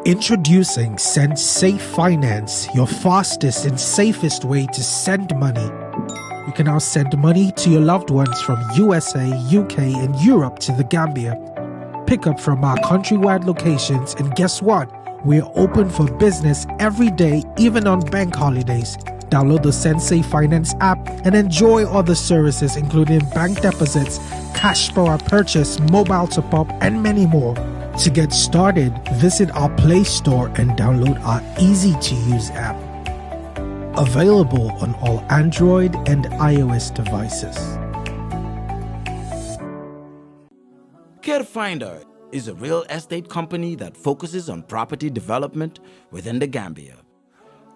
Introducing Send Safe Finance, your fastest and safest way to send money. You can now send money to your loved ones from USA, UK, and Europe to the Gambia. Pick up from our countrywide locations, and guess what? We're open for business every day, even on bank holidays. Download the Send Safe Finance app and enjoy other services including bank deposits, cash for our purchase, mobile top-up, and many more. To get started, visit our Play Store and download our easy-to-use app. Available on all Android and iOS devices. CareFinder is a real estate company that focuses on property development within the Gambia.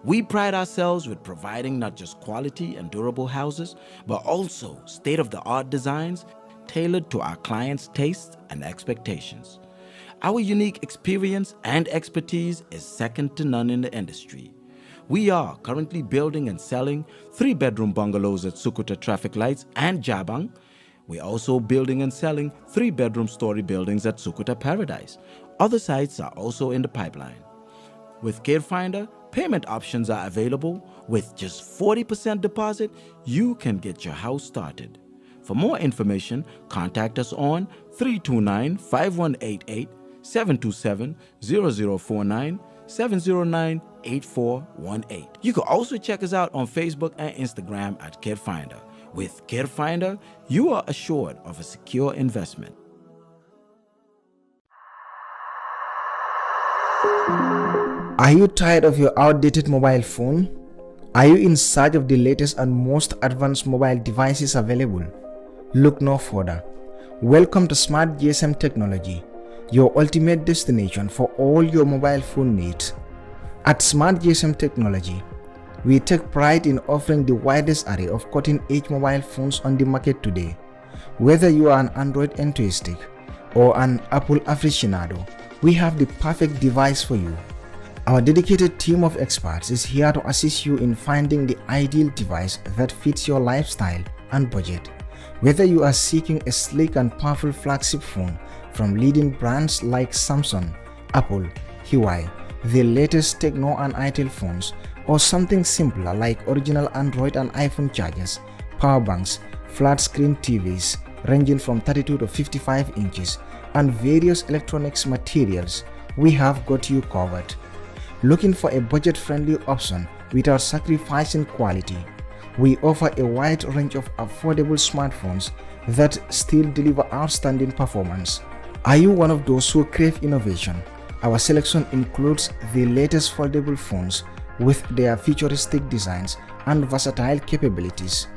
We pride ourselves with providing not just quality and durable houses, but also state-of-the-art designs tailored to our clients' tastes and expectations. Our unique experience and expertise is second to none in the industry. We are currently building and selling 3-bedroom bungalows at Sukuta Traffic Lights and Jabang. We're also building and selling 3-bedroom story buildings at Sukuta Paradise. Other sites are also in the pipeline. With CareFinder, payment options are available. With just 40% deposit, you can get your house started. For more information, contact us on 329-5188, 727-0049, 709-8418. You can also check us out on Facebook and Instagram at CareFinder. With CareFinder, you are assured of a secure investment. Are you tired of your outdated mobile phone? Are you in search of the latest and most advanced mobile devices available? Look no further. Welcome to Smart GSM Technology, your ultimate destination for all your mobile phone needs. At Smart GSM Technology, we take pride in offering the widest array of cutting-edge mobile phones on the market today. Whether you are an Android enthusiast or an Apple aficionado, we have the perfect device for you. Our dedicated team of experts is here to assist you in finding the ideal device that fits your lifestyle and budget. Whether you are seeking a sleek and powerful flagship phone from leading brands like Samsung, Apple, Huawei, the latest Tecno and Itel phones, or something simpler like original Android and iPhone chargers, power banks, flat screen TVs ranging from 32 to 55 inches, and various electronics materials, we have got you covered. Looking for a budget-friendly option without sacrificing quality? We offer a wide range of affordable smartphones that still deliver outstanding performance. Are you one of those who crave innovation? Our selection includes the latest foldable phones with their futuristic designs and versatile capabilities.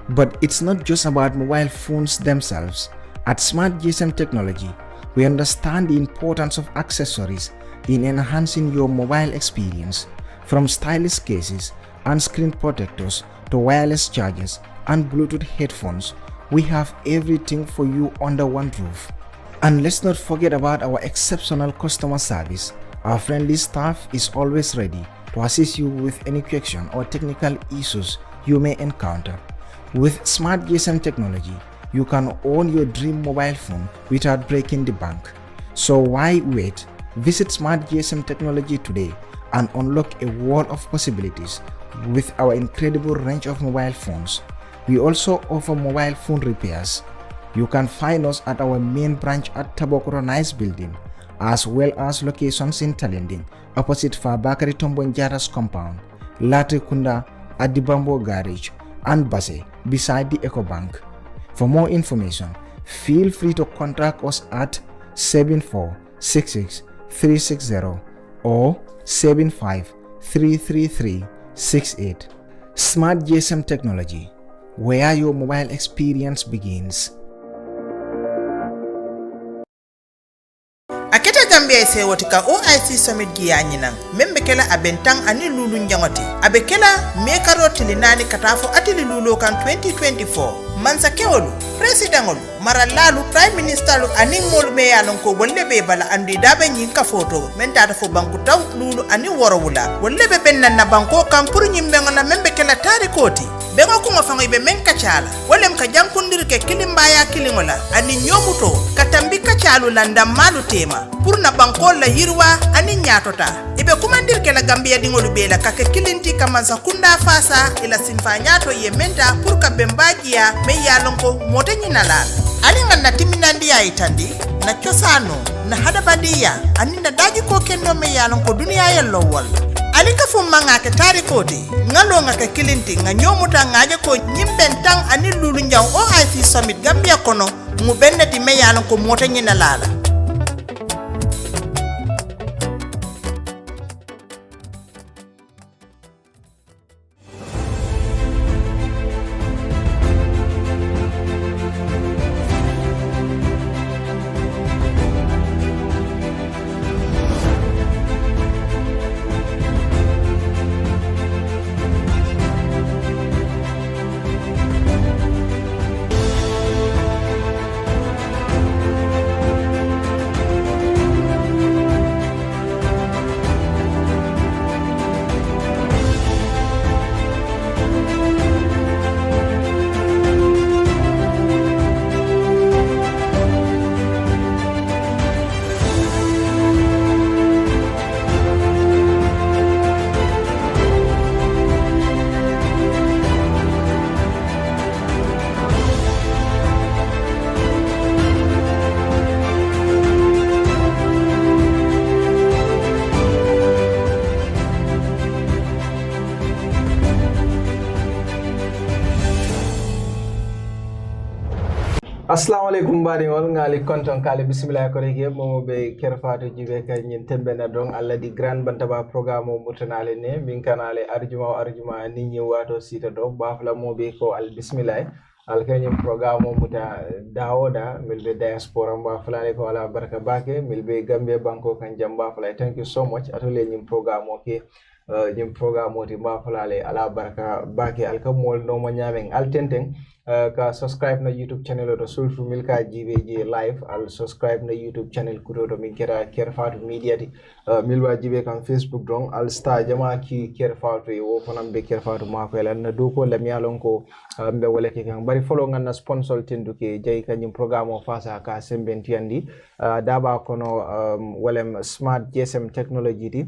But it's not just about mobile phones themselves. At Smart GSM Technology, we understand the importance of accessories in enhancing your mobile experience. From stylish cases and screen protectors to wireless chargers and Bluetooth headphones, we have everything for you under one roof. And let's not forget about our exceptional customer service. Our friendly staff is always ready to assist you with any question or technical issues you may encounter. With Smart GSM Technology, you can own your dream mobile phone without breaking the bank. So why wait? Visit Smart GSM Technology today and unlock a world of possibilities with our incredible range of mobile phones. We also offer mobile phone repairs. You can find us at our main branch at Tabokoro Nice Building, as well as locations in Talending, opposite Fabakari Tombonjara's compound, Latrikunda at the Bamboo Garage, and Base beside the EcoBank. For more information, feel free to contact us at 7466-360 or 75-333-68. Smart GSM Technology, where your mobile experience begins. Aketa Gambia ise wotika OIC Summit giyanyinan membekela abentang ani lulu njangoti abekela mekaro tilinani katafo atili lulu kan 2024 mansa kewolu presidentolu maralalu prime ministerlu ani mol meyalon ko wollebe bala andi dabe nyinka photo mentata fo banku taw lulu ani worowula wollebe benna na banko kan pour nyimbe ngona membekela tari koti bengo ko fango ibe men kachala wolem ka jankundir ke kilimbaya kilingola ani nyomuto katambi kachalu landa malu tema pour na bankol la yirwa ani nyatota ibe kumandir ke la Gambia dingolu bela ka ke kilinti kamanza kunda fasa ila sinfanyato yementa pour ka bembajia me yalonko motenyi nalala alinga na timinandi ya itandi na chosano na hadabadiya ani na daji ko kendo me yalonko dunia yello wal alika fumanga ke tarikoti ngalo nga ke kilinti nga nyomuta ngaje ko nyimben tang ani lulu njaw OIC Summit Gambia kono mu benneti me yalonko motenyi nalala Assalamu alaikum bari wal ngali konton kale bismillah ko rege mo be kerfato jibe kay nyen tembena don alla di grand bantaba programme mo mutanale ne min kanale arjuma ni nyi wato sita do bafla mo be ko al bismillah al kanyum programme mo muta dawoda milbe diaspora bafla ne ko ala baraka bake milbe Gambia banko kan jamba fla. Thank you so much atole nyim programme ke nyim programme mo ti bafla le ala baraka bake al kamol no mo nyamen al tenteng ka subscribe na YouTube channel to sulfu milka jibe live al subscribe na YouTube channel kudo to min kera kerfatu media ti milwa jibe kan Facebook don al star jama ki kerfatu e wo fanam be kerfatu ma ko lan do ko lam yalon ko be wala ke kan bari follow nganna sponsor tenduke jay kanyum programme o fasa ka sembenti andi daba kono walem smart GSM technology ti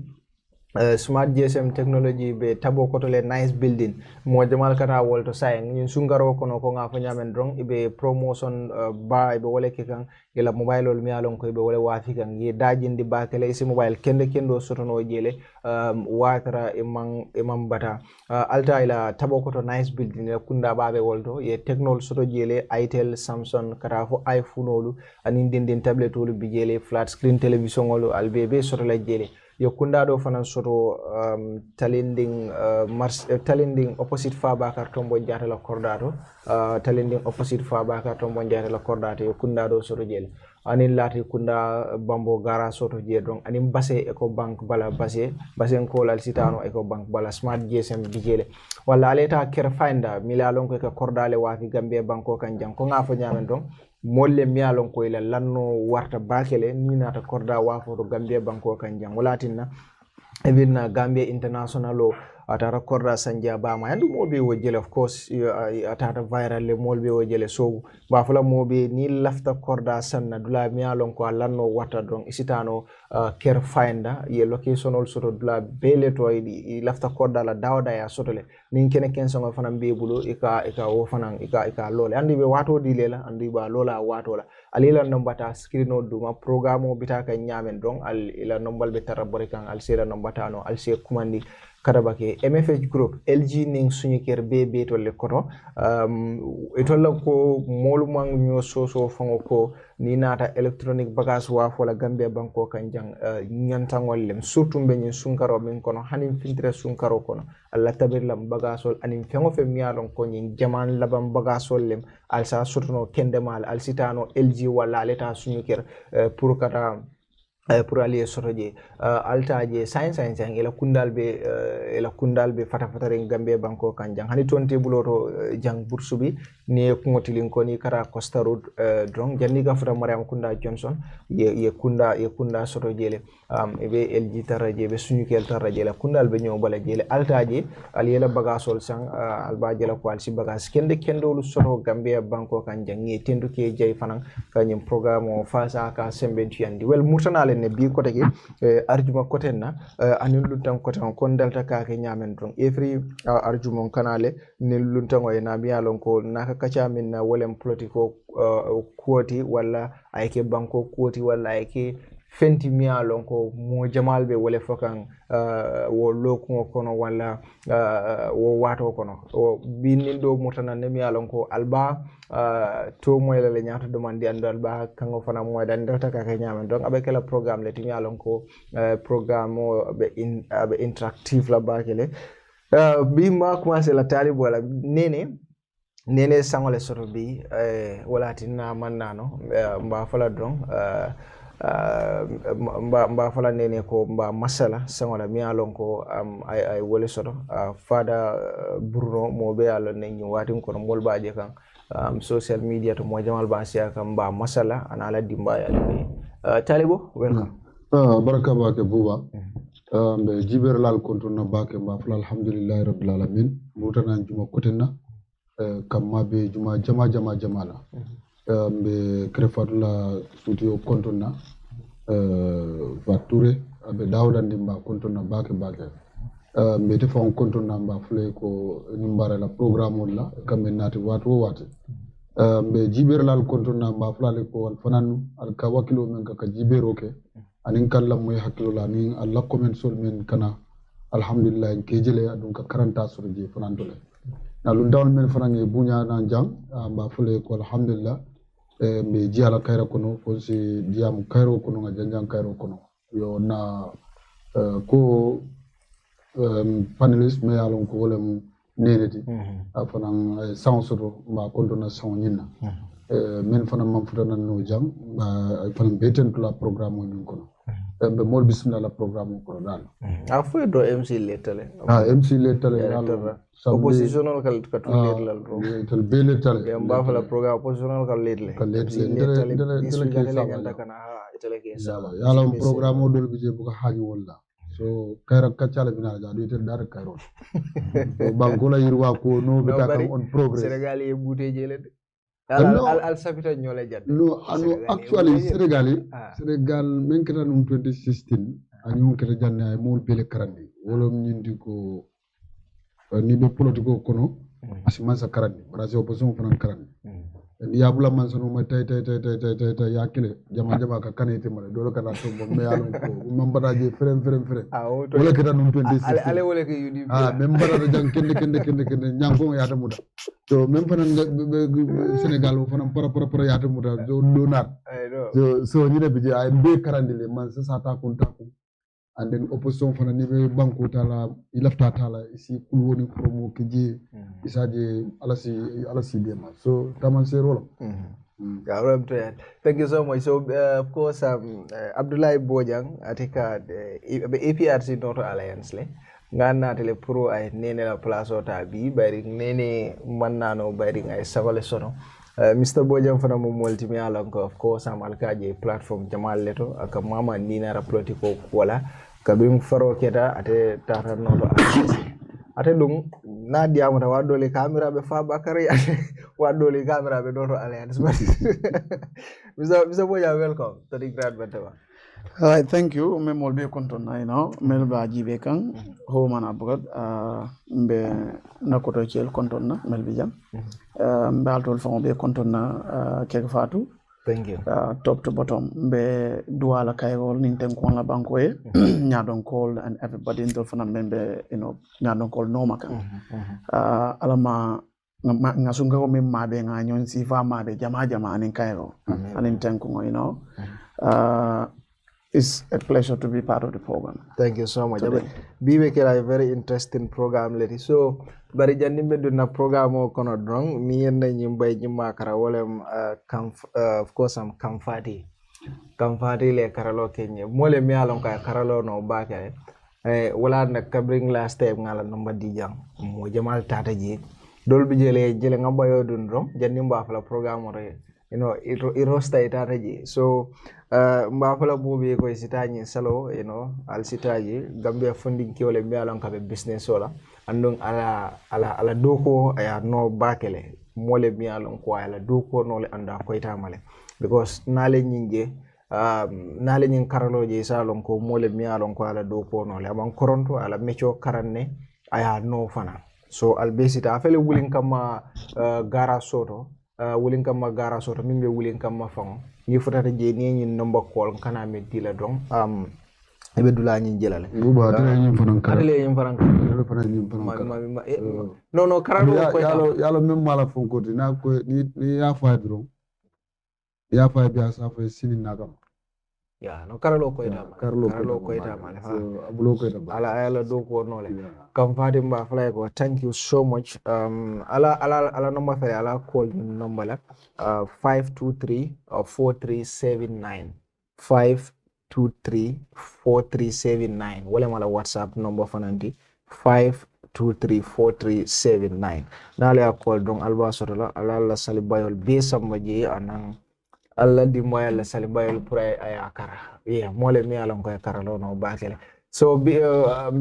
smart GSM technology be tabo kotole nice building mo jamal kata wolto sayeng ñun sungaro kono ko nga fa nyamen drong ibe promotion ba ibe wala ke kan ila mobile ol mi alon ko ibe wala wafi kan ye dajindi ba kele isi mobile kendo sotono jele watara imam bata alta ila tabo koto nice building kunda babe wolto ye technol soto jele Itel Samsung kata fo iPhone olu anin din tablet olu bi jele flat screen television olu albebe soto la jele yokunda do fanan soto talending opposite Fabakar tombo jata la kordato talending opposite Fabakar tombo jata la kordato yokunda do soto jele anin lati kunda bambo gara soto je donc anin base eco bank bala base ko lal sitano eco bank bala smart GSM bijele wala aleta care finder milalon ko ka kordale wafi Gambia banko kan jang ko ngafo nyamen donc molle miyalon ko ila lanno warta bakele ni nata korda wafo to Gambia banko kan jang walatinna ebinna Gambia international o atara korda sanja bama yandu mobe wojele of course atata viral le molbe wojele so ba fula mobe ni lafta korda sanna dula miyalon ko lanno warta don isitano care finder ye location also to dula bele to i lafta korda la dawda ya sotole nin kene kenso ngo fanam be bulo ika wo fanan ika lole andi be wato dilela andi ba lola wato la alila nombata screen duma programme bitaka nyamen don al ila nombal be tarabore kan al sera nombata no al se kumandi kadabake MFH group LG ning suñu ker bebe to le koto itolla ko molumang nyo so fango ko ni nata electronic bagage wa fola Gambia banko kanjang nyantangol lem surtout be nyin sunkaro min kono hanim filtre sunkaro kono alla tabirlam bagasol anim fengo fe miyalon ko nyin jaman labam bagasol lem alsa surtout no kendemal al sitano LG wala leta suñu ker pour kata pour aller sotoje altaje science ela kundal be fata fatare Gambia banko kan jang hani tonte buloto jang bursubi ni kungotilin ko ni kara Costa Road drong janni ga fata Mariam Kunda Johnson ye kunda sotoje le be LG taraje be sunyukel taraje la kundal be nyo bala jele altaje aliyela bagasol sang albaje la kwal si bagas kendo lu soto Gambia banko kan jang ni tendu ke jay fanan kanyum programme fasa ka sembentu yandi wel murtanale ne bi kote ke arjuma kote na anin luntan kote kon delta ka ke nyamen ton every arjuma kanale ne luntan o na biya lon ko naka kacha min na wolem politiko kuoti wala ayke banko kuoti wala ayke fenti miya lon ko mo jamal be wole fokan wo lokugo kono wala wo wato kono o binnin do murtana ne miya lon ko alba to moyle le nyaato demandi andal ba kango fana mo dan data ka nyamen donc abe kala programme le timi alon ko programme be interactive la ba kele bi ma commencer la talib wala nene sangole soto bi wala tinna mannano mba fala don mba fala nene ko mba masala sangola mi alon ko ay wole soto fada Bruno mo be alon ne ñu watin ko mol baaje kan social media to mo jamal ba siya kan mba masala ana ala dimba ya talibo welcome baraka bake buba be jiber lal kontuna bake mba fala alhamdulillah rabbil alamin mutana juma kotenna kamma be juma jama la be krefatula studio kontuna Fature abe Dawda ndimba kontuna bake be defon kontuna mba fule ko nimbara la programme la kambe nati watu be jiberlal kontuna mba fulale ko al fananu al ka wakilo men ka jibero ke anin kala moy hakilo la ni Allah comment sol men kana alhamdulillah ke jele adun ka karanta surje fanandole na lu dawn men fanange bunya na jang mba fule ko alhamdulillah be jiala kayra kono ko si diam kayro kono nga janjang kayro kono yo na ko panelist me alon ko wolem neneti afanan sansoto ma kontona sawnyina men fana mam futana no jang ba fanan beten la programme on kono be mol bismillah la programme ko dal afu do MC letale MC letale oppositional kal katulet lal ro tel be letale be mba fala programme oppositional kal letale letale kana itele ke sala yala programme dol bije bu ko hañu wala so kayra kaccala bina ja do tel dar kayro banko la yirwa ko no be ta on progress Senegal e bouté jele al sabita ñolé jadd no actually Senegal men kata num 2016 anyu kata janne ay mol bele karandi wolom ñindi ko ni be politiko kono asimansa karandi brasi opposition fanan karandi ya bula man sanu ma tay yakile jama ka kanete male dolo kana to mo me yalon ko mam badaje frem wala kata num 2016 ale wala ke yudi même bada jang kende nyango ya tamuda to même fanan Senegal fanan para ya tamuda do donat so ni de bije ay be karandile man sa ta kunta ko and then opposition fana ni be banko tala ilafta tala isi kulwoni promo kiji isaje alasi be ma so taman se rolo thank you so much. So of course Abdoulie Bojang atika APRC Noto Alliance le ngana tele pro ay nene la place ota bi bari nene mannano bari ay sagole sono Mr. Bojang fana mo multi mi ala ko of course am alkaje platform jamal leto aka mama nina ra politiko wala kabim faro keta ate tata noto ate dum na diamata wadole camera be fa bakari wadole camera be noto alliance Mr. Bojang, welcome to the Grand Bantaba. Thank you. Me molbe konton na mel ba jibe kan ho mana bugad mbe nakoto ciel konton na mel bi jam mbe altol fon be konton na kek fatu. Thank you. Top to bottom mbe duala kayrol ninten ko la banko e nyadon call and everybody in fana membe nyadon call no makan alama ngasunga ko mem mabe nga nyon sifa mabe jama anin kayro anin tenko it's a pleasure to be part of the program. Thank you so much. Bibe kera a very interesting program lady. So bari jandimbe do na program o kono drong mi yenna nyimba nyima kara wolem of course am kamfati kam fati le karalo kenye mole mi alon ka karalo no bakale wala nak kabring last time ngala number dijang mo jamal tata ji dol bi jele ngamba yo dun rom janni mba fala programme re iro stay tata ji so mba fala bobe ko sitaji salo al sitaji Gambia funding kiole mi alon ka be business wala andon ala doko aya no bakele mole mi alon ko ala doko no le anda ko itamale because nale nyinje nale nyin karalo je salon ko mole mi alon ko ala doko no le amon koronto ala mecho karanne aya no fana so albesita afele wulin kama gara soto wulin kama gara soto mimbe wulin kama fang ni fotata je ni nyin number call kana me dila don ebe dula nyin jelale buba tele nyin fanan kara tele nyin fanan no karalo ko yalo mem mala fonko na ko ni ya fa biro ya fa biya sa fa sini nakam ya no karalo ko ita male so abulo ko ita ala do ko nole kam fadi mba fly ko thank you so much ala number fere ala call number la 523 4379 523-4379 wala mala WhatsApp number fananti 523-4379 nale a call don alba sotola ala salibayol be sambaji anang alla di moya la salibayol pray ayakara mole mi alon ko karalo no bakele so be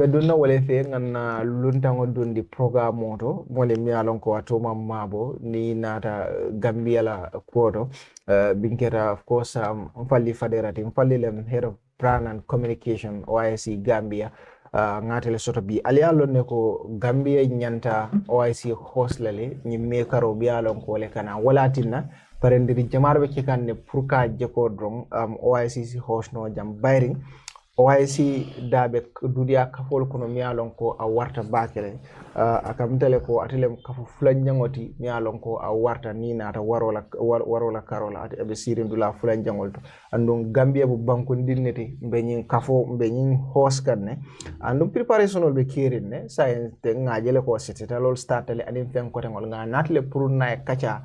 dunna wala fe nganna luntango dundi programme moto mole mi alon ko atoma mabo ni nata Gambia la kodo binkera of course Nfally Fadera Nfally lem head of brand and communication OIC Gambia ngatele soto bi alialo ne ko Gambia nyanta OIC host lale ni mekaro bi alon ko le kana wala tinna parendiri jamarbe ci kanne pour ka jeko drom OIC host no jam bayring OIC dabe dudia kafol kono mi alon ko a warta bakele akam tele ko atelem kafu fulan jangoti mi alon ko a warta ni nata warola karola ate be sirindula fulan jangolto andon Gambia bu banko dinneti be nyin host kanne andon preparation be kirinne science te ngajele ko seteta lol startale anin fen ko tangol nga natle pour na kacha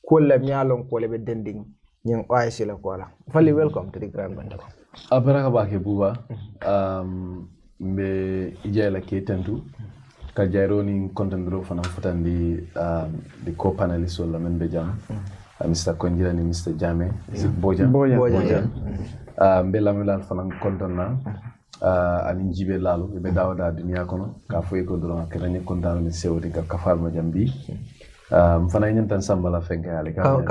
kolla mi alon ko le be dending nyin OIC la ko la Fally welcome to the Grand Bantaba abaraka bake buba mbe ijayla ke tentu ka jaironi contendro fana futandi the co-panelists wala men be jam Mr. Konjira ni Mr. Jame Bojang mbe lamilal fana kontonna ani jibe lalu be dawda dunia kono ka foy ko dron ka tani kontano ni sewti ka kafal ma jambi fana ñen tan sambala fenke ale kam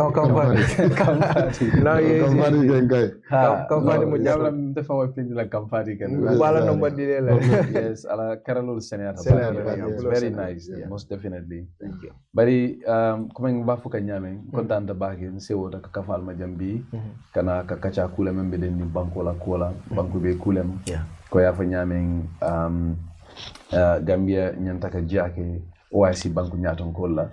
fadi mo jawla defa wa pindi la kam fadi kan wala no badile la yes ala karalul senata very nice most definitely thank you bari kuma ba fuka nyame kontanta baake sewo ta kafal ma jambi kana ka kacha kula membe den ni banko la kola banko be kulem ko ya fa nyame Gambia nyanta ka jake OIC banku nyaton kolla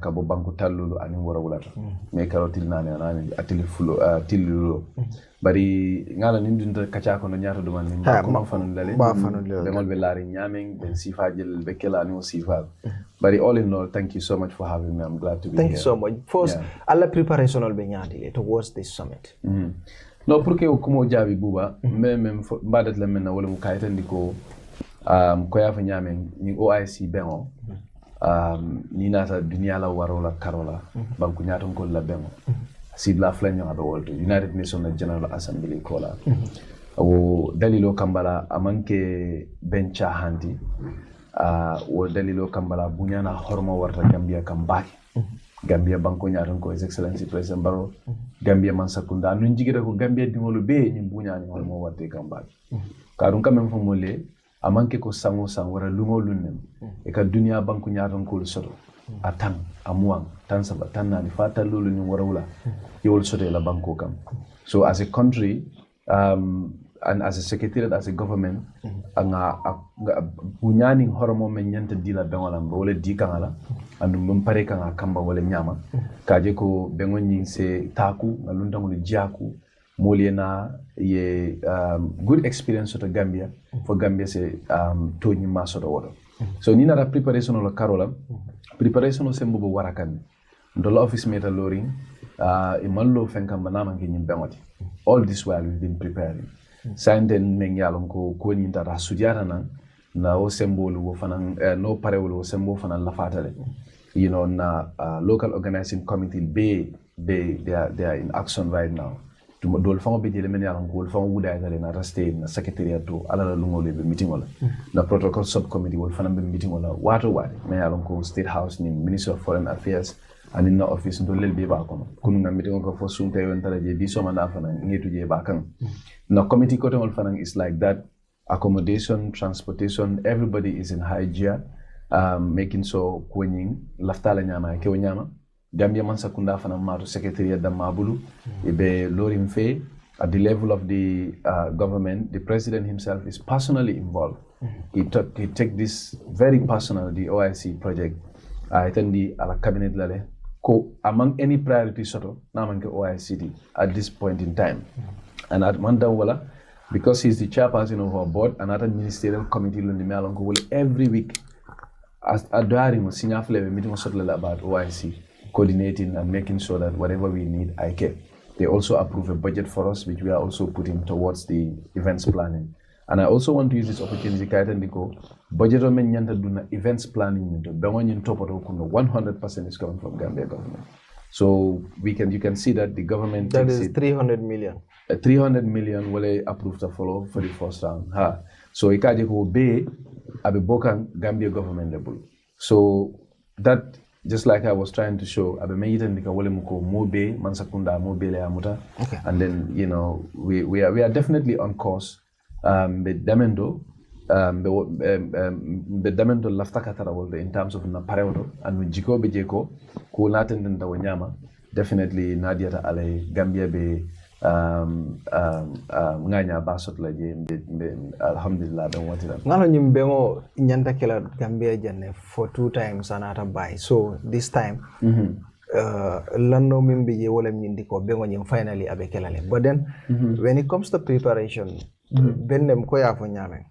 kabo banku tallulu ani wora wulata me karotil nane nane atili fulo tillulo bari ngala nin dunta kacha ko no nyato do man ni ko fanu lale be mol be lari nyamen ben sifa jël be kala ni sifa bari all in all thank you so much for having me. I'm glad to be thank here. You so much first alla preparational be nyaati towards this summit no pour que ko jabi buba même mbadat la men wala mu kaytandi ko ko yafa nyamen ni OIC bengo ni nata dunia la warola karola banku nyaton ko la bengo sibla flanyo aba wolto United Nations General Assembly kola wo dalilo kambala amanke bencha handi wo dalilo kambala bunyana hormo warta Gambia kambaki Gambia banko nyaton ko His Excellency President Barrow Gambia man sakunda nun jigira ko Gambia dingolo be ni bunyani hormo warta kambaki karun kamem fomole amanke ko sango wara lungo lunnem e ka dunia banku nyaaton ko soto atan amuang tan saba tan nani fata lulu ni wara wula yol soto la banko kam so as a country and as a secretariat as a government anga bunyani horomo men nyanta dila bengolam wala di kangala andu mum pare kanga kamba wala nyama kaje ko bengoni se taku ngalundango jiaku Moliena ye good experience to Gambia for Gambia se to ni maso do wodo so ni na preparation lo karola preparation se mbo warakan do office meta loring e mallo fenkam banama ngi nyim bengoti all this while we've been preparing. Sainten mengyalon ko ni tara sujara na o symbol wo fanan no parewol wo symbol fanan la fatale. Na local organizing committee they are in action right now. Dol fango be jele men yalon ko fango wuda tale na raste na secretariat to ala la lungole be meeting wala. Na protocol subcommittee wol fanan be meeting wala wato men yalon ko state house ni Ministry of Foreign Affairs and in the office ndo lel be ba kono kunu ngam meeting ko fo sunte yon tara je bi so manda fanan ngetu je ba kan. Na committee ko tengol fanan is like that. Accommodation, transportation, everybody is in high gear, making sure kwenying laftala nyama ke nyama. Gambia man sakunda fana mato secretariat da mabulu ibe lorim fe at the level of the government. The president himself is personally involved. He take this very personal, the OIC project. Itendi ala cabinet lale ko among any priority soto na man ke OICD at this point in time. And at Mandawala, because he's the chairperson of our board, another ministerial committee will every week as during senior level meeting about OIC, coordinating and making sure that whatever we need, I get. They also approve a budget for us, which we are also putting towards the events planning. And I also want to use this opportunity to go budget events planning 100% is coming from Gambia government. So you can see that the government that is 300 million. 300 million will approved to follow for the first round. So ikaje ko be abe bokan Gambia government level. So that just like I was trying to show, abe meita ndika wale muko mobe mansakunda mobe le amuta. Okay. And then we are definitely on course. Be damendo be damendo lafta katara wolde in terms of na parewdo and jiko be jeko ko latenden da wanyama definitely Nadia ta ale Gambia be nganya basot la je alhamdulillah ben watira ngalo nyim bengo nyanta kala Gambia janne for 2 times anata buy, so this time lando mimbi je wala nyindi ko bengo nyim finally abe kelale. But then when it comes to preparation bennem ko ya fo nyame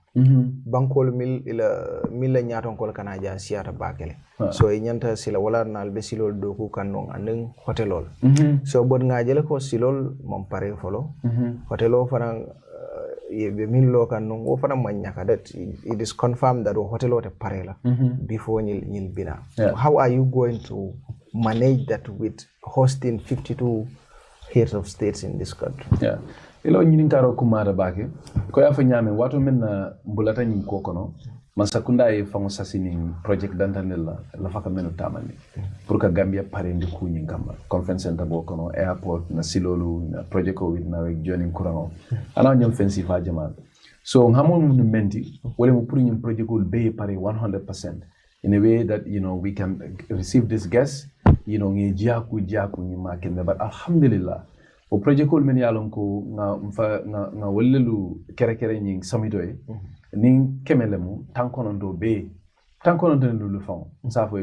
bankol mil nyaton kol kana ja siata bakele so e nyanta sila wala nal be silol do ku kanon anen hotelol so bod ngajele ko silol mom pare folo hotelo fanan be min lo kanon wo fanan manyaka that it is confirmed that hotelo te pare la before nyil bina. How are you going to manage that with hosting 52 heads of states in this country? Ilo nyini karo kumara bake ko ya fa nyame wato men na mbulata nyim kokono masakunda e fango sasini project dantanella la faka menu tamani pour que Gambia pare ndi ku nyi ngamba conference center bokono airport na silolu na project ko with na joining kurango ala nyam fancy fa jama so ngamon mun menti wala mo pour nyim project ko be pare 100% in a way that we can receive this guests ngi jiaku nyi makende, but alhamdulillah o project ko men yalon ko nga wallelu kere nying samito e ning kemelemu tankono do be tankono do lulu fon safo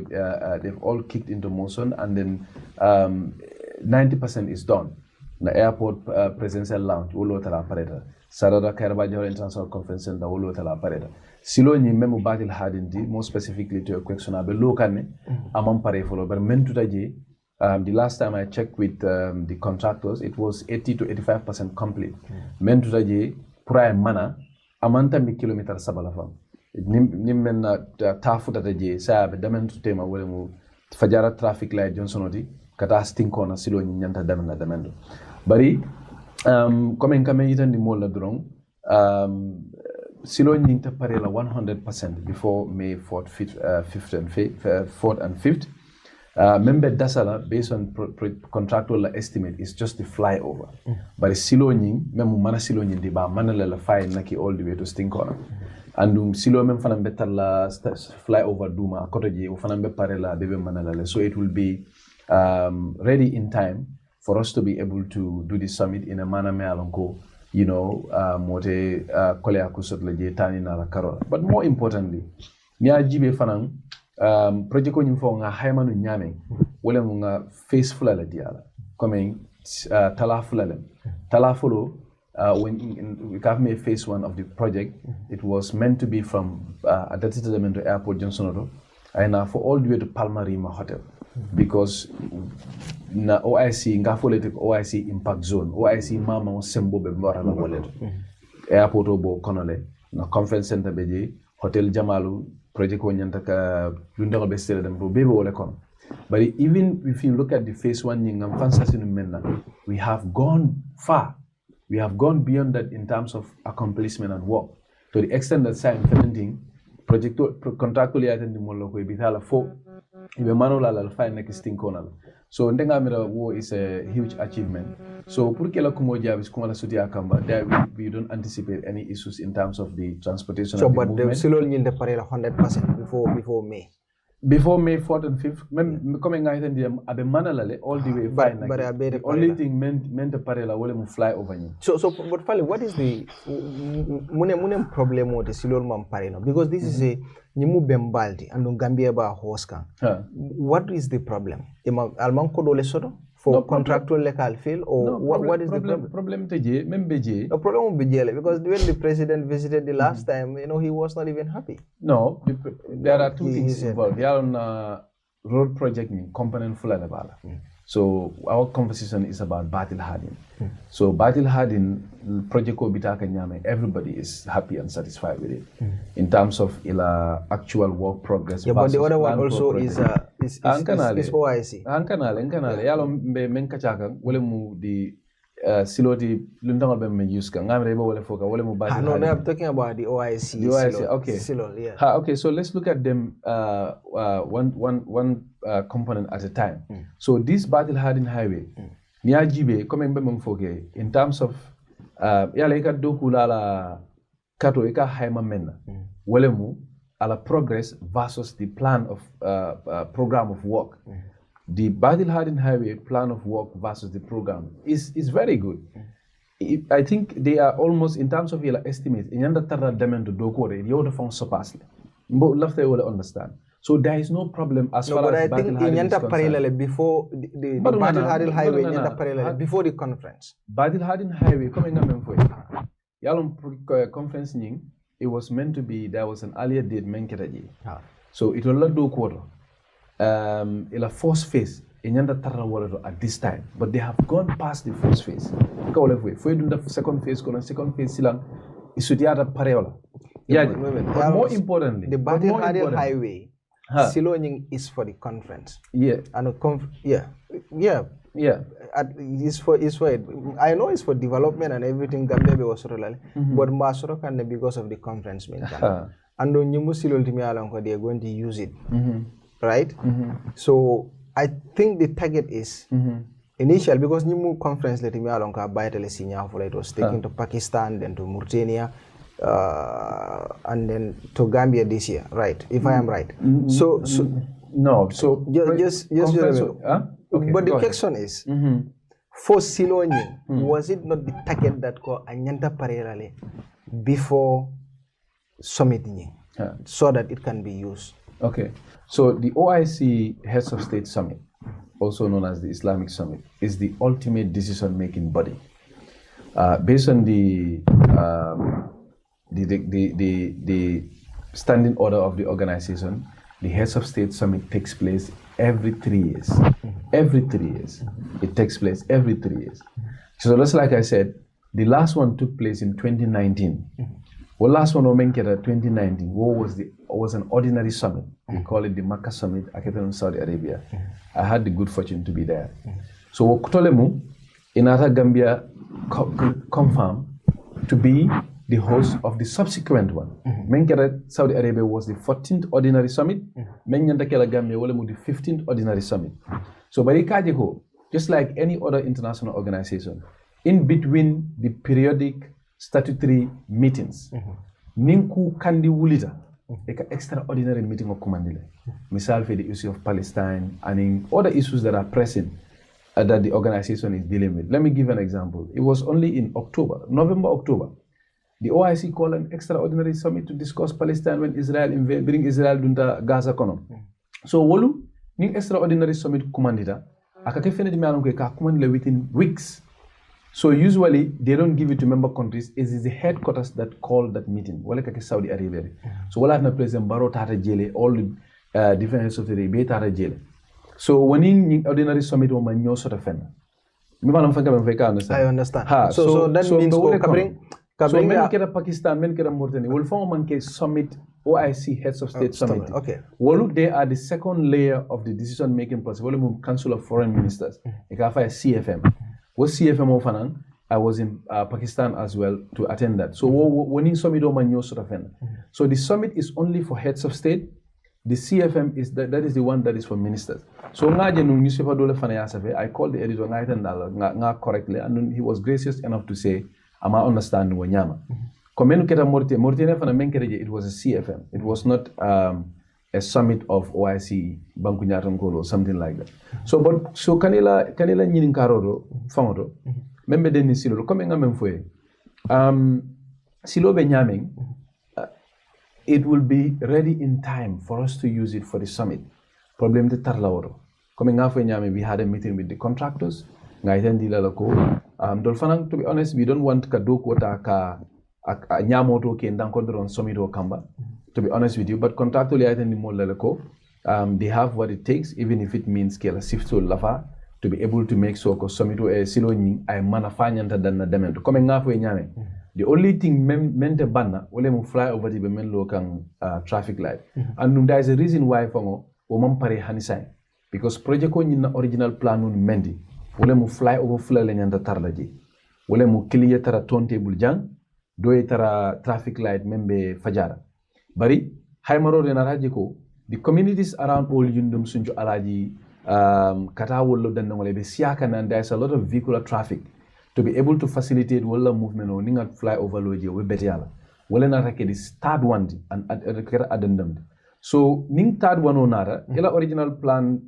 they've all kicked into motion, and then 90% is done. The airport presidential lounge wolo tala pareta sarada karba jawre international conference center wolo tala pareta silo ni memo batil hadindi more specifically to a question abe lokane amam pare follow but men tutaje. The last time I checked with the contractors, it was 80 to 85% complete. Men to the prime mana, amanta mi kilometer sabalafam. Nimmen tafu da je sa be damen to tema wala mu fajara traffic light Johnsonoti kata stinko na silo nyanta damen na damendo. Bari comme kame yitan di mola drong silo nyinta pare la 100% before May 4th, 4th and 5th. Member Dasala, based on contractual estimate, is just the flyover. But silo nying, memu mana silo nying di ba mana la fly naki all the way to Stinkona. And silo mem fana better la flyover duma kotoje u fana be pare la debe mana la. So it will be ready in time for us to be able to do the summit in a manner me alonko, mote kole akusot la je tani na la karola. But more importantly, nya jibe fana project ko nyimfo nga haymanu nyame wala nga face fulala diala comme tala fulala tala fulo when we have made phase 1 of the project, it was meant to be from Adatita to Airport Johnson and for all the way to Palmarima Hotel, because na OIC nga folete OIC impact zone OIC mama on sembo be mbara la woleto airport bo konole na conference center be je hotel Jamalu project ko nyanta ka lundago be sele dem bo bebe wole kon. But even if you look at the phase 1 ngam fansasi no menna, we have gone far. We have gone beyond that in terms of accomplishment and work. To the extent that sign implementing project contractually attending mollo ko bitala fo ibe manola la fine next thing konal. So ndenga mira wo is a huge achievement. So pour que la kumo jabis kuma la soti akamba there we don't anticipate any issues in terms of the transportation so and the but movement. the silol nyinde parela 100% before May. Before May 4th and 5th, coming out and abe manalale all the way fine. But the only thing meant the parela wole mu fly over you. So but Fally, what is the mune problem with the silol man parela? Because this is a nimu bembaldi and Gambia ba hoska. What is the problem? Alman kodo le sodo for no contractual legal fail or no, what is the problem? Problem teje membeje. The problem with Bejele because when the president visited the last time, he was not even happy. No, there are two things involved. There on road project component full bala. So our conversation is about battle hardening. So battle hardening project ko bitaka nyame, everybody is happy and satisfied with it. In terms of actual work progress. Yeah, but the other one also is OIC. Ankanale. Yalo mbe menkachaka wole mu di siloti lundangal be me use ka ngamre be wole foka wole mu battle. No, I'm talking about the OIC. The OIC, okay. Silo, yeah. Okay, so let's look at them one component at a time. So this battle hardened highway, niajibe coming back in terms of yala ika doku la kato ika haima mena welemu ala progress versus the plan of program of work. The battle hardened highway plan of work versus the program is very good. I think they are almost in terms of your estimates. In under tarda demand to doku the other phone surpassed. But left they will understand. So there is no problem as far as battle hardening is concerned. Before the battle hardened highway, before the conference. Battle hardened highway coming up for it. Conference it was meant to be there was an earlier date so it will not do quarter. In a first phase at this time, but they have gone past the first phase. For the second phase, silang isudiata pareola. Yeah, but more importantly, the battle hardened highway. Siloning is for the conference. Yeah. And it's for it. I know it's for development and everything Gambia was but Masoro can because of the conference and when you they are going to use it. Right? So I think the target is initial because new conference let me along by it was taken to Pakistan, then to Mauritania. And then to Gambia this year, right? If I am right. So just okay, but the question is for Siloni, was it not the target that ko anyanta parelale before summiting so that it can be used? Okay. So the OIC Heads of State Summit, also known as the Islamic Summit, is the ultimate decision-making body. Based on the standing order of the organization, the Heads of State Summit takes place every 3 years. Every 3 years. It takes place every 3 years. So just like I said, the last one took place in 2019. Well, last one, 2019, was an ordinary summit. We call it the Makkah Summit, in Saudi Arabia. I had the good fortune to be there. So, Kutolemu, in Ata Gambia, confirmed to be the host of the subsequent one. Saudi Arabia was the 14th ordinary summit. Gambia was the 15th ordinary summit. So, Barikajeko, just like any other international organization, in between the periodic statutory meetings, Ninku Kandi Wulita, like an extraordinary meeting of commandile. Misal for the issue of Palestine and in other issues that are pressing that the organization is dealing with. Let me give an example. It was only in November, October. The OIC called an extraordinary summit to discuss Palestine when Israel bring Israel to Gaza kono. So wolu ni extraordinary summit commandita akake fene di malon ka command within weeks. So usually they don't give it to member countries. It is the headquarters that call that meeting. Wala kake Saudi Arabia. So wala na President Barrow tata jele all the different heads of the debate tata jele. So when in ordinary summit o man sort of fen. I understand. So that means so men kera Pakistan, men kera Mauritania. Will form man ke summit OIC heads of state summit. Okay. Well, look, they are the second layer of the decision-making process. Well, Council of Foreign Ministers. Ikafa CFM. What CFM of Fanan? I was in Pakistan as well to attend that. So when in summit o man sort of fen. So the summit is only for heads of state. The CFM is that is the one that is for ministers. So I called the editor correctly, and he was gracious enough to say, "Am I understand Wanyama?" It was a CFM. It was not a summit of OIC Bankunyatangolo or something like that. So kanila nyinin karoro famoto membe deni silo coming amemfwe silo benyaming. It will be ready in time for us to use it for the summit. Problem the tarlaoro. Coming after Nyame, we had a meeting with the contractors. Dolfanang, to be honest, we don't want kadok wata ka nyamoto ke ndankodro on summit or kamba. To be honest with you, but contractually I think they have what it takes, even if it means kela sifto lafa to be able to make so ko summit or silo nying ay manafanyanta dan na demento. Coming after Nyame. The only thing mente banna wole mu fly over the men local traffic light. And there is a reason why fongo o pare hanisai. Because project ko nyina original plan nun mendi wole mu fly over fly le nyanda tarlaji. Wole mu clear tara turntable jang do tara traffic light membe fajara. Bari haymaro de naraji ko the communities around all yundum sunjo alaji kata wollo dan ngole be siaka nan there is a lot of vehicular traffic. To be able to facilitate wala movement or ninga fly over loji we betiala wala na rake this third one and addendum. So ning third one onara ila original plan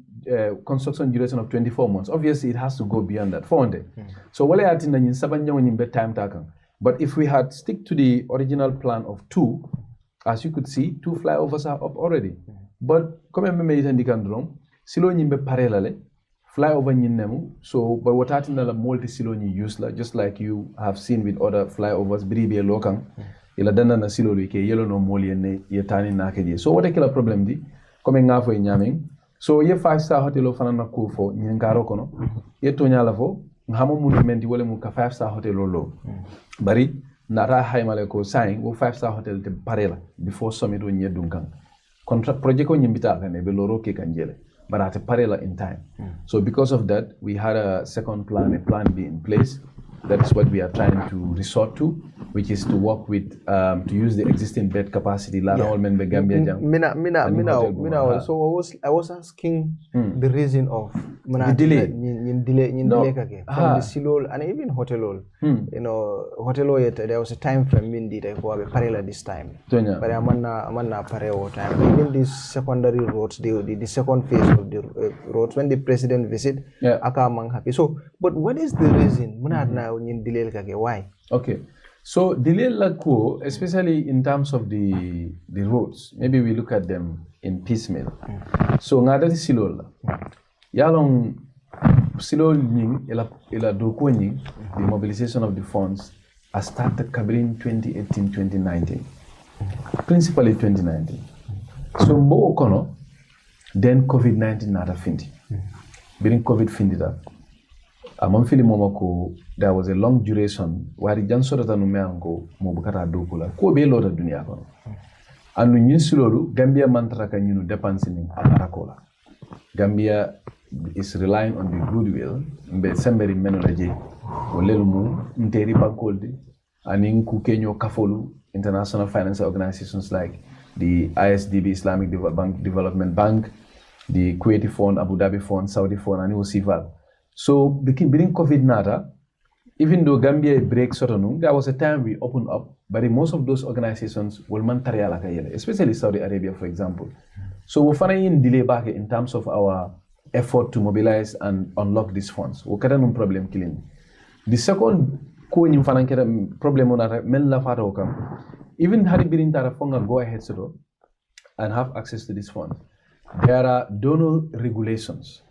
construction duration of 24 months. Obviously it has to go beyond that 400. So wala atinda nyin sabanya nyin bet time takang. But if we had stick to the original plan of 2, as you could see, 2 flyovers are up already. But comme me itandikandrom silo nyimbe parallel flyover nyinemu, so but what happened la multi silo ni use la just like you have seen with other flyovers bribe lokang ila danda na silo ke yelo no moli ne yetani na ke so what kila problem di comme ngafo nyaming so ye 5-star hotel fana na ko fo nyingaro kono ye to nyala fo ngamo movement wala mu ka 5-star hotel lo bari na ra haymale ko sign wo 5-star hotel te parela before summit wo nyedunkan contract project ko nyimbita kan e be loro ke kanjele but at a parallel in time. So because of that, we had a second plan, a plan B in place. That is what we are trying to resort to, which is to work with, to use the existing bed capacity. So I was asking the reason of the delay. From the silo and even hotel. You know, hotel there was a time frame indeed I go parallel this time. But I'm not parallel time. Even these secondary roads, the second phase of the roads when the president visit, I'm happy. So, but what is the reason? Why? Okay. So delay lako, especially in terms of the roads, maybe we look at them in piecemeal. So ngada silo la. Yalong silo ning ila doko ning the mobilization of the funds has started covering 2018-2019. Principally 2019. So mo kono then COVID-19 nada findi. During COVID findi that. Among fili momako there was a long duration where the jansoro tanu meango mo bukata dokula ko be lota dunia kono anu nyin silolu Gambia mantra kan nyinu dépense ni arakola Gambia is relying on the goodwill mbe semberi menoleje wolelu mu nteri bankoldi anin ku kenyo kafolu international financial organizations like the ISDB Islamic Development Bank, the Kuwaiti Fund, Abu Dhabi Fund, Saudi Fund and Osival. So during COVID nada, even though Gambia breaks there was a time we opened up, but most of those organizations will mantariala kayele, especially Saudi Arabia, for example. So we're finding delay back in terms of our effort to mobilize and unlock these funds. We can't no problem killing. The second problem even had been go ahead and have access to these funds. There are donor regulations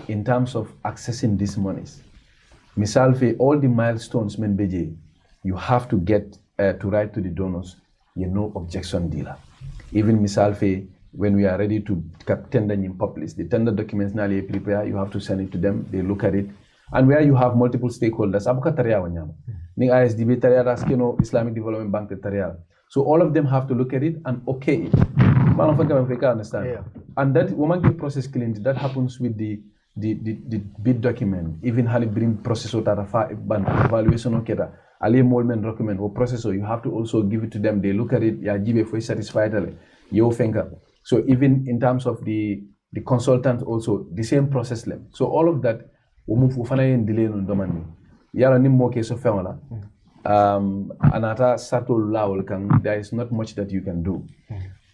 in terms of accessing these monies. Misalfe, all the milestones men beje, you have to get to write to the donors, no objection dealer. Even misalfe, when we are ready to tender in publish. The tender documents now prepare, you have to send it to them, they look at it. And where you have multiple stakeholders, abuka tariya wanyama. Ning ISDB tariya raskino Islamic Development Bank tariya. So all of them have to look at it and okay it. Understand? Yeah. And that woman get process clean. That happens with the bid document. Even how bring process or evaluation okeda. Ali molmen document or processor, you have to also give it to them. They look at it. Ya jibe for satisfied. Yo finger. So even in terms of the consultant also the same process lem. So all of that we move ufana delay on domani. Yara ni mo case of famala. Anata satol lawol kan there is not much that you can do.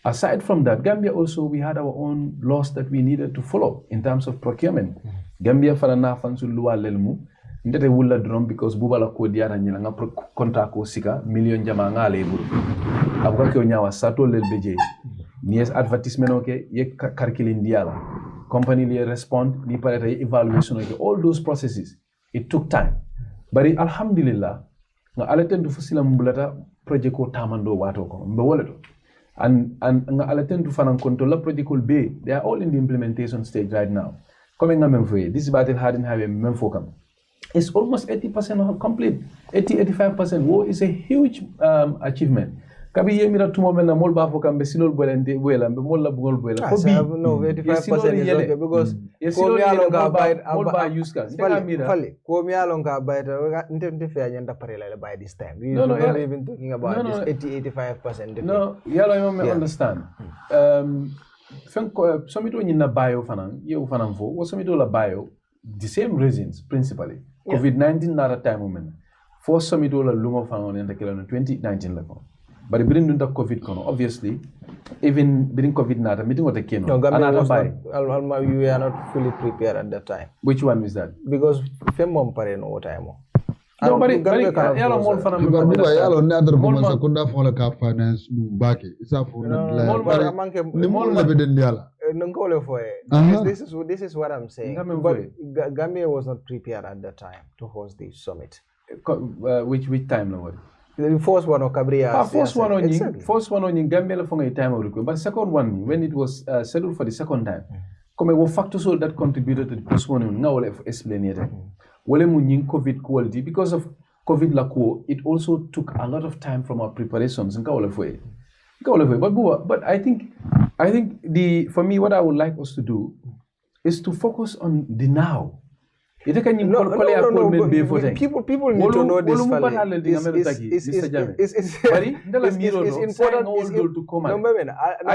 Aside from that, Gambia also we had our own laws that we needed to follow in terms of procurement. Gambia farana fansu luwa lelmu ndete wulla drum because bubala ko diara nyila nga contract ko sika million jama nga leburu. Abuka ko nyawa satol lel beje. Nies advertisement okay ye karkilin diala. Company li respond ni pareta evaluation okay all those processes it took time. But alhamdulillah nga alaten du fusila mbulata project ko tamando wato ko mbe woleto and nga alaten du fanan konto la project ko be they are all in the implementation stage right now coming nga memfoye this battle hadn't have a memfokam it's almost 80% complete 80-85% wo is a huge achievement kabi yemira tumo men na mol ba fokam be silol bolente wela be mol la bugol boela ko bi no 85% is okay because ko mi alonga bayt mol ba use ka fali ko mi alonga bayt ndem fe nyanda pare la by this time we not even talking about this 80-85% no yalo you may understand fenko somito nyina bayo fanan yew fanan fo wo somito la bayo the same reasons principally covid-19 na time moment for somito la lumo fanan en takelo 2019 la ko. But during the COVID, obviously, even during COVID, not meeting what came. No, Gambia was not, we were not fully prepared at that time. Which one is that? Because Femmom pare no time. No, but yalo mol fana yalo nadar kuma sakunda fola ka finance baki isa for ni mol na beden yala. Ngole for this is what I'm saying. But Gambia was not prepared at that time to host the summit. Which time now? The first one of Cabriya. First one on Gambia la fonga time of request. But second one, when it was scheduled for the second time, come one factors all that contributed to the postponement. Now we'll explain it. Wale munying COVID quality because of COVID la ko, it also took a lot of time from our preparations. But I think for me what I would like us to do is to focus on the now. People need to know this. I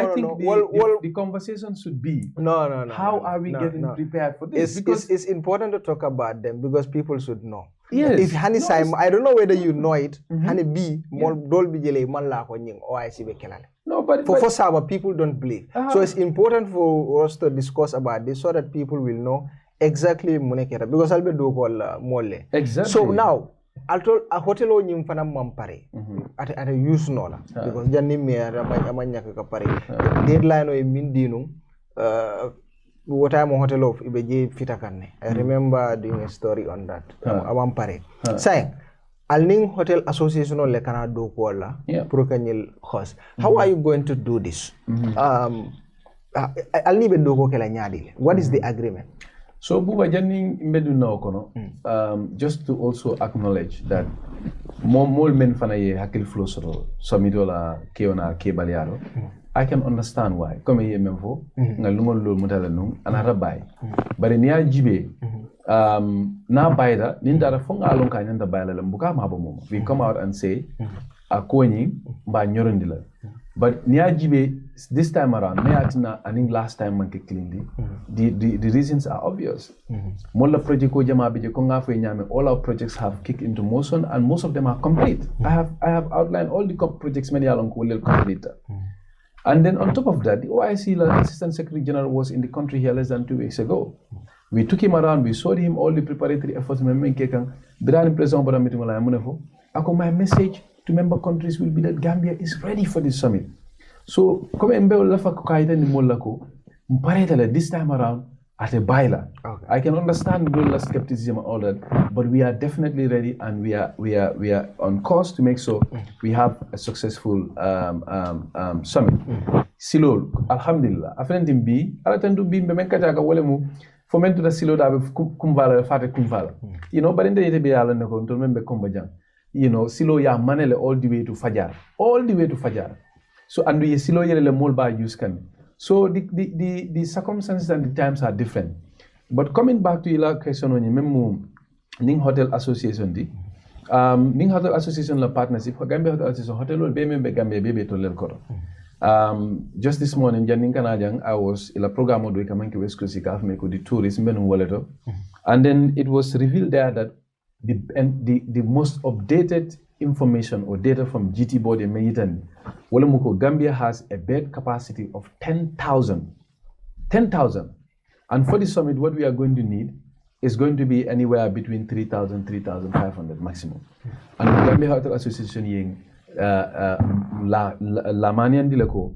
think the conversation should be how are we getting prepared for this? It's important to talk about them because people should know. Yes. If Hani Simon, I don't know whether you know it. Hani B, Dol Bijele, Manla Honying, OIC Bekelale. No, but for Saba, people don't believe. So it's important for us to discuss about this so that people will know exactly munekera because I'll be do call mole. Exactly. So now a hotel o nyim fana mampare at a use nola because janni me amanya ka pare deadline o e mindinu what time hotel of ibeje fitakanne. I remember doing a story on that. Amampare. Say Alning Hotel Association le kana do kola pro kanyil host. How are you going to do this? I'll need do ko kala nyadi. What is the agreement? So Buba Janning Medu no kono, just to also acknowledge that more men fanaye hakil flow soro somidola keona kebaliaro. I can understand why. Come here memfo na lumol lo mutala nung anara bay. But niya jibe na bayda nindara fonga alonka nyanda bayla lambuka mabomo. We come out and say akoni ba nyorondila. But niya jibe this time around, I think last time man cleanly, the reasons are obvious. Molla project ko jama bije ko nga fe nyame all our projects have kicked into motion and most of them are complete. I have outlined all the projects many along will complete. And then on top of that, the OIC Assistant Secretary General was in the country here less than 2 weeks ago. We took him around, we showed him all the preparatory efforts. My message to member countries will be that Gambia is ready for this summit. So, come and be lafa kaida ni molako. This time around, at a baila. Okay. I can understand the skepticism and all that, but we are definitely ready, and we are on course to make sure we have a successful summit. Silo, alhamdulillah. Afendim bi, alatendu bi mbemekata ka wole mu fomento da silo da kumvala fate kumvala. You know, but in the yete be ala ne ko to membe Bojang. You know, silo ya manele all the way to Fajar. All the way to Fajar. So and we silo yele le molba use can. So the circumstances and the times are different. But coming back to your question on memu Ning Hotel Association di Ning Hotel Association la partnership Gambia Hotel Association hotel be membe Gambia be to lel koto. Just this morning Janin Kanajang I was in a program of Kamanki West Coast Kafmeko the tourist Mbenu Waleto, and then it was revealed there that the most updated information or data from GT board in Mayitan, Wolamuko Gambia has a bed capacity of 10,000. 10,000. And for the summit, what we are going to need is going to be anywhere between 3,000, 3,500 maximum. And the Gambia Hotel Association ying la manian dilako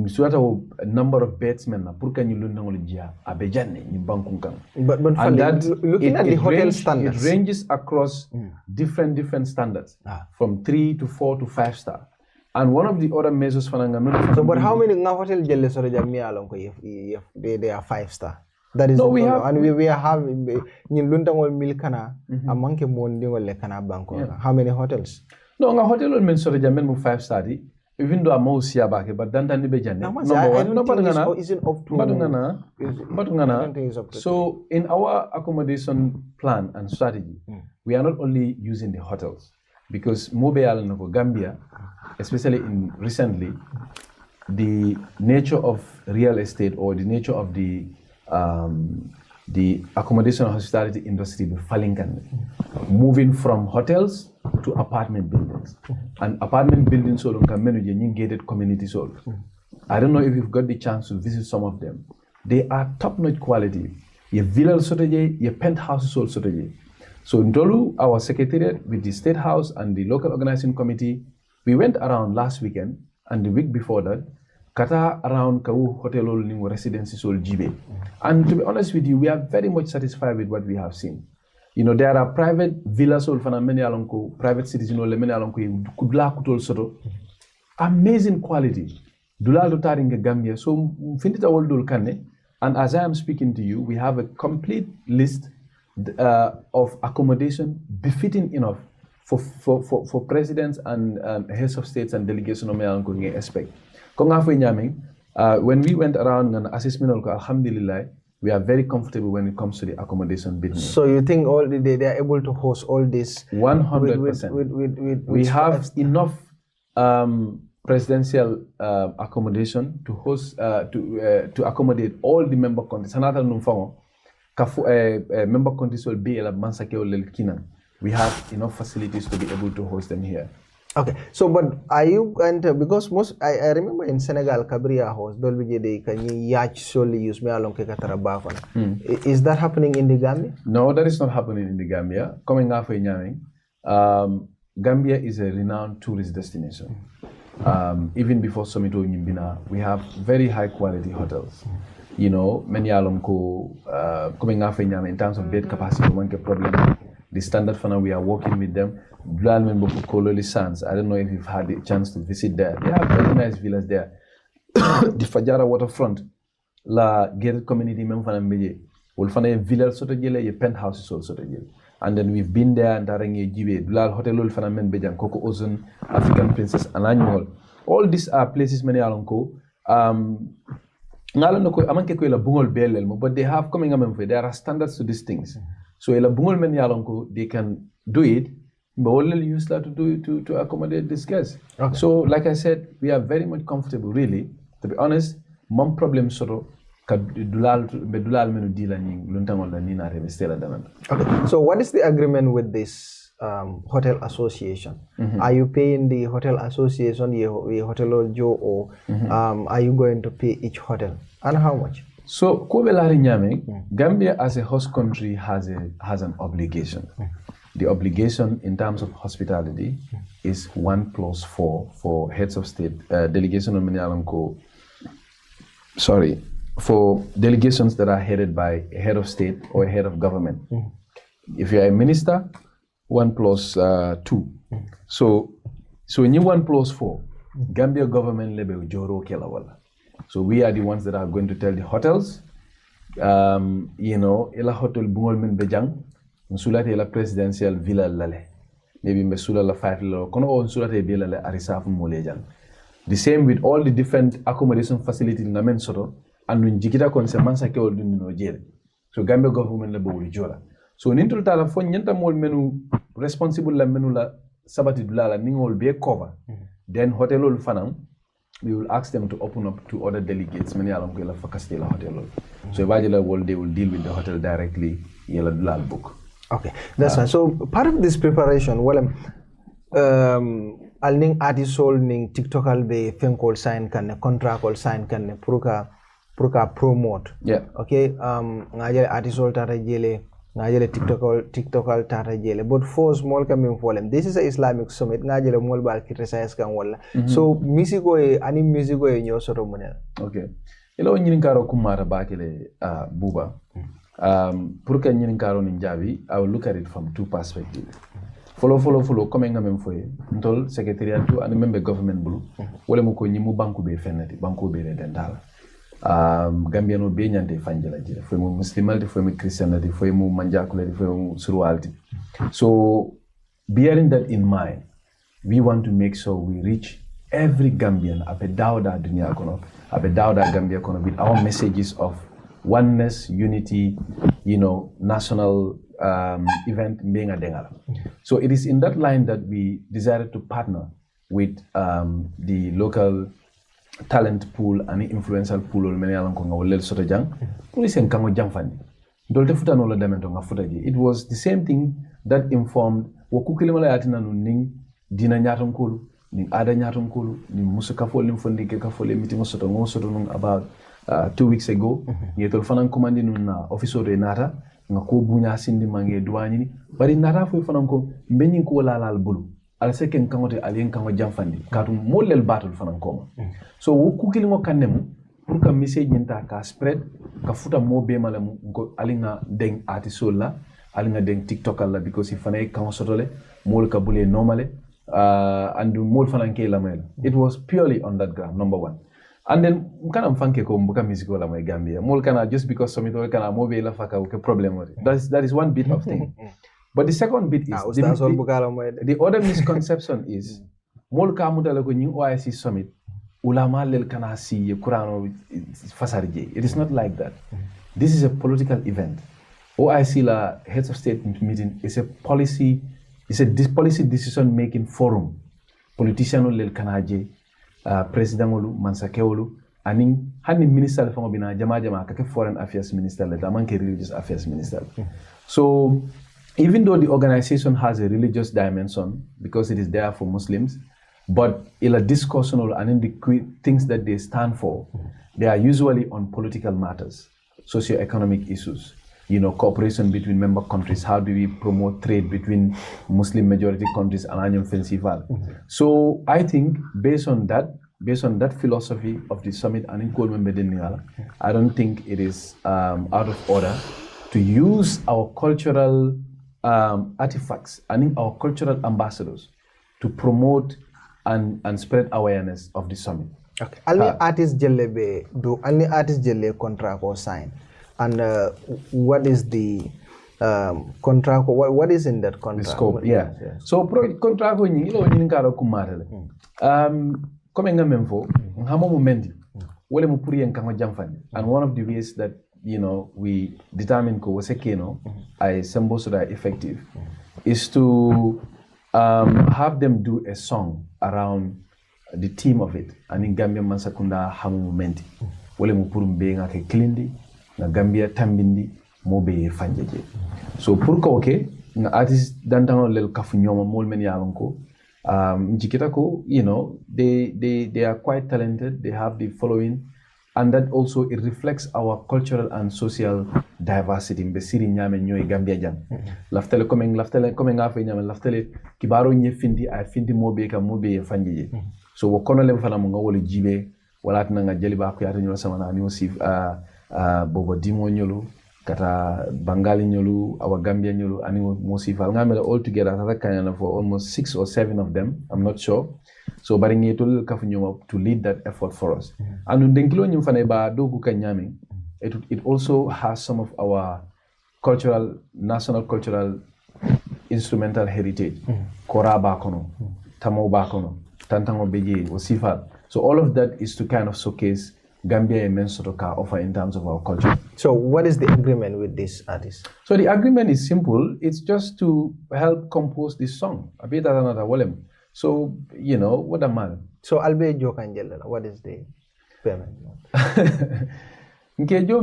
suata a number of batsmen na purka ni lundangol jia abejane ni bankunkan. But and that looking at the hotel standards, it ranges across different standards from 3 to 4 to 5 star. And one of the other measures for so but how many hotel jelle sore jamia along ko they are 5 star? That is no, we have, and we have ni lundangol milkana amanke mondingol le kana banko. How many hotels? No, nga hotel men sore jamen mu 5 star di. Even though I'm most siabake, but then be jane. No, isn't up to. So in our accommodation plan and strategy, we are not only using the hotels because Mobile and Gambia, especially in recently, the nature of real estate or the nature of the accommodation and hospitality industry be falling, moving from hotels to apartment buildings. And apartment buildings so can manage gated communities. I don't know if you've got the chance to visit some of them. They are top-notch quality. Your villa sotoje, your penthouse sotoje. So in Dolu, our secretariat with the State House and the local organizing committee, we went around last weekend and the week before that, kata around Kau Hotel Ningo Residency Sol Jibe. And to be honest with you, we are very much satisfied with what we have seen. You know, there are private villas or private citizen or kudla kutol soto. Amazing quality. Dula lotaring Gambia. So finita all dul kane. And as I am speaking to you, we have a complete list of accommodation befitting enough for presidents and heads of states and delegation of Melanco expect. When we went around an assessment, alhamdulillah, we are very comfortable when it comes to the accommodation business. So you think they are able to host all this? 100%. We have enough presidential accommodation to host to accommodate all the member countries. Another member countries will be we have enough facilities to be able to host them here. Okay, so but are you going to, because I remember in Senegal, Cabria house, Dolby can yacht solely use me along Kekatarabafan. Is that happening in the Gambia? No, that is not happening in the Gambia. Coming after Nyaming, Gambia is a renowned tourist destination. Even before Somito Nyimbina, we have very high quality hotels. You know, many alonko coming after Nyaming in terms of bed capacity, one problem. The standard for now, we are working with them. I don't know if you've had the chance to visit there. They have very nice villas there. The Fajara waterfront, la gated community member will find a villa sort of a penthouse also. And then we've been there and Darangi Jibe, Dulal Hotel Ulfanamen Bejang, Coco Ozone, African Princess, and Annual. All these are places many alonko. But they have coming up, there are standards to these things. So they can do it, but only use that to accommodate this guest. Okay. So like I said, we are very much comfortable, really. To be honest, mom problem soro Okay. So what is the agreement with this hotel association? Are you paying the hotel association the hotel Joe, or are you going to pay each hotel, and how much? So, Gambia as a host country has an obligation. The obligation in terms of hospitality is 1+4 for heads of state, delegation of Menialanko. Sorry, for delegations that are headed by a head of state or a head of government. If you're a minister, 1 plus 2. So in 1 plus 4, Gambia government level joro kela wala. So we are the ones that are going to tell the hotels, ila hotel bungol min Bojang, sulate ila presidential villa lale. Maybe mesula la 5 lalo. Kono on sulate villa lale arisafu molejan. The same with all the different accommodation facilities in Namen Soto, and when Jikita Conservancy ke all dun no jail. So Gambia government level will jora. So nintul tala fo nyanta mol menu responsible la menu la sabati dulala ningol be cover. Then hotel ol fanam, we will ask them to open up to other delegates. Many alam ke la fakasti la hotel. So eventually they will deal with the hotel directly. Yela dulal book. Okay, that's fine. So part of this preparation, well, al ning artisol ning TikTokal be fenkol sign kan contractol sign kan pruka promote. Yeah. Okay. Ngajele artisol tara jele. Ngajele TikTokal tara jele. But for small coming for them, this is an Islamic summit. Ngajele mol bal criticize kan wala. So musico ani musico e nyo soro monel. Okay. Ilo nyini karo kumara bakele buba. Purka nyini karo ninjabi, I will look at it from two perspectives. Follow, coming on for Ntol Secretariat to and member government blue. Wole muko nyimu banku be fenati, banku be redendala. Gambia no be nyante fanjala jere. Foi mu muslimality, foi mu christianity, foi mu manjakulity, foi mu suruality. So bearing that in mind, we want to make sure we reach every Gambian apedauda dunia kono, apedauda Gambia kono with our messages of oneness, unity, national event being a dengala. So it is in that line that we decided to partner with the local talent pool and influential pool of many along Konga Soto Jang. Police and Kango Jamfani. Dolte futa no ladamento nga futa ji. It was the same thing that informed wakukilimala yatina ning dina nyaton kulu, ning ada nyaton kulu, ning musika fo lim fondi ke ka fo le meeting soto ngo soto nung about 2 weeks ago. Yetol fanan commandi nun na officer de nata nga ko bunya sindi mange duwani ni bari nata fo fanan ko mbenyin ko lalal bulu ala seken kangote alien kango jamfandi katu molel batul fanan koma. So wakukilingo kanemu pour que message nyinta ka spread ka futa mo be malamu ko alinga deng artisol la alinga deng TikTok la because if fanay kan sotole mol ka bule normale and mol fanan ke la mel. It was purely on that ground, number one. And then kana mfanke ko mbuka musical la my Gambia mol kana just because somito kana mo be la faka okay problem with it. That is one bit of thing. But the second bit is the other misconception is mol ka mutala ko nyi OIC summit ulama lel kana si Qur'ano fasarje. It is not like that. This is a political event. OIC la heads of state meeting is a policy decision making forum. Politician lel kana je president olu mansakewolu ani hani minister fa bina jama kake foreign affairs minister la manke religious affairs minister. So even though the organization has a religious dimension because it is there for Muslims, but in a discussion and in the things that they stand for, they are usually on political matters, socio-economic issues, cooperation between member countries. How do we promote trade between Muslim majority countries and Anyon Festival? So I think based on that philosophy of the summit and in Kolmembe, I don't think it is out of order to use our cultural artifacts and our cultural ambassadors to promote and spread awareness of the summit. Okay. Alni artist jelle contract or sign, and what is the contract? What is in that contract? The scope, yeah. So contract ko ni ilo ni ngaro kumarele. Comme nga memfo, ngamo momendi. Wole mu puri en kango jamfani. And one of the ways that we determine ko wasekeno I sembo so that effective is to have them do a song around the theme of it. And in Gambia mansakunda hamu momenti. Wole mu puru mbe nga ke klindi na Gambia tambindi mobe fanjeje. So purka okay nga artist dantano lel kafu nyoma mol men yalonko njikita ko they are quite talented, they have the following, and that also it reflects our cultural and social diversity. Mbesiri nyame nyoy Gambia jam. Laftele coming afa nyame laftele kibaro nye findi mobe ka mobe fanjeje. So wakono lem fana mo ngawole jibe wala nga jeli ba ko yata nyolo sama na ni aussi bobo dimo nyolo kata Bangali nyolu, our Gambia nyolu, and Mosifal Ngamela all together for almost 6 or 7 of them, I'm not sure. So baringi to kafunyoma to lead that effort for us. And denkilo nyumfane ba dogu kanyami, it also has some of our national cultural instrumental heritage. Kora bakono, tamo bakono, tantango beji, Osifal. So all of that is to kind of showcase Gambia immense sort of offer in terms of our culture. So what is the agreement with this artist? So the agreement is simple. It's just to help compose this song. A bit another volume. So, you know, what a man. So Albe Jokanjela, what is the payment? Okay, artist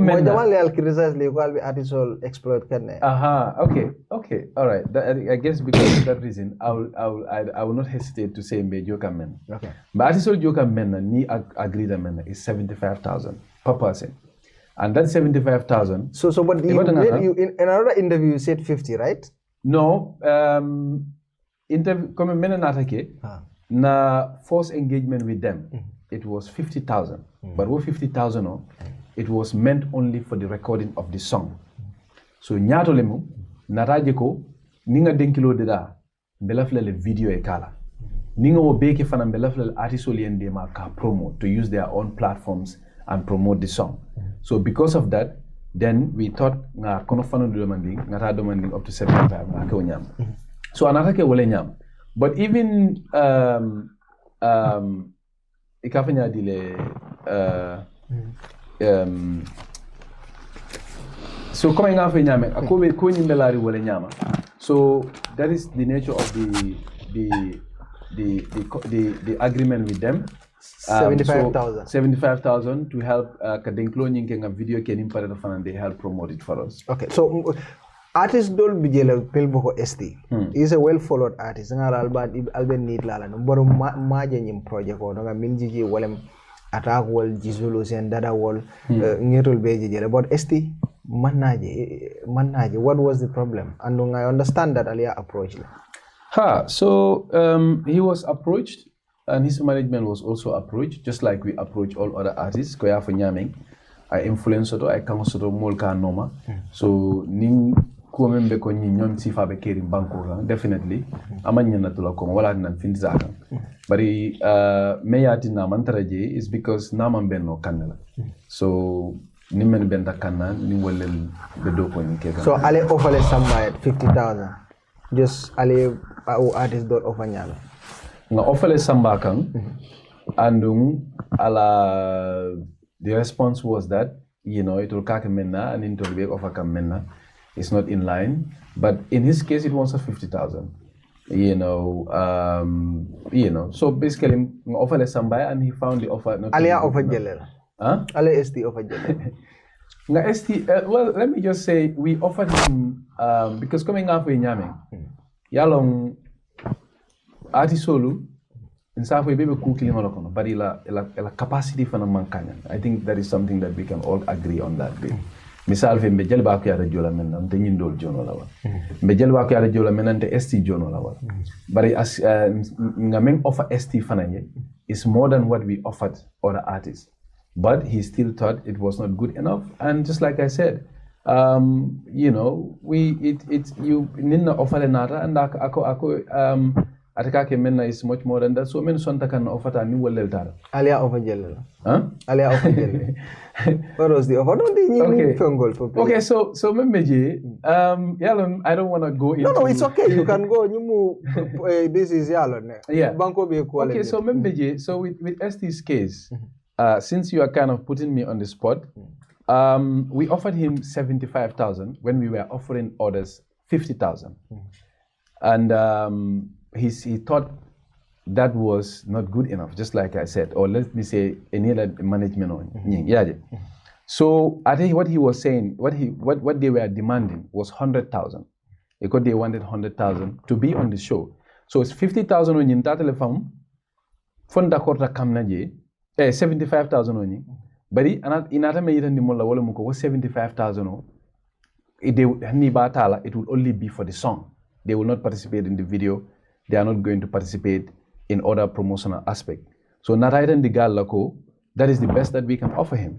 will exploit. Okay, all right. I guess because of that reason, I will not hesitate to say Mbejoka men. Okay. But artist will Joka men ni agreed men is 75,000 per person, and that 75,000. So but you in another interview you said 50, right? No, interview come men na force engagement with them. It was 50,000, but what 50,000 it was meant only for the recording of the song. So nyato lemu nataje ko ninga denkilo deda belafle le video e kala. Ninga wo beke fana belafle artist oliende ma ka promo to use their own platforms and promote the song. So because of that, then we thought nga kono fana demanding ngata demanding up to 75 nga ko nyam. So anata ke wole nyam. But even ikafanya dile so coming off in Yame, so that is the nature of the agreement with them. 75,000. 75,000 to help including a video can impact and they help promote it for us. Okay, so artist dol bijela pelboko ST is a well followed artist. Nga alba need lala no boro maje nyim project ko nga minjiji walem attack wall jizulu sen dada wall ngirul beji jele but ST manaje what was the problem and I understand that Alia approached so he was approached and his management was also approached just like we approach all other artists ko ya fa nyaming I influence to I kan so molka noma so ning ko membe ko nyi ñom ci fa be keri banko definitely amanya na tula ko wala nan finza kan bari meyati na mantaraje is because naman benno kanela so nimen benta kanna ni wolel be do ko ni keka so ale offer somewhere 50,000 just ale artist dot offer nyala nga offer samba kan andung ala the response was that you know it will kaka menna and into be offer kam menna it's not in line but in his case it was 50,000 you know so basically offer samba and he found the offer not alia offer jelel ale ST offer jelel nga ST well let me just say we offered him because coming after nyame yalong artisolu in Safo bebe cooking on kono but la capacity for mankanya I think that is something that we can all agree on that bit misal fe mbe jelba ko yara jola men nam te nyindol jono la wa mbe jelba ko yara jola men te ST jono la wa bari as nga men offer ST fananye is more than what we offered other artists but he still thought it was not good enough and just like I said you know you ninna offer nata and ako ataka ke menna is much more than that so men sonta kan offer ta ni wolel tar alia offer jelel alia offer jelel what was the offer don't they okay so memeje yalon I don't want to go into no it's okay you can go you move this is yalon yeah banko be quality okay so memeje so with ST's case since you are kind of putting me on the spot we offered him 75,000 when we were offering others 50,000 and he thought that was not good enough, just like I said, or let me say, any other management on. So I think what he was saying, what they were demanding was 100,000, because they wanted 100,000 to be on the show. So it's 50,000 on yin tatele fam, fonda korta kamna je, 75,000 on yin. But inata me yitan di mola wala muko was 75,000 on. It would only be for the song. They will not participate in the video. They are not going to participate in other promotional aspect. So naraitan di gal lako that is the best that we can offer him.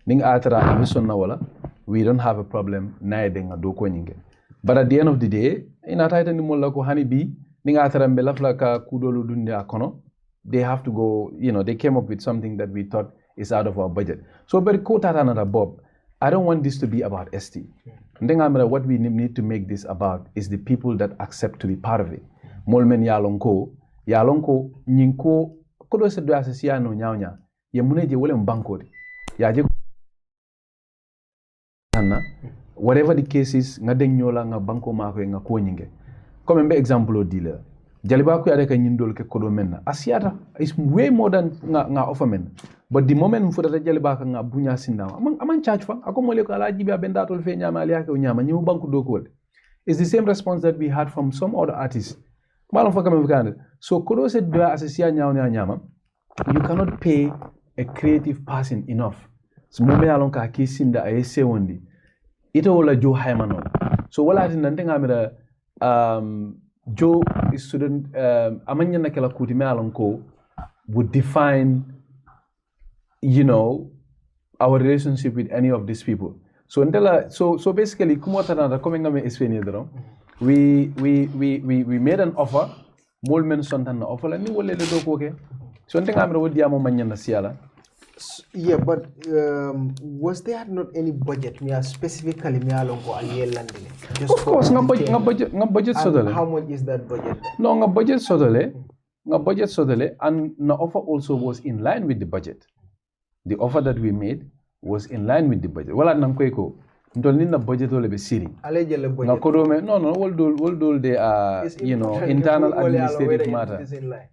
Ning atara mission na wala, we don't have a problem na denga do ko nyinge. But at the end of the day, ina taita ni molla ko hani bi ning atara mbela flaka kudolu dunya kono. They have to go, they came up with something that we thought is out of our budget. So very quote another Bob. I don't want this to be about ST. What we need to make this about is the people that accept to be part of it. Molmen yalonko nyinko kodo se do asisia no nyawnya ye muneje wole mbanko ya je whatever the case is nga deng nyola nga banko mako nga ko nyinge comme mbe example o dealer jaliba ko yade ka nyindol ke kodo menna asiata is way more than nga offer men but the moment mfutata jaliba ka nga bunya sinda aman charge fa ako mole ko ala jibi abenda tol fe nyama ali yake o nyama nyimu banko do ko it's the same response that we had from some other artists. So kodo se do asisia nyama you cannot pay a creative person enough. So mome alonka kisinda ayese wondi ito wala Joe Hyman. So wala tinante ngamira Joe student amanya na kala kuti me alonko would define our relationship with any of these people. So so basically kumota na coming ngame explain yedro we made an offer molmen sontan na offer la ni wole le do ko ke so ndengamira wodi amo manya na siala. Yeah, but was there not any budget? Me specifically me along go landing. Of course, nga budget sodole. How much is that budget? No, nga budget sodole, and the offer also was in line with the budget. The offer that we made was in line with the budget. Wala nam ko ndol ni na budget ole be siri. Alejele budget. Nga kodome no all do they are internal administrative matter.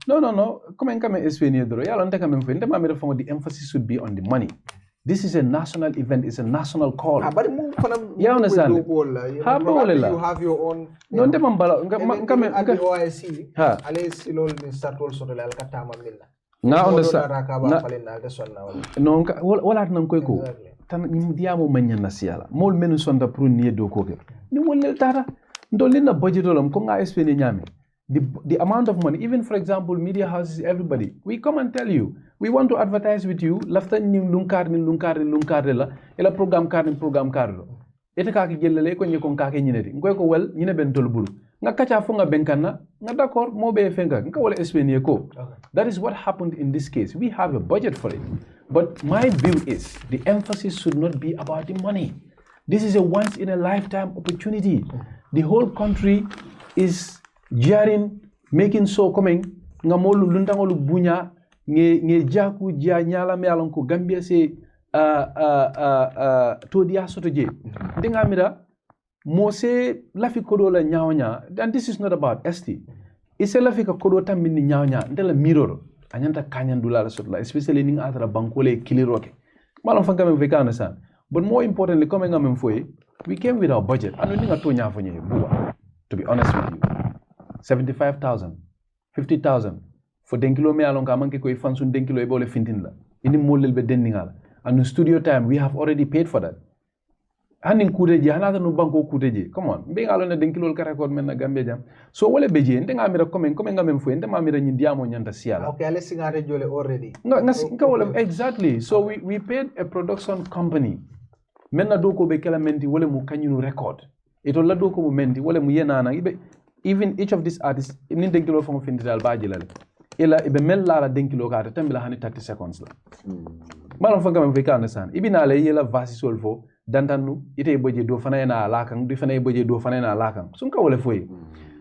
No. Come explain dro. Ya lonte come fe ndema mira the emphasis should be on the money. This is a national event, it's a national call. But mu fanam you understand? You have your own. No ndema mbala ngame OIC. Ale silol ni startol soto la katama milla. Nga understand. No wala nan koy ko. Tan diamo manya na siala mol menu sonda pro nie do ko ke ni wolel tata ndol na budget olam ko nga explain nyame the amount of money, even for example media houses, everybody we come and tell you we want to advertise with you lafta ni lunkar la ela program card lo ete ka ki gelele ko nyiko ka ke nyineti ngoy ko wel nyine ben tol bulu nga kacha fo nga benkana nga d'accord mo be fenga nga wala explain ko. That is what happened in this case. We have a budget for it. But my view is the emphasis should not be about the money. This is a once in a lifetime opportunity. The whole country is jeering, making so coming. Nga molu luntangolu bunya nge jaku jia nyala me alonko Gambia se to dia soto je. Denga mira mo se lafi kodo la nyawnya, and this is not about ST. It's a lafi kodo tambini nyawnya ndela mirror. Anyanta kanyandula la sotla, especially ning atara bankole kiliroke. Malon fanga me vekana san. But more importantly, coming on mfoe, we came with our budget. And we ninga to nyafonye buwa. To be honest with you, 75,000, 50,000 for denkilo me alonga manke ko ifansun denkilo ebole fintin la. Ini molel be dendingala. And in studio time, we have already paid for that. Hanin kuteje hanata no banko kuteje. Come on, be alone denkilo ka record men na Gambia jam. So wole beje ndenga amira komen ngamem fu ndema amira nyindiamo nyanta siala. Okay, ale singare jole already. Nga wole exactly. So we paid a production company. Menna doko be kala menti wole mu kanyunu record. Ito la doko mu menti wole mu yenana ibe even each of these artists ni denkilo fo findal baji la. Ila ibe mel la denkilo ka tambila hani 30 seconds la. Malon fanga me vekana san. Ibina le yela vasi solfo dantanu ite boje do fana na lakang di fana boje do fana na lakang sun ka wole foyi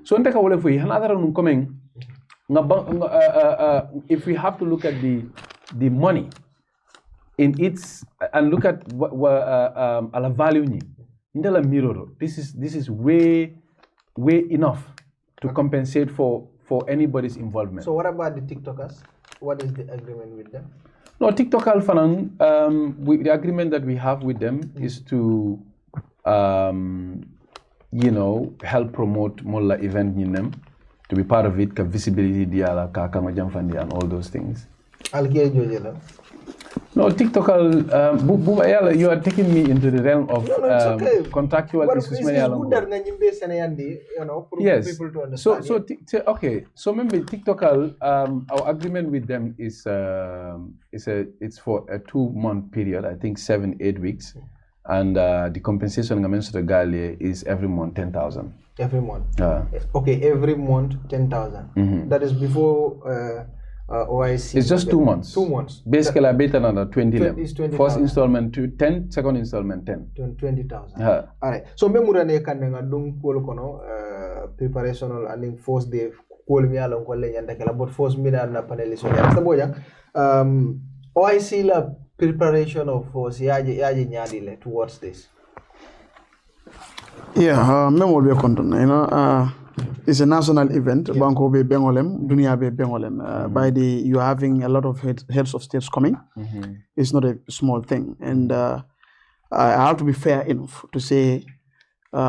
so nte ka wole foyi hana dara nun coming if we have to look at the money in its and look at ala value ni ndela mirror this is way enough to compensate for anybody's involvement. So what about the TikTokers? What is the agreement with them? No, TikTok Alphanan, the agreement that we have with them is to, help promote Molla event in them, to be part of it, visibility, diala, Accommodation and all those things. No, No, TikTok, you are taking me into the realm of contractual issues. It's good that yes. people to understand. So maybe TikTok, our agreement with them is it's for a 2-month period, I think 7-8 weeks, and the compensation I mentioned to Galia is every month 10,000. Every month. Okay, every month 10,000. That is before. OIC. It's just 2 months. 2 months. Basically, I bet another 20. 20 First installment 10, second installment 10. 20,000. All right. So memurane kanenga dung kol kono preparation and first day kol mi alon ko lenyanda kala but first mina na panel so ya Bojang OIC la preparation of yaje nyadile towards this. Yeah, memo be konton, it's a national event. Banko be Bengolem, Dunia be Bengolem. By you're having a lot of heads of states coming. It's not a small thing. And I have to be fair enough to say,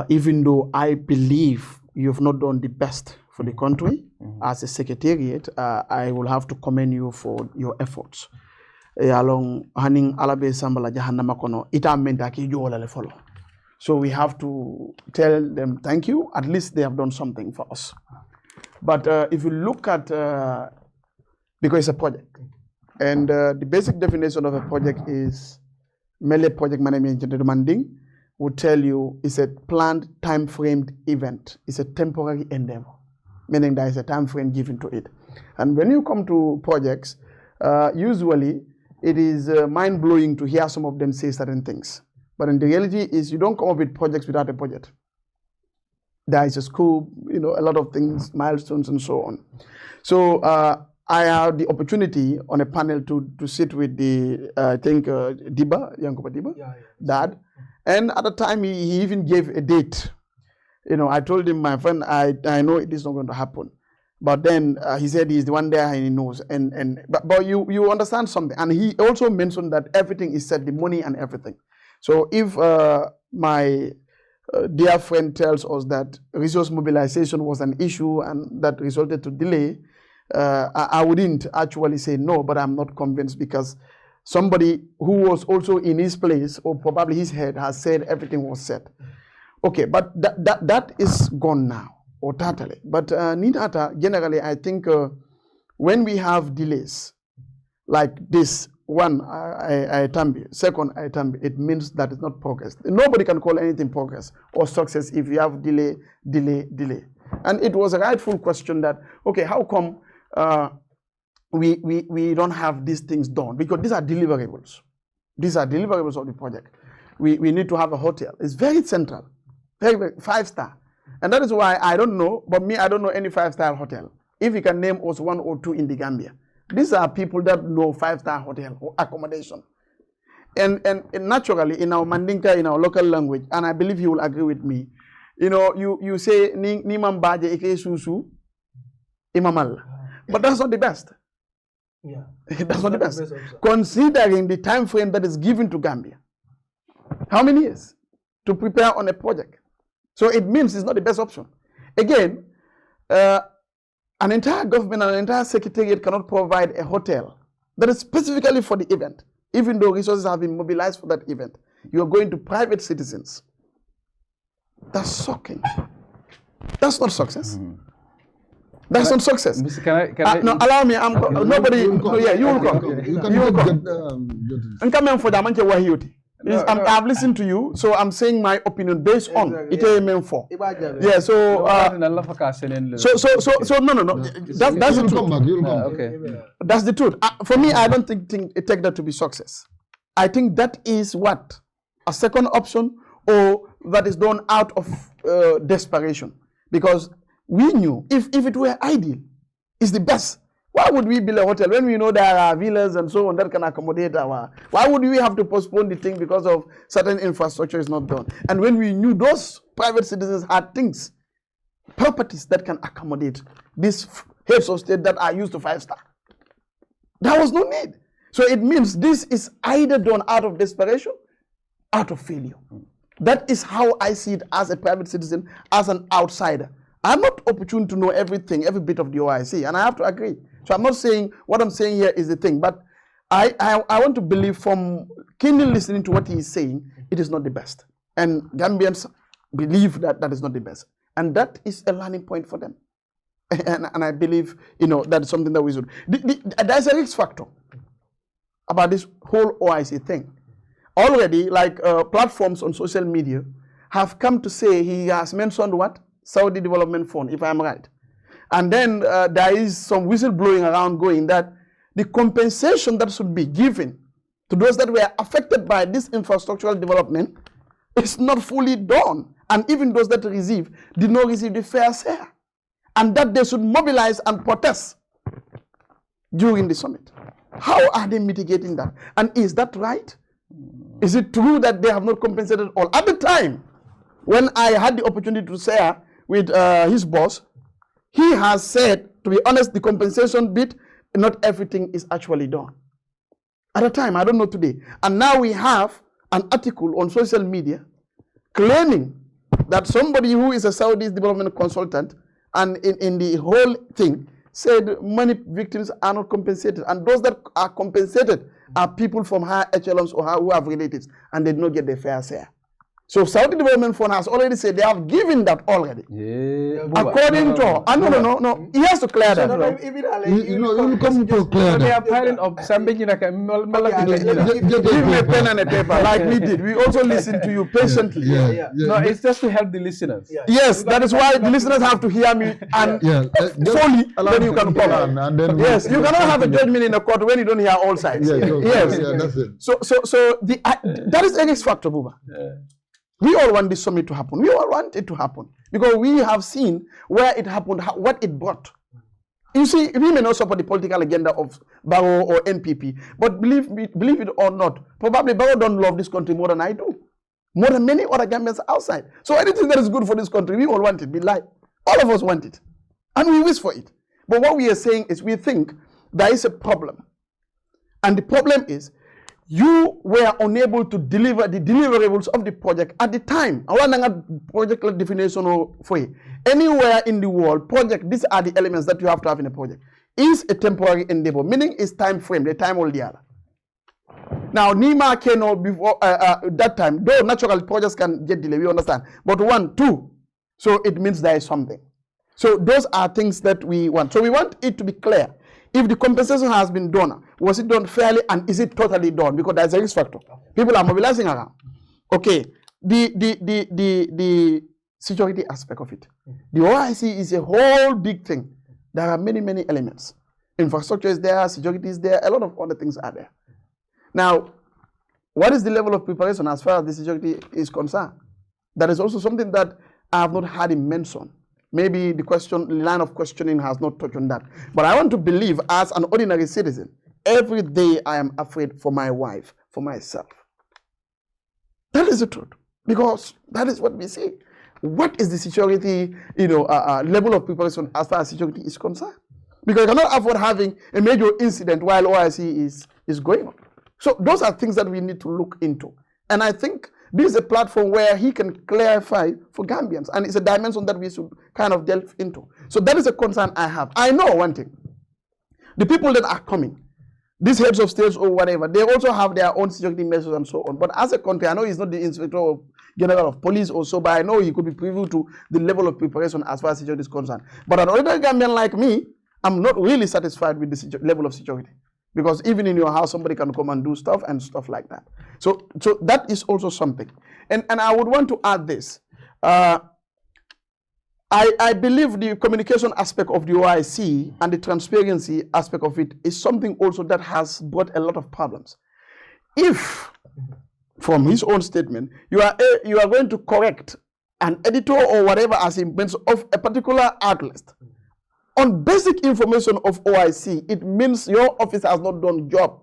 even though I believe you've not done the best for the country, as a secretariat, I will have to commend you for your efforts. Along Haning Alabe Sambala Jahannama Kono, ita mentaki jola le follow. So we have to tell them thank you. At least they have done something for us. But if you look at, because it's a project, and the basic definition of a project is Melee project management demanding would tell you it's a planned time-framed event. It's a temporary endeavor, meaning there is a time frame given to it. And when you come to projects, usually it is mind-blowing to hear some of them say certain things. But in the reality is you don't come up with projects without a budget. There is a scope, a lot of things, milestones and so on. So I had the opportunity on a panel to sit with the, I think, Diba, Yankoba Diba, Dad. And at the time he even gave a date. I told him, my friend, I know it is not going to happen. But then he said he's the one there and he knows. But you understand something. And he also mentioned that everything is set, the money and everything. So if my dear friend tells us that resource mobilization was an issue and that resulted to delay, I wouldn't actually say no, but I'm not convinced because somebody who was also in his place or probably his head has said everything was set. Okay, but that is gone now, or totally. But Ninata, generally, I think when we have delays like this, one, I tambi. Second, I tambi. It means that it's not progress. Nobody can call anything progress or success if you have delay. And it was a rightful question that, okay, how come we don't have these things done? Because these are deliverables. These are deliverables of the project. We need to have a hotel. It's very central, very 5-star. And that is why I don't know, but I don't know any 5-star hotel. If you can name us 1 or 2 in the Gambia. These are people that know 5-star hotel or accommodation. And naturally, in our Mandinka, in our local language, and I believe he will agree with me, you say, Nimam Baje Eke Susu, Imamal. But that's not the best. Yeah. That's not the best. Considering the time frame that is given to Gambia. How many years to prepare on a project? So it means it's not the best option. Again, an entire government and an entire secretariat cannot provide a hotel that is specifically for the event, even though resources have been mobilized for that event. You are going to private citizens. That's shocking. That's not success. That's not success. Can I no, allow me. Nobody. You will come. You will come. I'm coming for the manche wahiuti. I've listened to you, so I'm saying my opinion based on it. Yeah, so no. That's the truth. Okay. That's the truth. For me, I don't take that to be success. I think that is what a second option, or that is done out of desperation, because we knew if it were ideal, it's the best. Why would we build a hotel when we know there are villas and so on that can accommodate our? Why would we have to postpone the thing because of certain infrastructure is not done? And when we knew those private citizens had things, properties that can accommodate these heads of state that are used to 5-star, there was no need. So it means this is either done out of desperation, out of failure. That is how I see it as a private citizen, as an outsider. I'm not opportune to know everything, every bit of the OIC, and I have to agree. So I'm not saying what I'm saying here is the thing, but I want to believe from keenly listening to what he is saying, it is not the best. And Gambians believe that that is not the best. And that is a learning point for them. And I believe, that is something that we should. There's a risk factor about this whole OIC thing. Already, platforms on social media have come to say he has mentioned what? Saudi Development Fund, if I'm right. And then there is some whistleblowing around going that the compensation that should be given to those that were affected by this infrastructural development is not fully done. And even those that did not receive the fair share. And that they should mobilize and protest during the summit. How are they mitigating that? And is that right? Is it true that they have not compensated all? At the time, when I had the opportunity to share with his boss, he has said, to be honest, the compensation bit, not everything is actually done. At the time, I don't know today. And now we have an article on social media claiming that somebody who is a Saudi development consultant and in the whole thing said many victims are not compensated. And those that are compensated are people from higher echelons or who have relatives and they did not get their fair share. So Saudi Development Fund has already said they have given that already. Yeah. According to, no. He has to clear that. You come to clear They are that. piling up something in a Give me a pen and a paper like we did. We also listened to you patiently. No, it's just to help the listeners. Yes, that is why the listeners have to hear me and fully, then you can come. Yes, you cannot have a judgment in a court when you don't hear all sides. Yes. That's it. So that is a risk factor, Buba. We all want this summit to happen. We all want it to happen because we have seen where it happened, what it brought. You see, we may not support the political agenda of Barrow or NPP, but believe it or not, probably Barrow don't love this country more than I do, more than many other Gambians outside. So anything that is good for this country, we all want it. We like, all of us want it, and we wish for it. But what we are saying is, we think there is a problem, and the problem is, you were unable to deliver the deliverables of the project at the time. Project definition for you. Anywhere in the world, project, these are the elements that you have to have in a project. Is a temporary endeavor, meaning is time frame, the time all the other. Now, Nima came before that time, though natural projects can get delayed, we understand. But 1, 2, so it means there is something. So those are things that we want. So we want it to be clear. If the compensation has been done, was it done fairly and is it totally done? Because there's a risk factor. People are mobilizing around. Okay, the security aspect of it. The OIC is a whole big thing. There are many, many elements. Infrastructure is there, security is there, a lot of other things are there. Now, what is the level of preparation as far as the security is concerned? That is also something that I have not heard him mention. Maybe the line of questioning has not touched on that. But I want to believe, as an ordinary citizen, every day I am afraid for my wife, for myself. That is the truth. Because that is what we see. What is the security, level of preparation as far as security is concerned? Because you cannot afford having a major incident while OIC is going on. So those are things that we need to look into. And I think this is a platform where he can clarify for Gambians. And it's a dimension that we should kind of delve into. So that is a concern I have. I know one thing. The people that are coming, these heads of states or whatever, they also have their own security measures and so on. But as a country, I know he's not the Inspector General of Police or so, but I know he could be privy to the level of preparation as far as security is concerned. But an ordinary Gambian like me, I'm not really satisfied with the level of security. Because even in your house, somebody can come and do stuff and stuff like that. So that is also something. And I would want to add this. I believe the communication aspect of the OIC and the transparency aspect of it is something also that has brought a lot of problems. If, from his own statement, you are going to correct an editor or whatever as he mentions of a particular art list, on basic information of OIC, it means your office has not done job.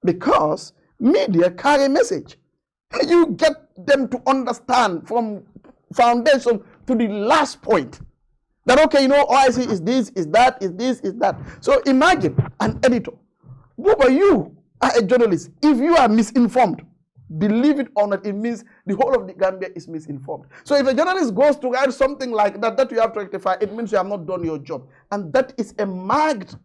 Because media carry a message. You get them to understand from foundation to the last point that, okay, OIC is this, is that, is this, is that. So imagine an editor. Buba, you are a journalist. If you are misinformed, believe it or not, it means the whole of the Gambia is misinformed. So if a journalist goes to write something like that you have to rectify, it means you have not done your job. And that is a marked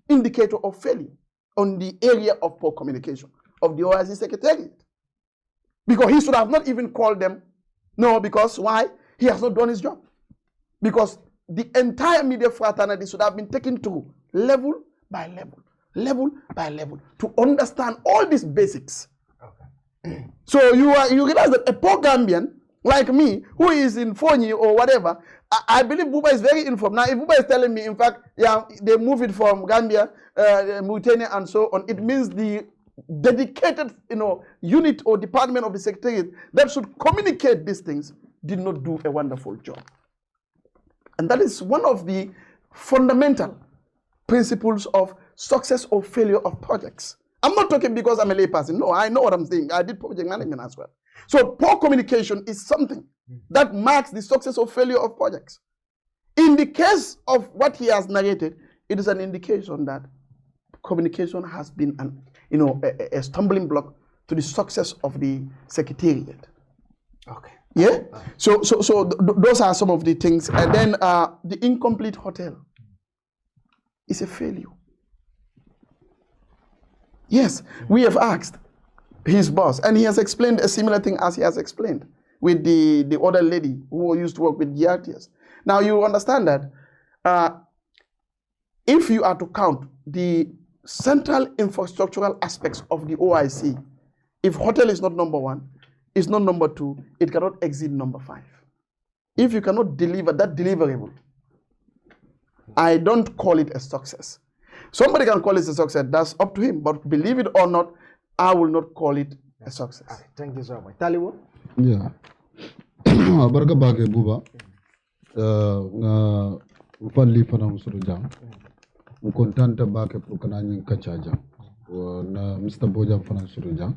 indicator of failure. on the area of poor communication of the OIC Secretariat. Because he should have not even called them. No, because why? He has not done his job. Because the entire media fraternity should have been taken to level by level to understand all these basics. Okay. So you realize that a poor Gambian like me, who is in Fonyi or whatever, I believe Buba is very informed. Now, if Buba is telling me, in fact, yeah, they move it from Gambia, Mauritania, and so on, it means the dedicated, unit or department of the Secretariat that should communicate these things did not do a wonderful job. And that is one of the fundamental principles of success or failure of projects. I'm not talking because I'm a layperson. No, I know what I'm saying. I did project management as well. So poor communication is something that marks the success or failure of projects. In the case of what he has narrated, it is an indication that communication has been a stumbling block to the success of the Secretariat. Okay. Yeah. So those are some of the things. And then the incomplete hotel is a failure. Yes, we have asked his boss, and he has explained a similar thing as he has explained with the other lady who used to work with GRTS. Now you understand that if you are to count the central infrastructural aspects of the OIC, if hotel is not number 1, it's not number 2, it cannot exceed number 5. If you cannot deliver that deliverable, I don't call it a success. Somebody can call it a success, that's up to him, but believe it or not, I will not call it a success. Okay, thank you so much. Taliwo? Yeah. Barka bage buba. Ufali fana musuru jam. Mkontanta bake prukana nyin kachaja. Na Mr. Bojang fana musuru jam.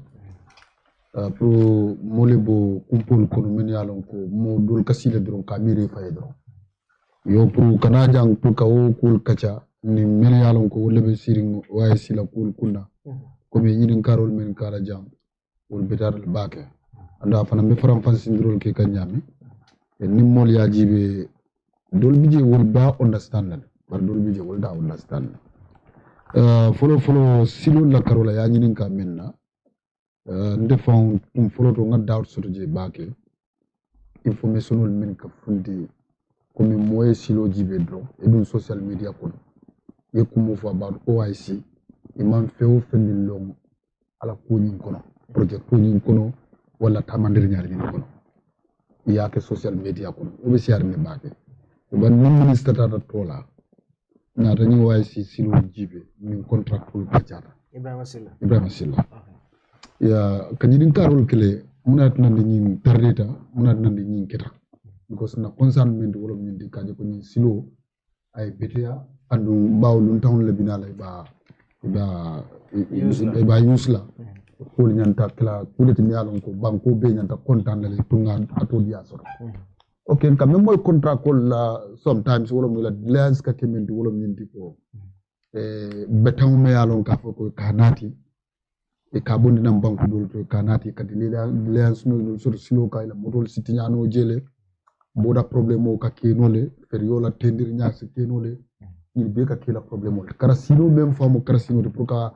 Pro molebo kumpul kono meni alon ko mo dul kasile dron kamiri fayedro. Yo pro kanajang pro ka o kul kacha ni meni alon ko lebe siring waye sila kul kunna. Komi yirin karol men kala jam wol betar bake. Anda fana me faram fan sindrol ke kanyami. Ni mol ya jibe dol bije wol ba understand bar dol bije wol da understand. Follow silo la karola ya nyinin ka menna. Ndefon follow to ngad doubt soto je bake. Informationol men ka fundi komi moye silo jibe dro edun social media kono. Ye kumo fo about OIC imam feo fendi long ala kuñin kono project kuñin kono wala tamandir ñaar ñin kono yaake social media kono o be siar ne baake ban non ministre tata tola na dañu way si silo jibe min contract ko kacata Ibrahima Silla ya kanyin karol kele munat nan ñin tardeta munat nan ñin keta because na concernment wala ñin di kaje ko ñin silo ay betea andu bawlun tawn le binala ba yusla ko nyanta kala kuleti mi alon ko banko be nyanta kontan le tunga ato dia soro okay kam moy contract ko la sometimes wala mi la lens ka kemendi wala mi ndi ko betaw me alon ka ko kanati e ka bondi nam banko dol to kanati kadi lens no sur silo kay la modol sitinyano jele boda problème o ka kenole fer yola tendir nyaasi kenole il be ka kila problème o kara sino même famo kara sino pour ka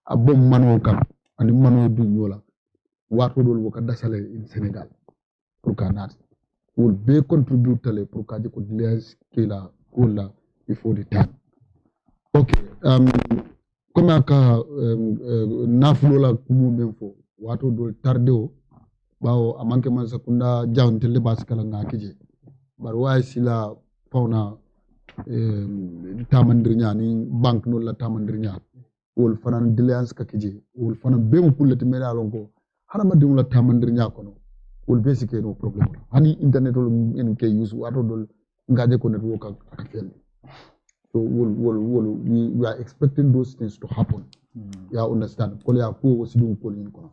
abom mano kam andi mano du yola wato dol wo ka dasale in Sénégal pour ka nat wol be contribuer pour ka ko lens kila kola before the time okay comme aka nafulo la kumu même fo wato dol tardeo bawo amanke man sakunda jawntele baskala ngakije bar way sila fauna tamandirnya ni bank no la tamandirnya wol fanan diligence ka kije wol fanan be mo kulati mera lonko hanama dum la tamandirnya kono wol be sike no problem hani internet wol en ke use wato dol ngaje ko network ak fel so wol we are expecting those things to happen ya understand ko ya ko wosidu ko ni kono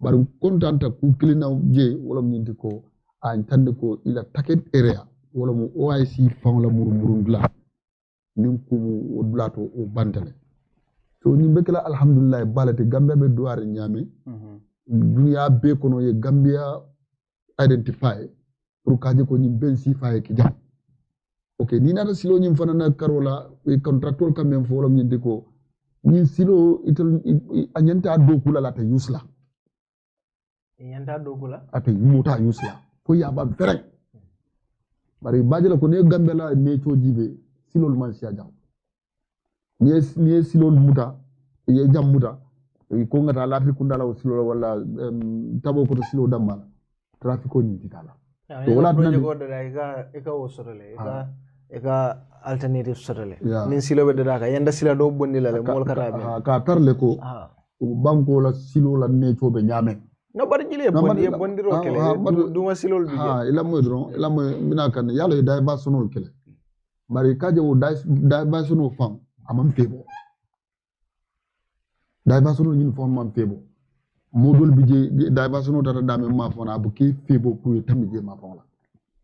bar kontanta ku kilina je wala nyindi ko an tande ko ila target area wala mo OIC fang la murundla nim ko odlato o bantale so ni bekala alhamdulillah balati Gambia be duare nyame dunya be kono ye Gambia identify pour kaje ko ni ben si faye ki jam okay ni nata silo nyim fanana karola e contractual kam men fo wala nyindi ko ni silo itel anyanta do kula la ta yusla yanta do kula ata muta yusla ko ya ba fere bari bajela ko ne Gambia la ne to jibe silol man sia jam ni silol muta ye jam muta ko ngata la fi kundala o silol wala tabo ko to silo damma traffic ko ni titala to wala project ko da eka o sorole eka alternative sorole min silo be da ka yanda sila do bonni la le mol kata be ka tarle ko banko la silo la ne to be nyame no bar jile bondi ro kele duma silol bi ila moy mina kan yalla day ba sonol kele bari kaje wo day ba sonol fam amam febo day ba sonol ñin fam am febo modol bi je day ba sonol tata dame ma fona bu ki febo pour tammi je ma fona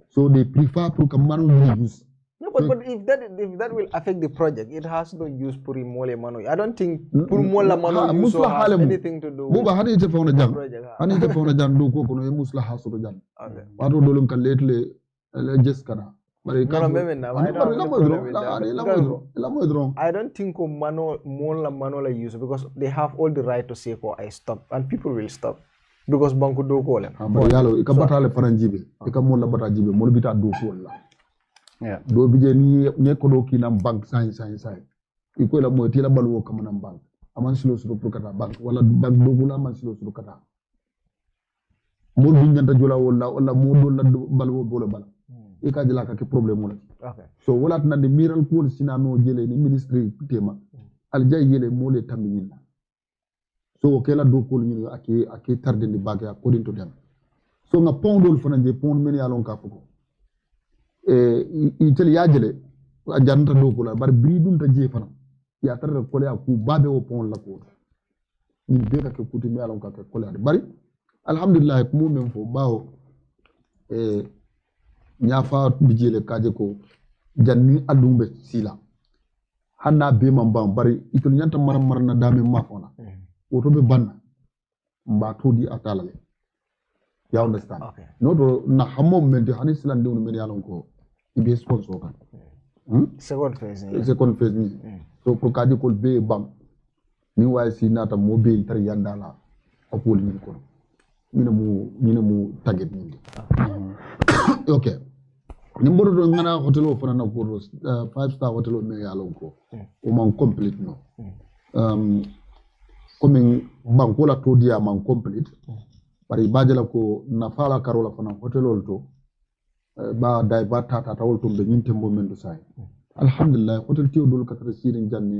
so they prefer pour que manu use. No, but if that will affect the project, it has no use for mole mano. I don't think pour mola mano use has anything to do. Buba hani ite fauna jam. Hani ite fauna jam do ko kono e musla hasuro jam. Okay. Wato dolum kan letle just kana. Bari ka I don't think mano mola mano la use because they have all the right to say ko I stop and people will stop. Because banku do ko le. Bari yalo ka batale faranjibe. E ka mola batajibe mo bita do ko la. Yeah. Do bije ni ne ko do kinam bank sai iko la mo tila balwo kam nam bank aman silo silo pour kata bank wala bank do gula man silo silo kata mo bi nyanta jola wala mo do la balwo bolo bala e ka jila ka ke problème wala okay so wala tan de miral ko sina no jele ni ministry tema al jay yele mo le tammi so ke la do ko ni ake tarde ni bagya according to them so nga pondol fana je pond men ya lon ka fuko itel yajele ajanta do ko la bar bridun ta je fana ya tarre ko le aku babe o pon la ko ni be ka ke kuti mi alon ka ko le bari alhamdulillah ko mo men fo bawo nya fa bijele kaje ko janni adumbe sila hanna be man bam bari itel nyanta mar na dame ma fona oto be banna mba todi atalale you understand okay. No do na hammo men de hanis lan de men yalon ko ibe sponsor kan second phase ni so ko kaji ko be bam ni way si nata mobile tar yandala opol min ko ni mu target ni okay ni mbodo do ngana hotel o fana na ko 5-star hotel o me yalon ko o man complete no comme banko la to dia man complete bari bajala ko na fala karola fana hotel ol to ba dai ba tata tawol to be nyinte mo men do sai alhamdulillah hotel ti odol katra sirin janne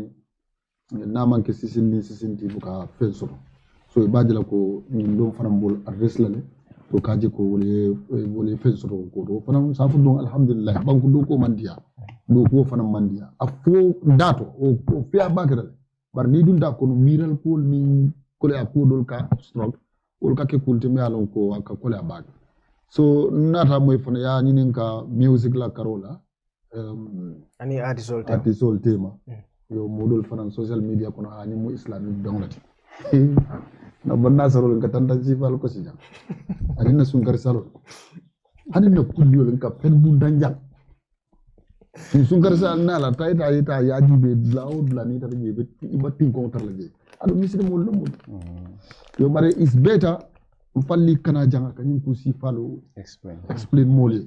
na manke sisinti buka fenso so bajala ko nyim do fana bol adresse la to kaji ko wole fenso ko do fana sa fu don alhamdulillah banko do ko mandiya do ko fana mandiya afo dato o fiya bakral bar ni dun da ko miral ko ni ko le akudol ka obstruct ol ka ke kulte me alon ko aka ko le abak so nata moy fana ya nyinin ka music la karola ani artisol tema yo modol fana social media kono ani mo islamic donglati na banna sarol ka tanta sifal ko sija ani na sungar sarol ani na kudiol ka pen bu danjang sungar sal na la tayta ya jibe laud la ni ta jibe ibatin ko tar la je ado misri mo lomo yo bare is better mfalli kana janga kanyin ku si falo explain mole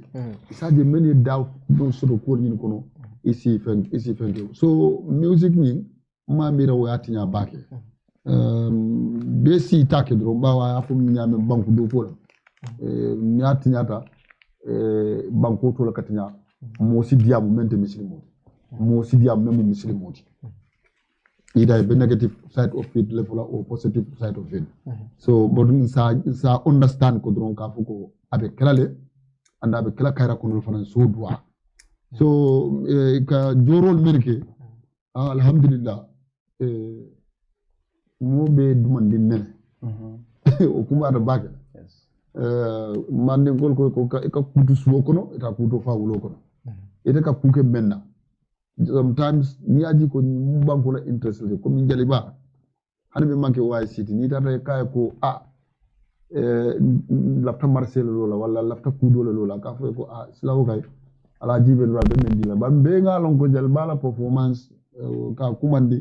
isaje many daw do so ko ni kono isi fenge so music ni ma mira wati nya bake besi take dro bawa afu nyame banku do ko nyati nyata banku to la katinya mo si diamu mente muslimo either the negative side of it level or positive side of it so but sa understand ko dron ka fuko abe kelale anda abe kela kayra ko no fana so dua so ka jorol merke alhamdulillah mo be duman din nen o kuma da baga man de gol ko ka kutu suwo kono eta kutu fa wulo kono ita ka kuke menna sometimes ni aji ko ni banko la interest le ko min jali ba hanbe manke OIC ni tata kay ko lafta marcel lola wala lafta kudo lola ka fo ko slawo kay ala jibe lo be men dila ba be ngalon ko jal bala performance ka kumandi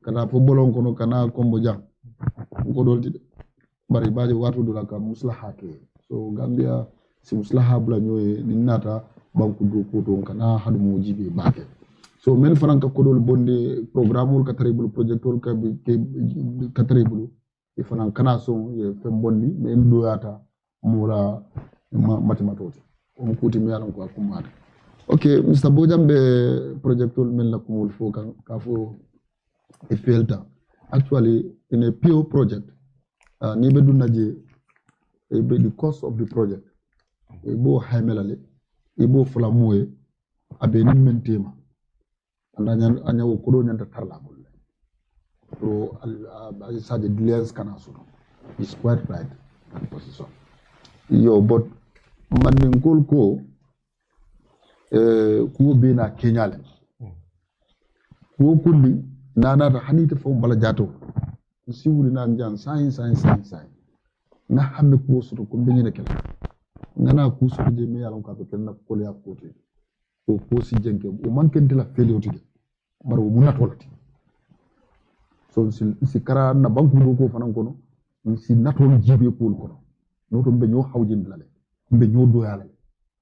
kana fo bolon kono kana ko Bojang ko dolti bari baje watu do la ka muslaha ke so Gambia si muslaha bula nyoy ni nata banku do ko don kana hadu mo jibe bake so men franka ko dol bonde programme ka terrible projector ka bi ka terrible e fanan kana so ye fem bondi men do yata mura matematique on kuti mi yalan ko akumata okay Mr. Bojang be projector men la kumul fo kan ka fo e felta actually in a pure project ni be dunaje e be the cost of the project e bo haymelale e bo fula moye abe ni mentema andanya anya ko do nyanta tarla bolle so I said the delays kana so is quite right position yo but man ngol ko ko be na kenyale ko kulli nana da hanita fo bala jato si wuli na njan sai na hambe ko so ko be nyene kala nana ko so je me yalon ka be ken na ko ya ko te ko si jenke o manken de la felioti de bar o munat wolati so si kara na banku do ko fanan kono si natol jibe ko kono no to be ñoo hawjin la le be ñoo doya la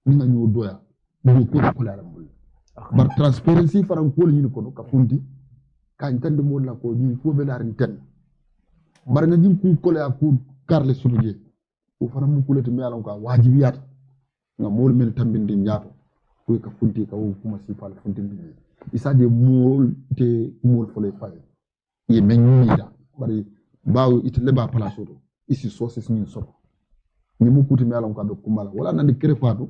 ni nga ñoo doya do ko la mul bar transparency fanan ko ni kono ka fundi kan tan de mo la ko ni ko be la rin ten bar nga dim ku ko la ku karle sunuje ko fanan mu kulete mi yalon ka wajibiyat nga mol mel tambindi ñaato ko ka funti ka wo kuma si fal funti ndi isaje mol te mol fole fay ye menyida bari bawo it leba place do isi sources ni so ni mu kuti mi yalon ka be kumala wala nan de kere fatu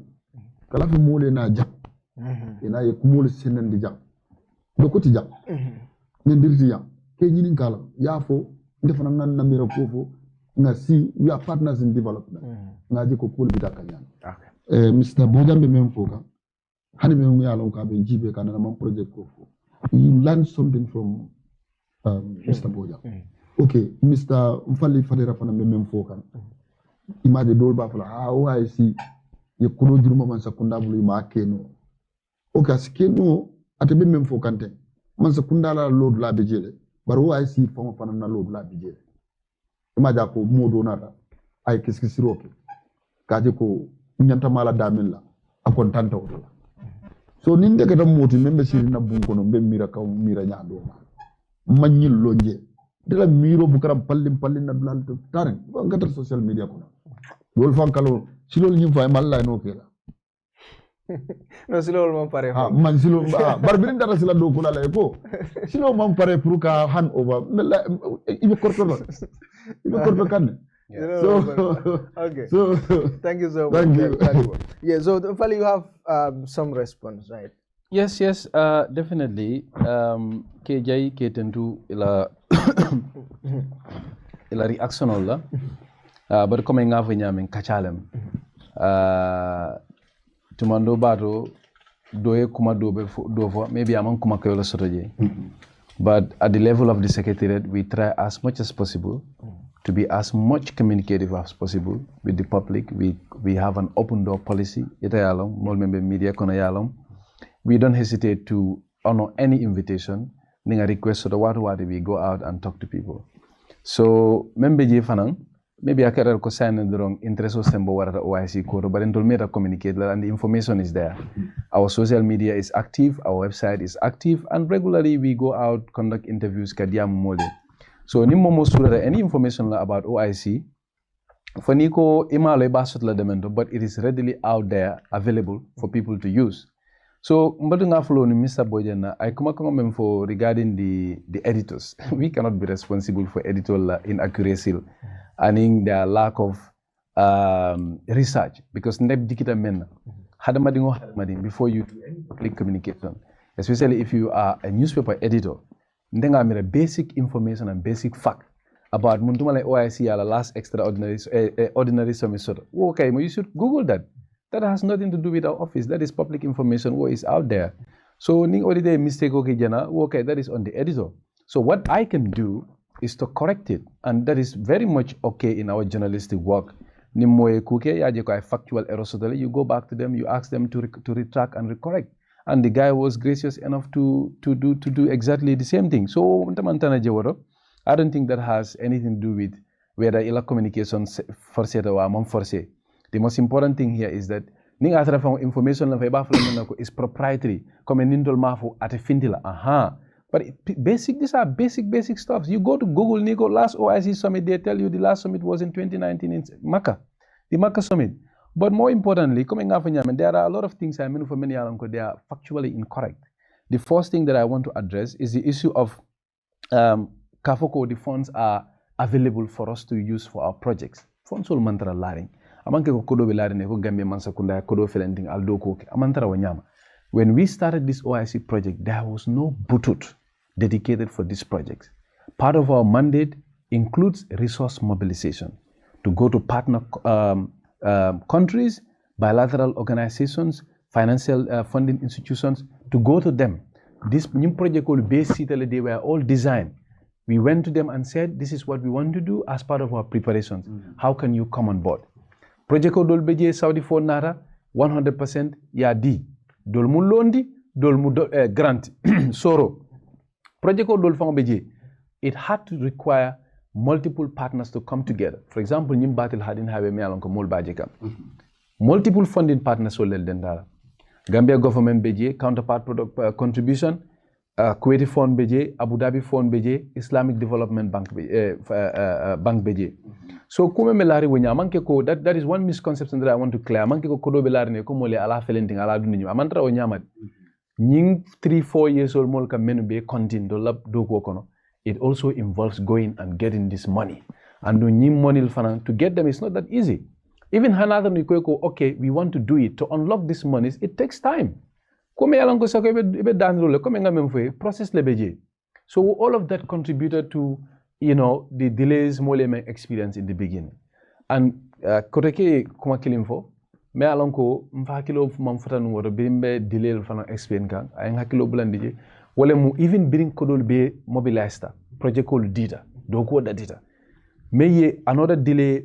kala fi mole na jam ina ye kumol senandi jam do ko ti jam ni dirti jam ke nyini kala ya fo defana nan namira fofo nga si we are partners in development nga je ko kul bi dakanya Mr. Bojang be men foka hani men yalon ka be jibe kana man project ko fo you learn something from Mr. Bojang okay Mr. Nfally Fadera fana be men foka image dol ba fala OIC ye kudo juruma man sakunda bulu ma keno okay askeno ate be men fokante man sakunda la load la be jele bar OIC fana na load la be jele imaja ko modo nata ay keski siroke kaje ko nyanta mala damin la akon tanta wala so nin de kadam moti membe siri na bunko no be mira kaw mira nyaado ma magnil lonje de la miro bu karam pallim na dulal taren ba ngatar social media ko dol fankalo si lol nyim fay mal la no kela no si lol mom pare man si lol bar birin dara sila do ko la ko si lol mom pare pour ka hand over ibe korto kan okay. So thank you so much. Yeah, so Nfally, you have some response, right? Yes, definitely. KJ ketentu ila ila reaction olla. But coming up when yamin kachalem. Tumando bato doye kuma dovo maybe among kuma kayola sotoje. But at the level of the secretariat, we try as much as possible to be as much communicative as possible with the public. We have an open door policy. Media we don't hesitate to honor any invitation. Ninga request so the what we go out and talk to people. So membe je fanang maybe I can ko sign the wrong interest of sembo warata OIC code, but until me communicate and the information is there. Our social media is active, our website is active, and regularly we go out conduct interviews kadiam mole. So ni momo sura any information about OIC for Nico imalo basut la demento, but it is readily out there available for people to use. So mbadunga flow ni Mr. Bojang I come for regarding the editors. We cannot be responsible for editorial inaccuracy and their lack of research because neb dikita men hadamadingo before you do any public communication, especially if you are a newspaper editor. Ndenga mira basic information and basic fact about muntumale OIC ala last extraordinary ordinary semester. Okay, you should Google that. That has nothing to do with our office. That is public information what is out there. So ning already mistake okay jana. Okay, that is on the editor. So what I can do is to correct it, and that is very much okay in our journalistic work. Nimmoye kuke yaje ko factual errors. You go back to them, you ask them to retract and correct. and the guy was gracious enough to do exactly the same thing. So I don't think that has anything to do with whether ila communication forcé or non forcé. The most important thing here is that information is proprietary. But these are basic stuff. You go to Google, Nico, last OIC summit, they tell you the last summit was in 2019 in Makkah, the Makkah summit. But more importantly, there are a lot of things I mean for many they are factually incorrect. The first thing that I want to address is the issue of Kafoko, the funds are available for us to use for our projects. Funds will mantra laring. Amanke ko kodo be laring ko Gambia man sakunda kodo felenting aldo ko amantara wanyama. When we started this OIC project, there was no butut dedicated for this project. Part of our mandate includes resource mobilization to go to partner countries, bilateral organizations, financial funding institutions, to go to them. This new project called Base City, they were all designed. We went to them and said, this is what we want to do as part of our preparations. How can you come on board? Project called Dolbeje Saudi for Nara, 100% Yadi. Dolmu Londi, Dolmu Grant, Soro. Project called Dolfang Beje, it had to require multiple partners to come together. For example, Nim Battle hadn't have a mealonko mol bajeka. Multiple funding partners will dendara. Gambia government beje, counterpart product contribution, Kuwaiti fund beje, Abu Dhabi fund beje, Islamic Development Bank bank beje. So kume melari wenya manke ko that is one misconception that I want to clear. Manke ko kodo belari ne ko mole ala felenting ala dunni amantra o nyamad. Nying 3-4 years old mol ka menu be contin do lab do ko kono. It also involves going and getting this money. And money to get them is not that easy. Even another okay, we want to do it. To unlock these monies, it takes time. So all of that contributed to, the delays Moleme experienced in the beginning. And koteke kuma kilimfo, me alonko mfakilo mamfuta nuwaro birimbe delay fana experience kan, ayang hakilo bulandije. Wale mu even biring kodol be mobilized project called data doko da data may another delay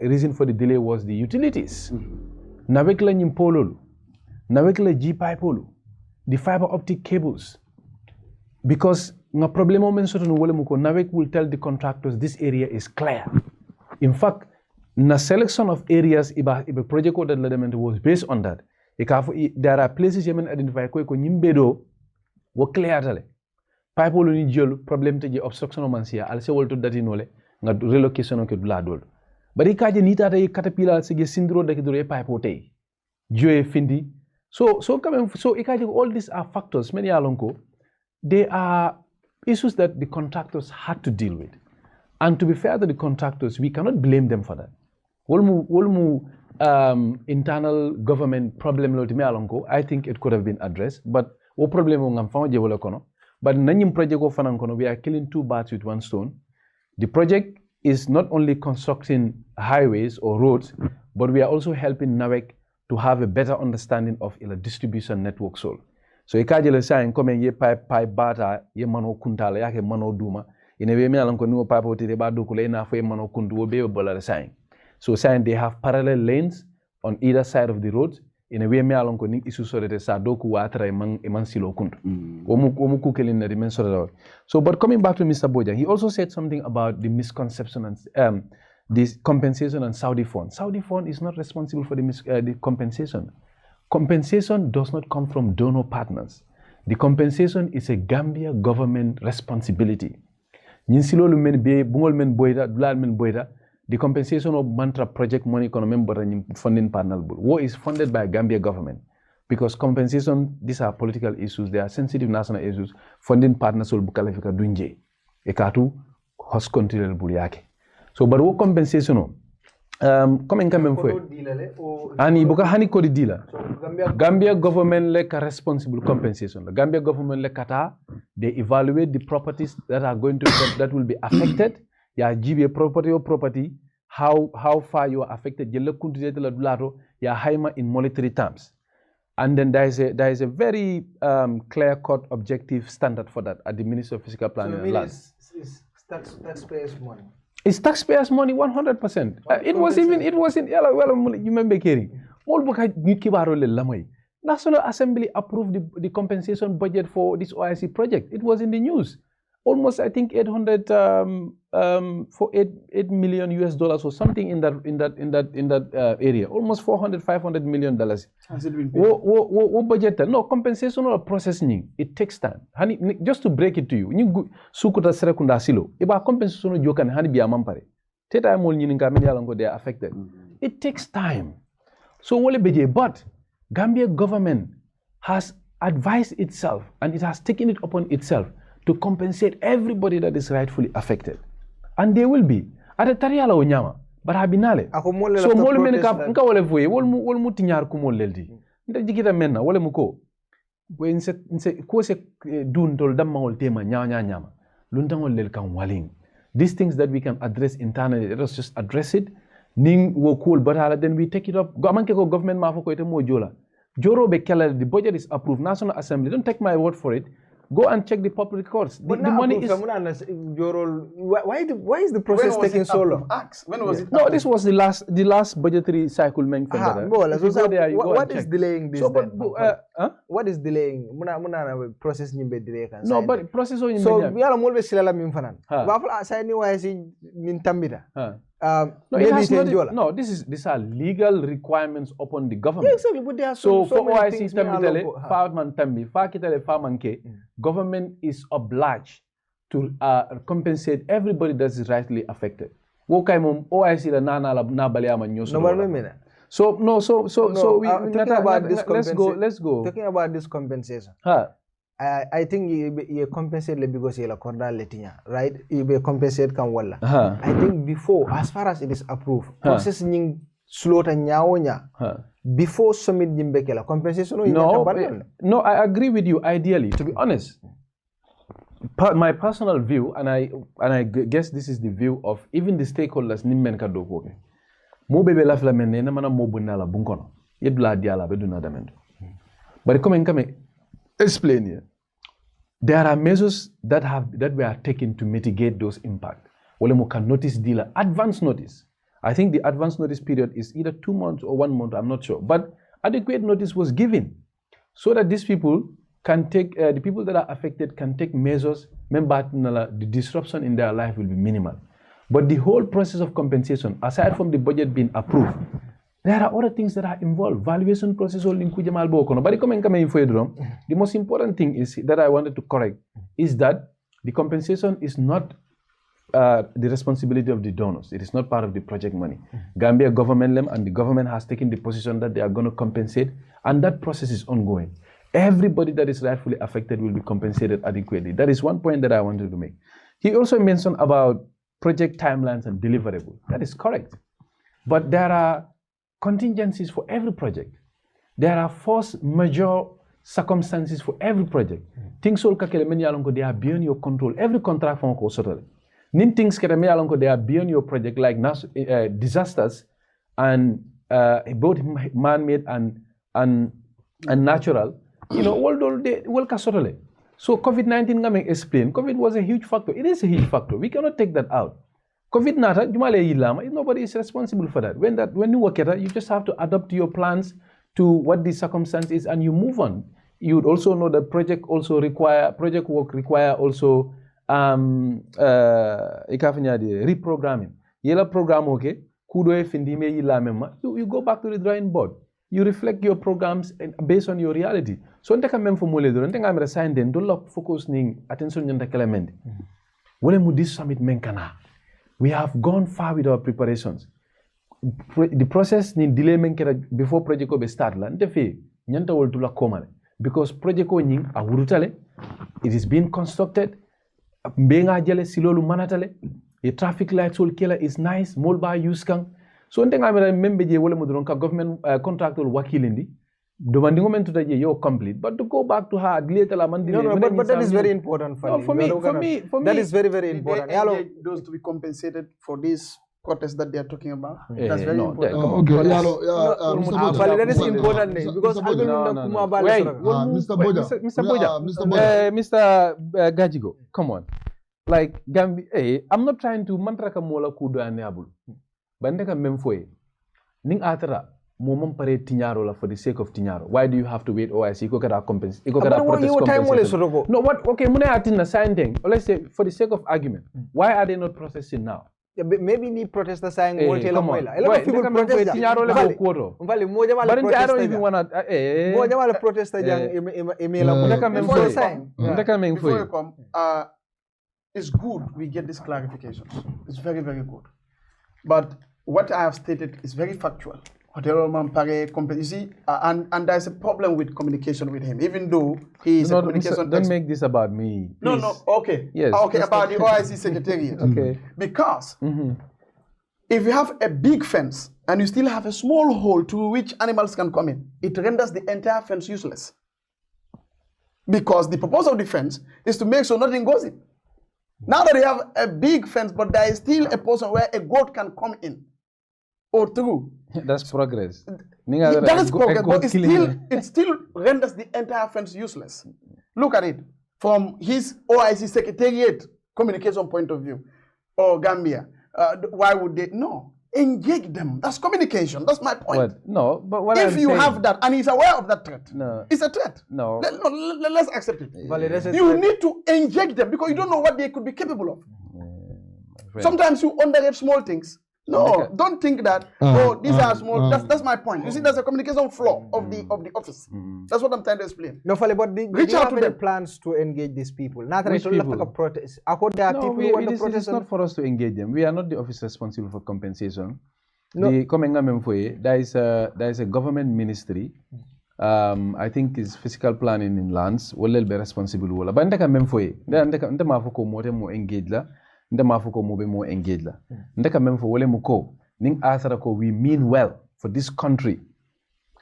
reason for the delay was the utilities nawekla nyimpololu nawekla gpipolu the fiber optic cables because nga problemo men soto no wale mu ko nawek will tell the contractors this area is clear. In fact, na selection of areas iba project called element was based on that. There are places you can identify ko nyimbedo wo clear tale pipe wolu ni jël problème te ji obstruction o mansia al se wolto dati nole nga relocation ke dula dol bari kaje ni tata yi caterpillar se ge sindro de dure pipe o tay joye findi so quand même so ikaje all these are factors many alonko they are issues that the contractors had to deal with, and to be fair to the contractors we cannot blame them for that. Wolmu internal government problem lo me alonko I think it could have been addressed, but o problem ngam fa je wala kono but nanyim project ko fanan kono we are killing two birds with one stone. The project is not only constructing highways or roads, but we are also helping NAWEC to have a better understanding of ila distribution network soul. So ikaje le sign come ye pipe bata ye mano kuntala yake mano duma ine we me alanko ni pipe otire ba dokule na fo ye mano kundu wo be bola sign. So sign they have parallel lanes on either side of the road. In a way, me along koning isu sorete sa doku watra eman silo kundu. Omu kukelin na dimen sorete. So, but coming back to Mr. Bojang, he also said something about the misconception and this compensation and Saudi fund. Saudi fund is not responsible for the compensation. Compensation does not come from donor partners. The compensation is a Gambia government responsibility. Nyinsilo men be bungol men boida, dulal men boida. The compensation of mantra project money economy funding panel war is funded by Gambia government because compensation, these are political issues, they are sensitive national issues. Funding partners will bukalafika dunje ekatu host country buliyake. So but what compensation coming fue ani buka hani kodi dila Gambia government like a responsible compensation. The Gambia government like kata they evaluate the properties that are going to that will be affected. Ya give property or property, how far you are affected, ya haima in monetary terms. And then there is a very clear-cut objective standard for that at the Ministry of Physical Planning and Land. It's taxpayers' money. It's taxpayers' money 100%. It was in you remember hearing. All boka nit kibaro le lamay. National Assembly approved the compensation budget for this OIC project. It was in the news. Almost, I think, 800 for $8 million or something in that area. Almost 500 million dollars. Has it been paid? What budget? No, compensation or processing. It takes time. Just to break it to you, you sukuta serekunda silo. Iba compensation jokan hani biya mampare. Teta mol nyininga menyalango they are affected. It takes time. So wole beje, but Gambia government has advised itself and it has taken it upon itself to compensate everybody that is rightfully affected. And they will be. Ada tariala onyama, but habinale. So mol meneka nka wole voye, wol mu tinyar ku mol leldi. Nda jikita menna wole muko. When se ko se dun tol damma tema nyama. Luntangol lel kan waling. These things that we can address internally, let us just address it. Ning wo cool, but then we take it up. Government ma foko ite mo jola. Joro be kala, the budget is approved. National Assembly, don't take my word for it. Go and check the public records. The money is. Why is the process taking so long? When was it? No, this was the last budgetary cycle. What is delaying this? So, what is delaying? Process delay. No, but process. So we are always silala minfanan. Waful asani waisi mintambida. No, these are legal requirements upon the government. Exactly, but there are so for OIC Tambitele, Farman Tambi, Fakitele Farmanke, government is obliged to compensate everybody that is rightly affected. OIC la na baliama nyoso. So let's go. Talking about this compensation. I think you compensate because you corda letinya, right? You be compensate can walla. I think before, as far as it is approved, processing slow ta nyaonya. Before submit jimbekela compensation. No, I agree with you. Ideally, to be honest, my personal view, and I guess this is the view of even the stakeholders. Nimmen kadokoke. Mo bebe la flamene na mana mo bunala bunkono. Yebla diala beduna damendo. But come explain here. There are measures that were taken to mitigate those impacts. Olemo can notice dealer advance notice. I think the advance notice period is either 2 months or 1 month. I'm not sure, but adequate notice was given so that these people can take the people that are affected can take measures. Remember, the disruption in their life will be minimal. But the whole process of compensation, aside from the budget being approved, there are other things that are involved. Valuation process all in Kujamal Bokono. But the most important thing is that I wanted to correct is that the compensation is not the responsibility of the donors. It is not part of the project money. Gambia government and the government has taken the position that they are going to compensate, and that process is ongoing. Everybody that is rightfully affected will be compensated adequately. That is one point that I wanted to make. He also mentioned about project timelines and deliverables. That is correct. But there are contingencies for every project. There are force majeure circumstances for every project. Things all they are beyond your control. Every contract from Kosotole. Nin things they are beyond your project, like disasters and both man-made and natural. You know, all they will kasotole. So COVID-19 coming explain. COVID was a huge factor. It is a huge factor. We cannot take that out. COVID nata, nobody is responsible for that. When you work at it, you just have to adapt your plans to what the circumstance is, and you move on. You would also know that project work require also reprogramming. Yela program okay, kudo findime yila mema. You go back to the drawing board. You reflect your programs based on your reality. So ntaka mem formule do ntaka am resign den do lock focus ning attention nyanta element. Wole mu this summit menkana. We have gone far with our preparations. The process ni delay menkera before project ko be start la ntefe nyanta wol tula komale because project ko nying a wurutale. It is being constructed. Mbenga jele silolu manatale. The traffic lights will killer is nice. Molba use kang. So ntenga amera membe je wole mudron ka government contractor wakilindi. Demanding moment to you're complete, but to go back to her later, but that is very important for me. That is very, very important. Those to be compensated for these quotas that they are talking about. That's very important. Okay, that is important because Mr. Gajigo, come on. Like Gambia, I'm not trying to mantra ka mola kudo aneabul. Bandeka memfoe. Ning atara. momom pare tiñaro la for the sake of tiñaro. Why do you have to wait OIC? Iko kada compensate. Iko But kada what protest you time wole compensation. sotoko? No, what? Okay, mune atina sign thing. Let's say for the sake of argument, why are they not protesting now? Maybe ni protester saying Hey, wote la come on. moila. A lot of people protest. Tiñaro le ko kuoto. Mvali moja wale But I don't protester. even wanna. Moja wale protester jang email la Ndeka moja. memfoi. Yeah. Ndeka Before memfoi. you come, it's good we get these clarifications. It's very, very good. But what I have stated is very factual. You see, and there's a problem with communication with him, even though he is a communication Don't make this about me. No, please. no, okay. Yes. Okay, about the OIC Secretariat. Okay. Because if you have a big fence and you still have a small hole through which animals can come in, it renders the entire fence useless. Because the purpose of the fence is to make sure nothing goes in. Now that you have a big fence, but there is still a portion where a goat can come in or through. That's progress. That is progress, but it still renders the entire fence useless. Look at it from his OIC Secretariat communication point of view, or Gambia. Why would they? No, engage them. That's communication. That's my point. What? No, but what if I'm you saying, have that and he's aware of that threat, No. it's a threat. No. Let's accept it. Validation You threat. need to engage them because you don't know what they could be capable of. friend. Sometimes you underrate small things. No, don't think that. These are small. That's my point. You see, there's a communication flaw of the office. That's what I'm trying to explain. No, Fale, but Reach do you out have to any them. plans to engage these people? Not Which like people? a protest. There are No, people who want to it is protest. not for us to engage them. We are not the office responsible for compensation. No. There is a government ministry. I think is physical planning in lands. Will be responsible. But ndeka memfoye. Ndeka mafuko mote mo engage la. Ndeka mafuko mobe mo engage la. Ndeka memfo wole muko. Ning asara ko we mean well for this country.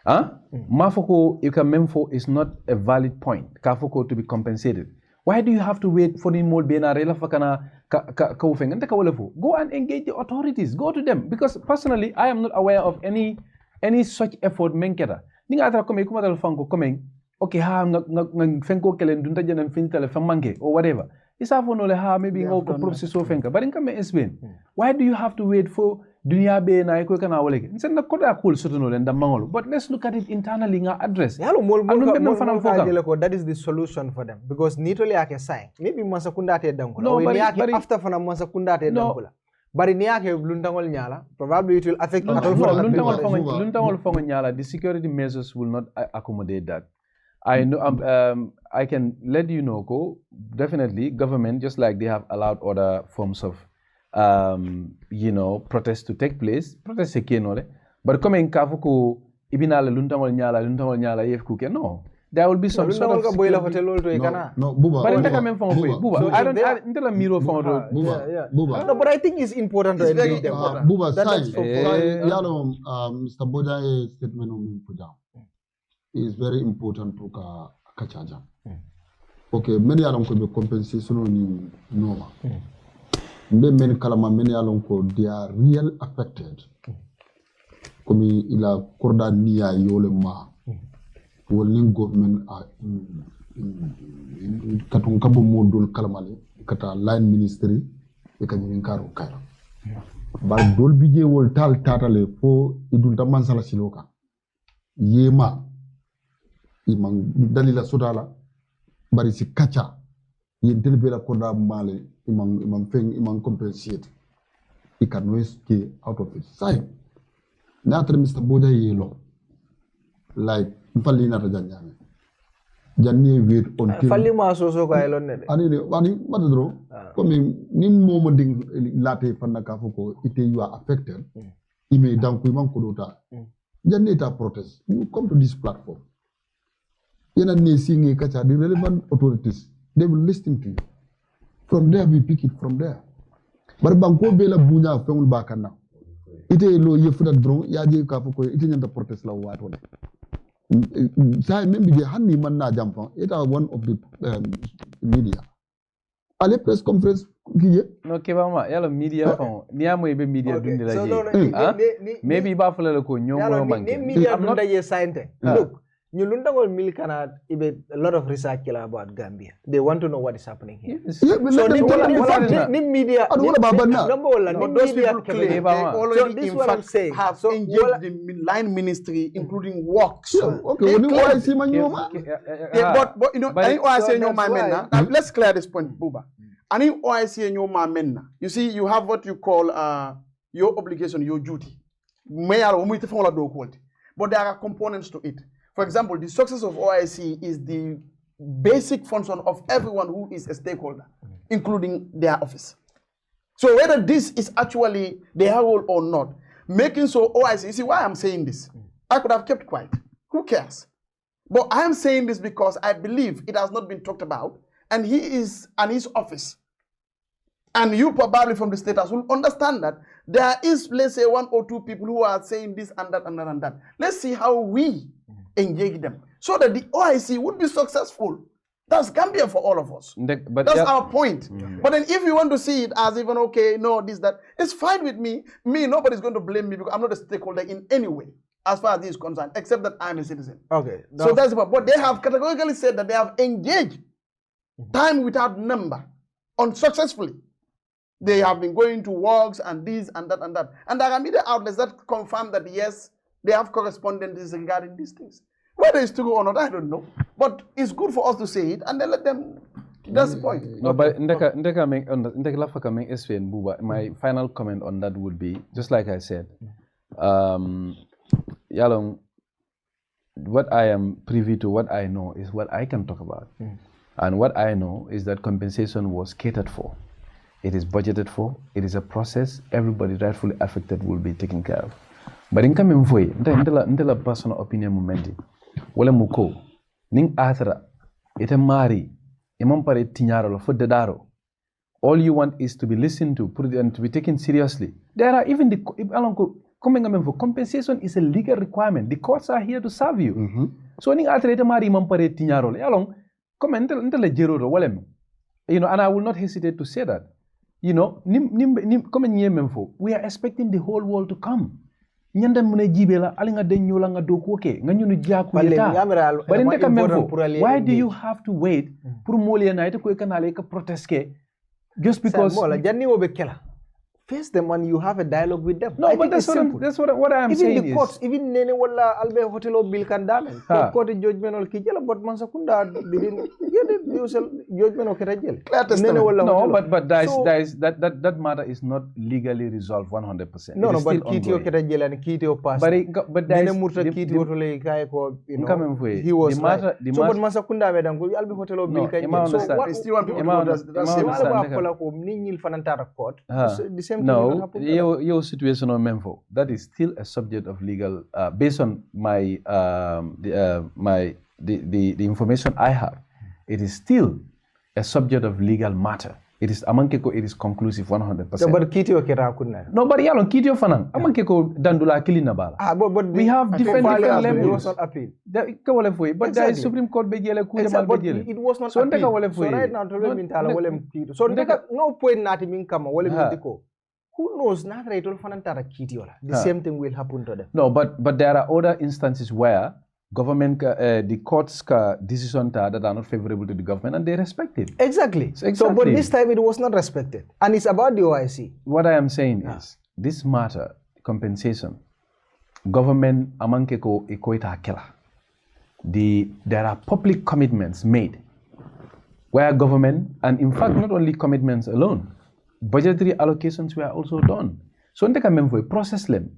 Mafuko memfo is not a valid point. Kafuko to be compensated. Why do you have to wait for the mol benarela fakana go and engage the authorities. Go to them. Because personally, I am not aware of any such effort menketa. Ninga atra come kuma dal fango coming. Okay, ha fenko kelen dunta janan fintale famanke or whatever. Isa for no le ha maybe ngo ko process so fenka. But in come explain. Why do you have to wait for dunia be na ko kana woleke? Instead na koda cool sotono le ndamangolo. But let's look at it internally nga address. That is the solution for them because nitole ake sign. Maybe masakunda te dankula. No, but after fana masakunda te dankula. But in yake luntangol nyala, probably it will affect luntangol fongo nyala. The security measures will not accommodate that. I know. I can let you know. Definitely, government just like they have allowed other forms of, protests to take place. Protests but coming kafuku ibinala luntangol nyala yefku no. There will be some sort of security. No, Buba. But I mean from Buba. So I don't tell a mirror from Buba. No, but I think it's important to engage them. Buba, That's Mr. Bojang statement on Bojang is very important to Kachaja. Okay, many along could be compensation on Nova. Many Kalama, many along they are real affected. Komi ila korda niya yole ma. Walling government katong kabo modul kalamali kata line ministry e kanyin karo kairo ba dol bije wol tal tatale fo idunta mansala siloka yema imang dalila sodala bari si kacha yentel bela koda male imang compensate it can always get out of it sai natre Mr. Boja yelo like Nfally na tajanyame janni wait until Nfally ma so ka elon ne ani madro comme ni momo ding latte fanna ka foko ite you are affected ime danku man ko dota janni ta protest you come to this platform yena ne singi kacha the relevant authorities they will listen to you from there we pick it from there bar banko bela bunya fengul bakana ite lo yefuda dron yaje ka foko ite nyanta protest la wato maybe the honey man na jump it are one of the media. Ale press conference kiye. No kebama yalo media phone. Niamo ibe media dundi la je. Maybe ba fulale ko nyomo manke. Media dunda ye sainte. Look, You Lundangol Milkana, a lot of research about Gambia. They want to know what is happening here. Yeah, So, media. Those people claim they already, in fact, have engaged the line ministry, including works. Okay, but you know, let's clear this point, Buba. Any OIC and your men, you see, you have what you call your obligation, your duty. But there are components to it. For example, the success of OIC is the basic function of everyone who is a stakeholder, including their office. So whether this is actually their role or not, making so OIC, you see why I'm saying this? I could have kept quiet. Who cares? But I am saying this because I believe it has not been talked about, and he is and his office, and you probably from the status will understand that there is, let's say, 1 or 2 people who are saying this and that and that and that. Let's see how we engage them so that the OIC would be successful. That's Gambia for all of us. That's our point. But then if you want to see it as even, okay, no, this, that, it's fine with me. Nobody's going to blame me because I'm not a stakeholder in any way as far as this is concerned, except that I'm a citizen. Okay. So that's what, but they have categorically said that they have engaged time without number unsuccessfully. They have been going to works and this and that and that. And there are media outlets that confirm that, yes, they have correspondences regarding these things. Whether it's true or not, I don't know. But it's good for us to say it and then let them. That's the point. No, but my final comment on that would be, just like I said, Yalong, what I am privy to, what I know is what I can talk about. And what I know is that compensation was catered for. It is budgeted for. It is a process. Everybody rightfully affected will be taken care of. But in coming for it, until a personal opinion momenti, wala muko, ning atra, ite mari, imampare tinyaro for dedaro. All you want is to be listened to, put it and to be taken seriously. There are even the coming for compensation is a legal requirement. The courts are here to serve you. So ning atra ite mari imampare tinyaro. Yalong, comment until a jero walem. You know, and I will not hesitate to say that. You know, we are expecting the whole world to come. Nyanda mune jibela alinga denyola nga dokuoke nga nyunu jaku yeta. But in the why do you have to wait pour molia na ite ko kanale ka protest ke just because face them and you have a dialogue with them. No, but that's what I am even saying. Even the courts, even nene wala albe hotel bill kan damen. Court judgment ol kijela but man sakunda didn't judgment okera jel. No, but that matter is not legally resolved 100%. No, but kiti okera jel and kiti o pass. But there is kiti otole kai ko, you know. He was right. So but man sakunda medam ko albe hotel bill kan jel. So what still want people to no, your situation on Memphis, that is still a subject of legal, based on my, the information I have, it is still a subject of legal matter. It is amankeko, it is conclusive 100%. So, but kitio kera kunna. No, but yalong kitio fanang. Amankeko dandula kilina bala. But we have different levels. It was not appeal. But there is Supreme Court bejele kuja but it was not appeal. So right now, so no point nati minkama wale mitiko. Who knows? The same thing will happen to them. No, but there are other instances where government, the court's decision that are not favorable to the government, and they respect it. Exactly. So, but this time it was not respected, and it's about the OIC. What I am saying is this matter, compensation, government amankeko equator killer. There are public commitments made where government, and in fact not only commitments alone. Budgetary allocations were also done. So we process them.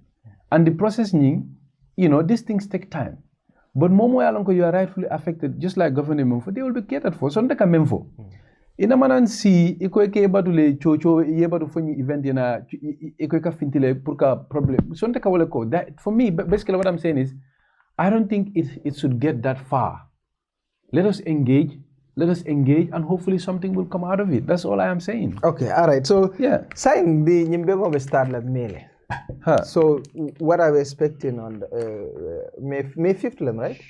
And the processing, you know, these things take time. But momo you are rightfully affected, just like government, they will be catered for. So in a man see, eke batule chocho, eba to funny event in a equeka fintile purka problem. So that for me, basically what I'm saying is, I don't think it should get that far. Let us engage, and hopefully something will come out of it. That's all I am saying. Okay, all right. So, yeah. Saying the Nimbego will start like Mele. So, what are we expecting on May 5th, right?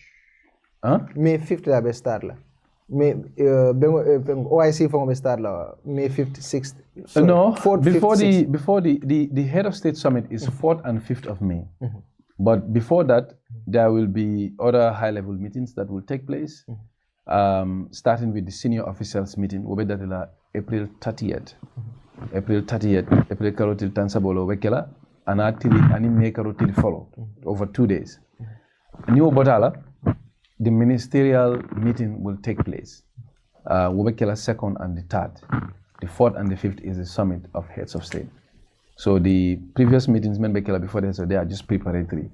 May 5th, I will start. OIC from start May 5th, 6th. No, 4th, before 5th, the head of state summit is 4th and 5th of May. But before that, there will be other high-level meetings that will take place, starting with the senior officials meeting, April 30th. April 30th, April Karotil Tansabolo Wekela, and Anime Karotil follow over 2 days. New Botala, the ministerial meeting will take place. Wekela 2nd and the 3rd. The 4th and the 5th is the summit of heads of state. So the previous meetings, before this, so they are just preparatory.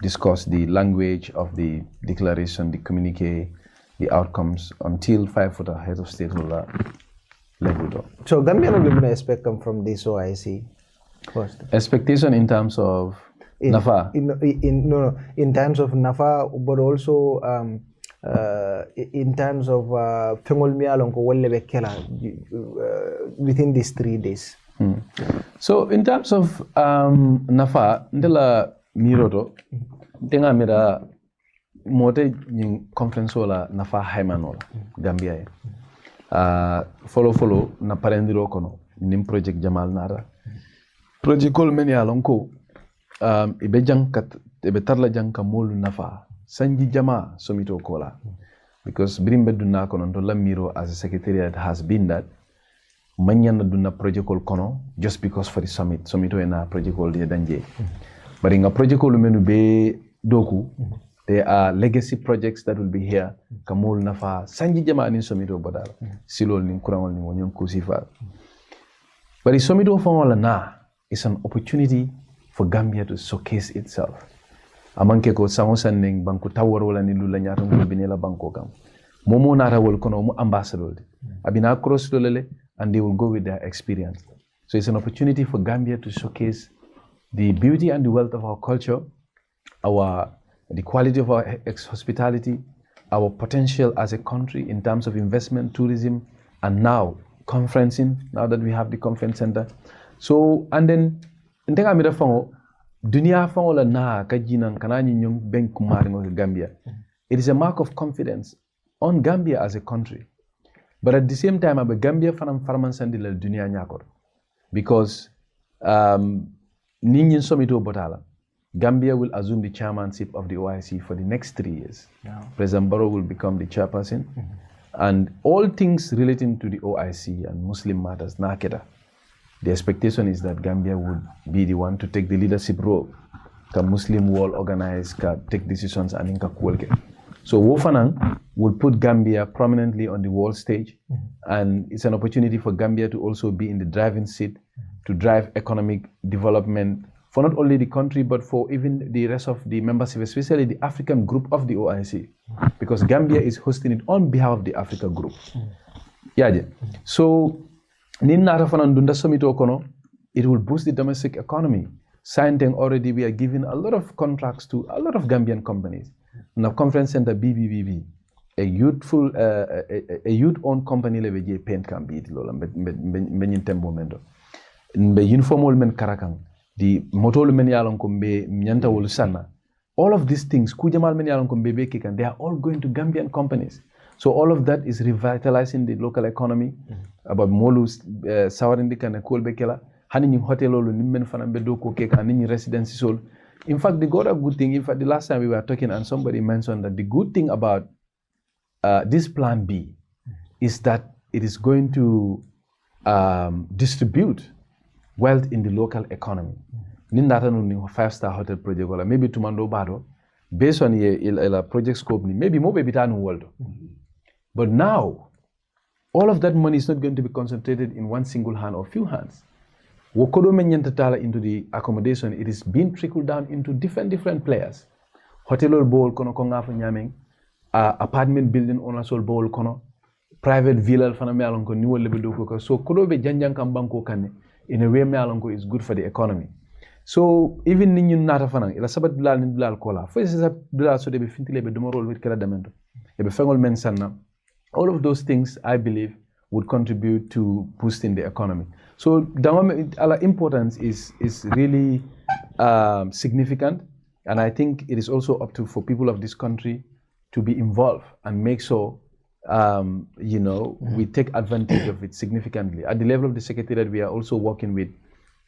Discuss the language of the declaration, the communique, the outcomes until 5 for the heads of state will level. So Gambia will be expect come from this OIC first. Expectation in terms of NAFA. In terms of NAFA, but also in terms of Fengol Mialonko within these 3 days. So in terms of NAFA, ndela miroto tenga mira mote nying conference wala NAFA haimanola Gambia follow na parendiro kono nim project Jamal Nara project kol men ya lonko ibe jankat ibe tarla janka molu NAFA sanji jama somito kola because brimbe dunna kono ndola miro as a secretariat has been that manyana dunna project kol kono just because for the summit ena project kol de danje but in a project kol menu be doku there are legacy projects that will be here kamol nafa sanji jama ni somito badala silol ni kurangol ni wonyon kusifa but the somito fongola na is an opportunity for Gambia to showcase itself amanke ko sango sandeng banku tawor wala ni lula nyaata ngol binela banko kam momo nata wol kono mu ambassador abina cross lolele and they will go with their experience. So it's an opportunity for Gambia to showcase the beauty and the wealth of our culture, the quality of our hospitality, our potential as a country in terms of investment, tourism, and now conferencing, now that we have the conference center. So, and then, dunia fango la na kajinang kanani nyong ben kumaringo Gambia. It is a mark of confidence on Gambia as a country. But at the same time, abe Gambia fanam farman sandila dunia nyakor. Because ninyin somito botala, Gambia will assume the chairmanship of the OIC for the next 3 years. Yeah. President Barrow will become the chairperson. And all things relating to the OIC and Muslim matters, nakeda. The expectation is that Gambia would be the one to take the leadership role. Ka Muslim world organize, ka take decisions and inka kuelke. So Wofanang will put Gambia prominently on the world stage, and it's an opportunity for Gambia to also be in the driving seat to drive economic development for not only the country but for even the rest of the membership, especially the African group of the OIC, because Gambia is hosting it on behalf of the Africa group. Yeah. So Ninna Dunda Summito Kono, it will boost the domestic economy. Signed already, we are giving a lot of contracts to a lot of Gambian companies. Now, conference center BBBB, a youth-owned company level paint can be lola benyin tembo mendo. Be informal men karakang, the motol men yalon kumbe nyanta wol sana. All of these things, kujamal men yalon kumbe be kikan, they are all going to Gambian companies. So all of that is revitalizing the local economy. About molu sawarindika na kolbekela, hani hotel olu nimmen fanambe do ko keka hani residency sol. In fact, the good thing, in fact, the last time we were talking and somebody mentioned that the good thing about this plan B is that it is going to distribute wealth in the local economy. Nindata no 5-star hotel project or maybe tumando bado based on a project scope, maybe more baby than world. But now, all of that money is not going to be concentrated in one single hand or few hands. Wokodo menyentatala into the accommodation, it is being trickled down into different players. Hotel or bowl kono konga fa nyameng, apartment building owners or bowl kono, private villa fana me alonko niwo level do. So kodo be janjang kambanko kane in a way me alonko is good for the economy. So even ninyu nata fana ila sabat bilal ni bilal kola. For sabat bilal so de be fintile be domorol with kala damento. E be fengol men sanna. All of those things I believe would contribute to boosting the economy. So the importance is really significant, and I think it is also up to for people of this country to be involved and make sure we take advantage of it significantly. At the level of the Secretariat, we are also working with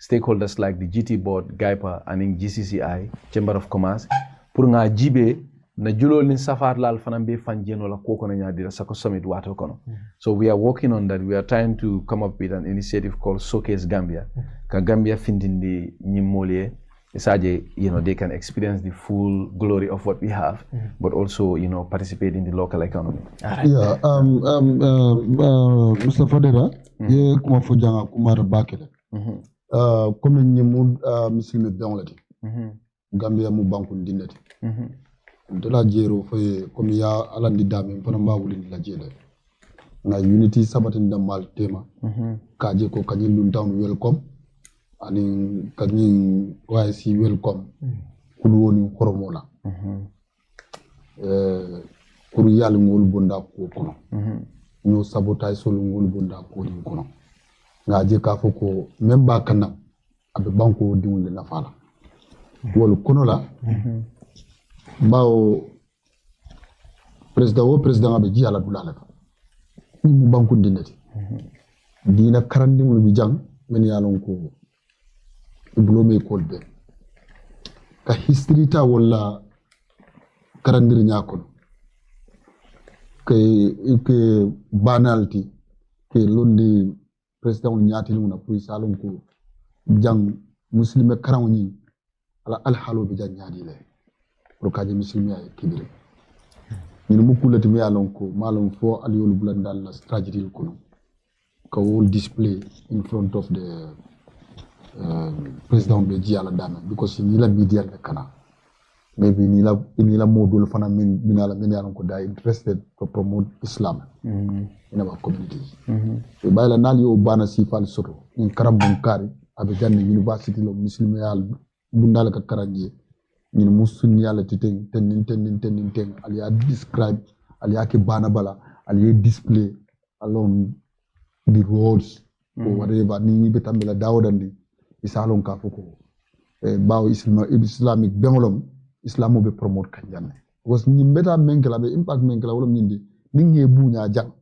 stakeholders like the GT board, GAIPA, and GCCI, Chamber of Commerce, pour nga jibe na julol ni safar lal fanambe fanjeno la koko na nyadira sako summit wato kono. So we are working on that. We are trying to come up with an initiative called Showcase Gambia. Ka Gambia findindi nyimolye isaje, they can experience the full glory of what we have, but also, participate in the local economy. Yeah, Mr. Fadera, ye kuma fujanga kumara bakele. Comme nyimu muslimi donglati. Gambia mu banku ndinati. Ndola jero fe comme ya alandi dame fana mbawuli la jele. Na unity sabatin da mal tema. Kaje ko kanyin lundown welcome. Ani kanyin OIC welcome. Kudu woni horomola. Kuru yali ngol bonda ko kono. Nyo sabotage solo ngol bonda ko din kono. Ngaje ka foko memba kana abe banko diwle na fala. Wol kono la. Bao president abe ji ala dulala. Ni banko dinati. Dina karandi ngol bi jang men yalon ko blome kolbe. Ka history ta wala karandir nyakon. Ke banality ke londi president nyati luna pour salon ko jang muslime karawni ala al halo bi jang nyadi le pour kaje muslime ay kibire ni mu kulati mi alon ko malum fo al yolu bulandal la strategy ko ka wol display in front of the president be ji ala dana because ni la media le kana maybe ni la modul fana min alon ko da interested to promote Islam in our communities. So bayla nal yo bana sifal soto in karabun kari abe janne university lo muslim yal bundala ka karanje ni musun yala titen ten aliya describe aliya ke bana bala aliya display along the roads or whatever ni betambela dawdandi isalon ka foko bawo islamic bengolom islamo be promote kanjanne was ni beta menkela be impact menkela wala nyindi ninge bunya jang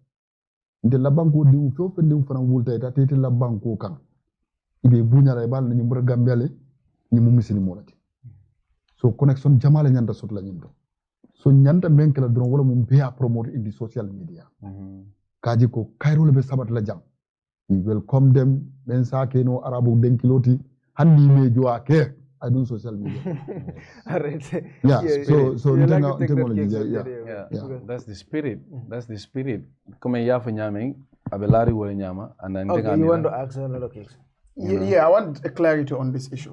nde la banko di fo fende fana wulta ta tete la banko kan ibe bunya la bal ni mbura gambele ni mu muslimo lati so connection jamala nyanda sot la nyindo so nyanda menkela don wala mu be promote in the social media kaji ko kairo le be sabat la jang we welcome them ben sa ke no arabu denkiloti hanni me joa ke I do social media. Yeah, so that's the spirit. That's the spirit. Come ya for nyaming, abelari wole nyama, and then okay, you want to ask another question? Yeah, I want a clarity on this issue.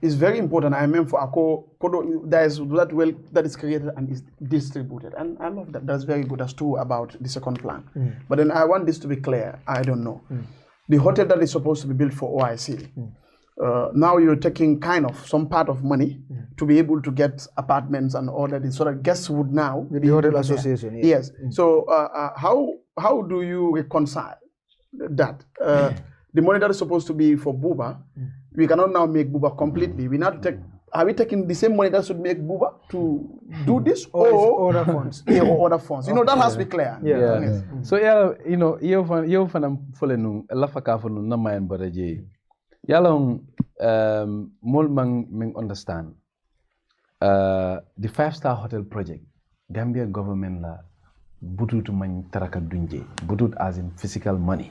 It's very important. I mean, for Kodo, there is that wealth that is created and is distributed, and I love that. That's very good. That's true about the second plan. But then I want this to be clear. I don't know. The hotel that is supposed to be built for OIC. Now you're taking kind of some part of money to be able to get apartments and all that, so that guests would now with the hotel association. Yeah. Yes. So how do you reconcile that the money that is supposed to be for Buba, we cannot now make Buba completely. We now take. Are we taking the same money that should make Buba to do this, or other funds? Yeah, or other funds. You know, that has to be clear. Yeah. So you following lafaka for no mind baraje. Yalong mol mang understand the 5-star hotel project Gambia government la butut man taraka dunje butut as in physical money.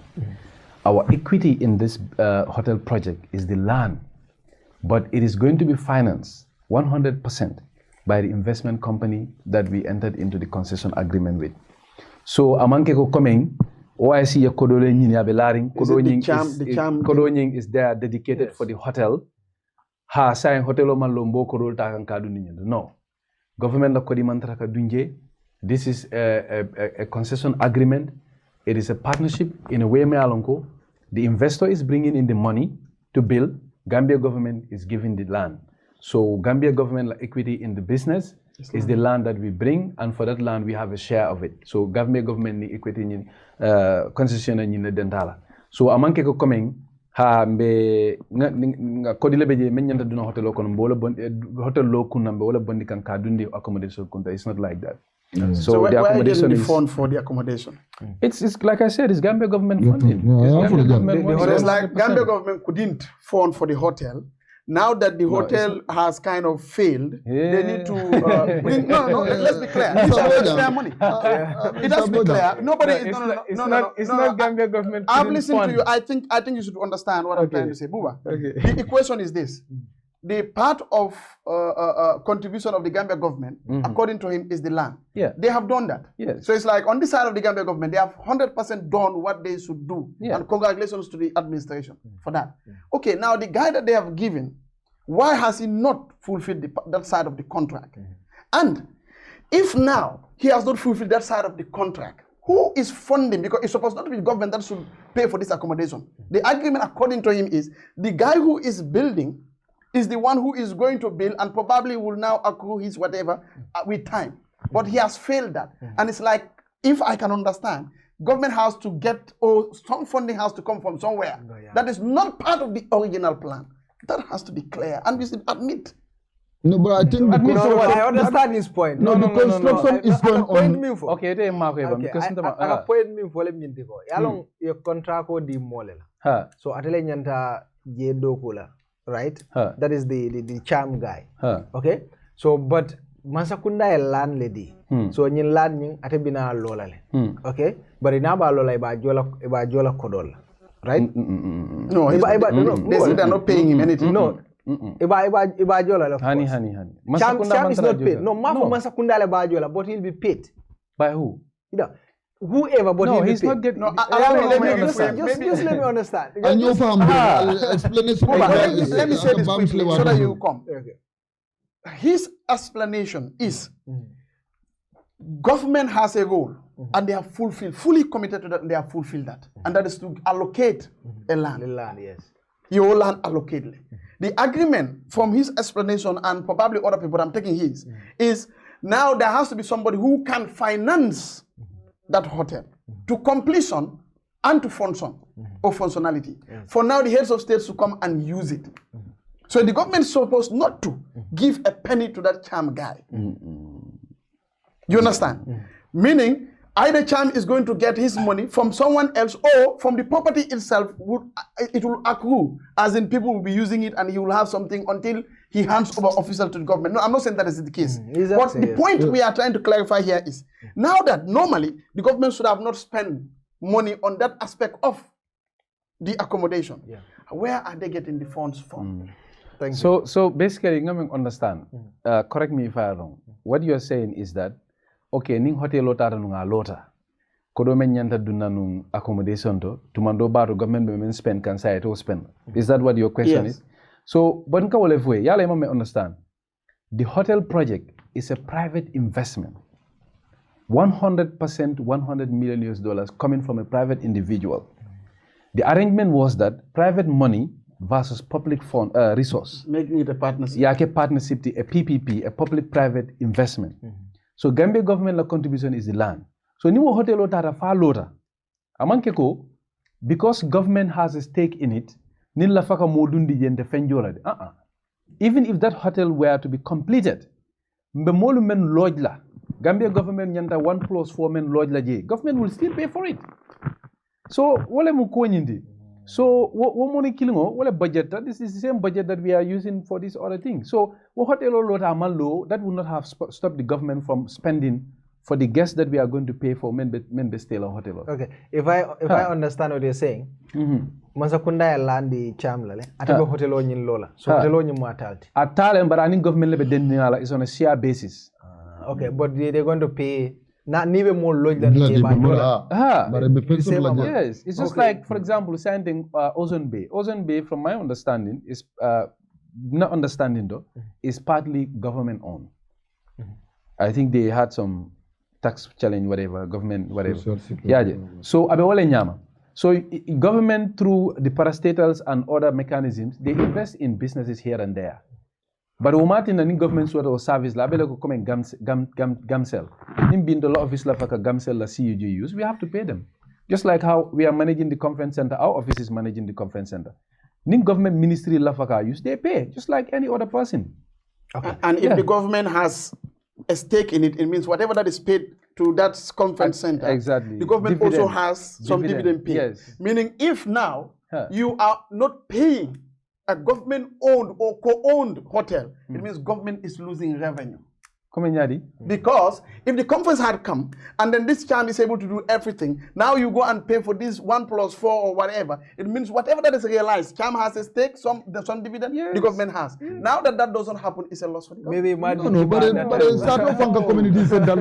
Our equity in this hotel project is the land, but it is going to be financed 100% by the investment company that we entered into the concession agreement with. So amanke ko coming OIC Kodole Nyini Abelaring, Kodonying is there dedicated for the hotel. Ha saying hotel o malombo kodol takan kadu ninyo. No. Government la kodi mantraka dunje. This is a concession agreement. It is a partnership in a way me alonko. The investor is bringing in the money to build. Gambia government is giving the land. So Gambia government la equity in the business is the land that we bring, and for that land we have a share of it. So Gambia government ni equity ni concession ni dentala. So amanke ko coming ha mbe nga kodile beje men nyanta duna hotel ko mbola bon hotel lo kunna mbe wala bondi kan ka dundi accommodation kunta. It's not like that. So where the are you accommodation getting the is fund for the accommodation? It's like I said, it's Gambia government funding. Yeah, It's Gambia government money, It's so like 100%. Gambia government couldn't fund for the hotel. Now that the hotel has kind of failed, they need to bring. No. Let's be clear. It's their money. It has to be clear. Nobody. It's not Gambia government. I'm listening to you. I think you should understand what I'm trying to say, Buba. The equation is this: the part of contribution of the Gambia government, according to him, is the land. Yeah. They have done that. Yes. So it's like on this side of the Gambia government, they have 100% done what they should do. Yeah. And congratulations to the administration for that. Okay, now the guy that they have given, why has he not fulfilled that side of the contract? And if now he has not fulfilled that side of the contract, who is funding? Because it's supposed not to be the government that should pay for this accommodation. The agreement, according to him, is the guy who is building is the one who is going to build and probably will now accrue his whatever with time. But he has failed that. And it's like, if I can understand, government has to get, or some funding has to come from somewhere. That is not part of the original plan. That has to be clear. And we should admit. No, but I think I understand his point. No, the construction is going on. Okay, they mark it because I point me for them nyintiko. Yalong your contract ko di mole la. So atele nyanta je dokula, right? That is the charm guy. Okay? So but Masakunda a landlady. So nyin land nying atebina lola le. Okay? But inaba lola iba jola kodol. Right? No, they're not paying him anything. No. Iba jola. Honey. Cham is not paid. No, Masakunda le ba jola, but he'll be paid. By who? Whoever, but no, he'll he's be paid. not getting. No, Let me understand. And you found explanation. Let me say this quickly so that you come. Okay. His explanation is government has a role and they have fully committed to that, and they have fulfilled that. And that is to allocate a land. The land, yes. Your land allocated. The agreement from his explanation and probably other people, I'm taking his, is now there has to be somebody who can finance that hotel to completion and to function or functionality. For now, the heads of states to come and use it. So the government is supposed not to give a penny to that charm guy. You understand? Meaning, either charm is going to get his money from someone else or from the property itself. It will accrue, as in people will be using it and he will have something until he hands over official to the government. No, I'm not saying that is the case. But the point we are trying to clarify here is, now that normally the government should have not spent money on that aspect of the accommodation, where are they getting the funds from? So basically, you understand, correct me if I'm wrong, what you are saying is that, okay, ning hotel lota nunga lota. Kodo men nyanta dunna nung accommodation to mando baru government men spend can say to spend. Is that what your question is? So, but nka wole fwe, yala me understand. The hotel project is a private investment. 100%, $100 million coming from a private individual. The arrangement was that private money versus public fund resource. Making it a partnership. Yeah, a partnership, a PPP, a public-private investment. So Gambia government la contribution is the land. So niwo hotel lota fa lota. Amanke ko, because government has a stake in it, nin la faka modundi yente fenjola. Even if that hotel were to be completed, mbe molu men lodge la. Gambia government nyanta 1+4 men lodge la je. Government will still pay for it. So wale mu ko nyindi. So what money killing wale budget? This is the same budget that we are using for this other thing. So what hotel lota malo that will not have stopped the government from spending for the guests that we are going to pay for men be stay la hotel. Okay, if I understand what you're saying, Masakunda ya land di cham lale atibe hotel onyin lola. So hotel onyin mo atalti. Atale but ani government lebe denala is on a share basis. Okay, but they're going to pay not even more lodge than yes, it's just like, for example, sending Ozone Bay. Ozone Bay, from my understanding, is not understanding though, is partly government owned. I think they had some tax challenge, whatever, government, whatever. Yeah. So abewale nyama. So government through the parastatals and other mechanisms, they invest in businesses here and there. But Umatin and government sort of service la bele ko come gamsel. In bin the law office la faka gamsel la CUG use, we have to pay them. Just like how we are managing the conference center, our office is managing the conference center. Nin government ministry la faka use, they pay just like any other person. Okay. And if the government has a stake in it, it means whatever that is paid to that conference center, exactly. the government also has some dividend pay. Yes. Meaning if now you are not paying a government-owned or co-owned hotel, it means government is losing revenue. Because if the conference had come and then this charm is able to do everything, now you go and pay for this 1+4 or whatever. It means whatever that is realized, charm has a stake, some dividend, the government has. Now that doesn't happen, it's a loss for the government. Maybe but start off on the community center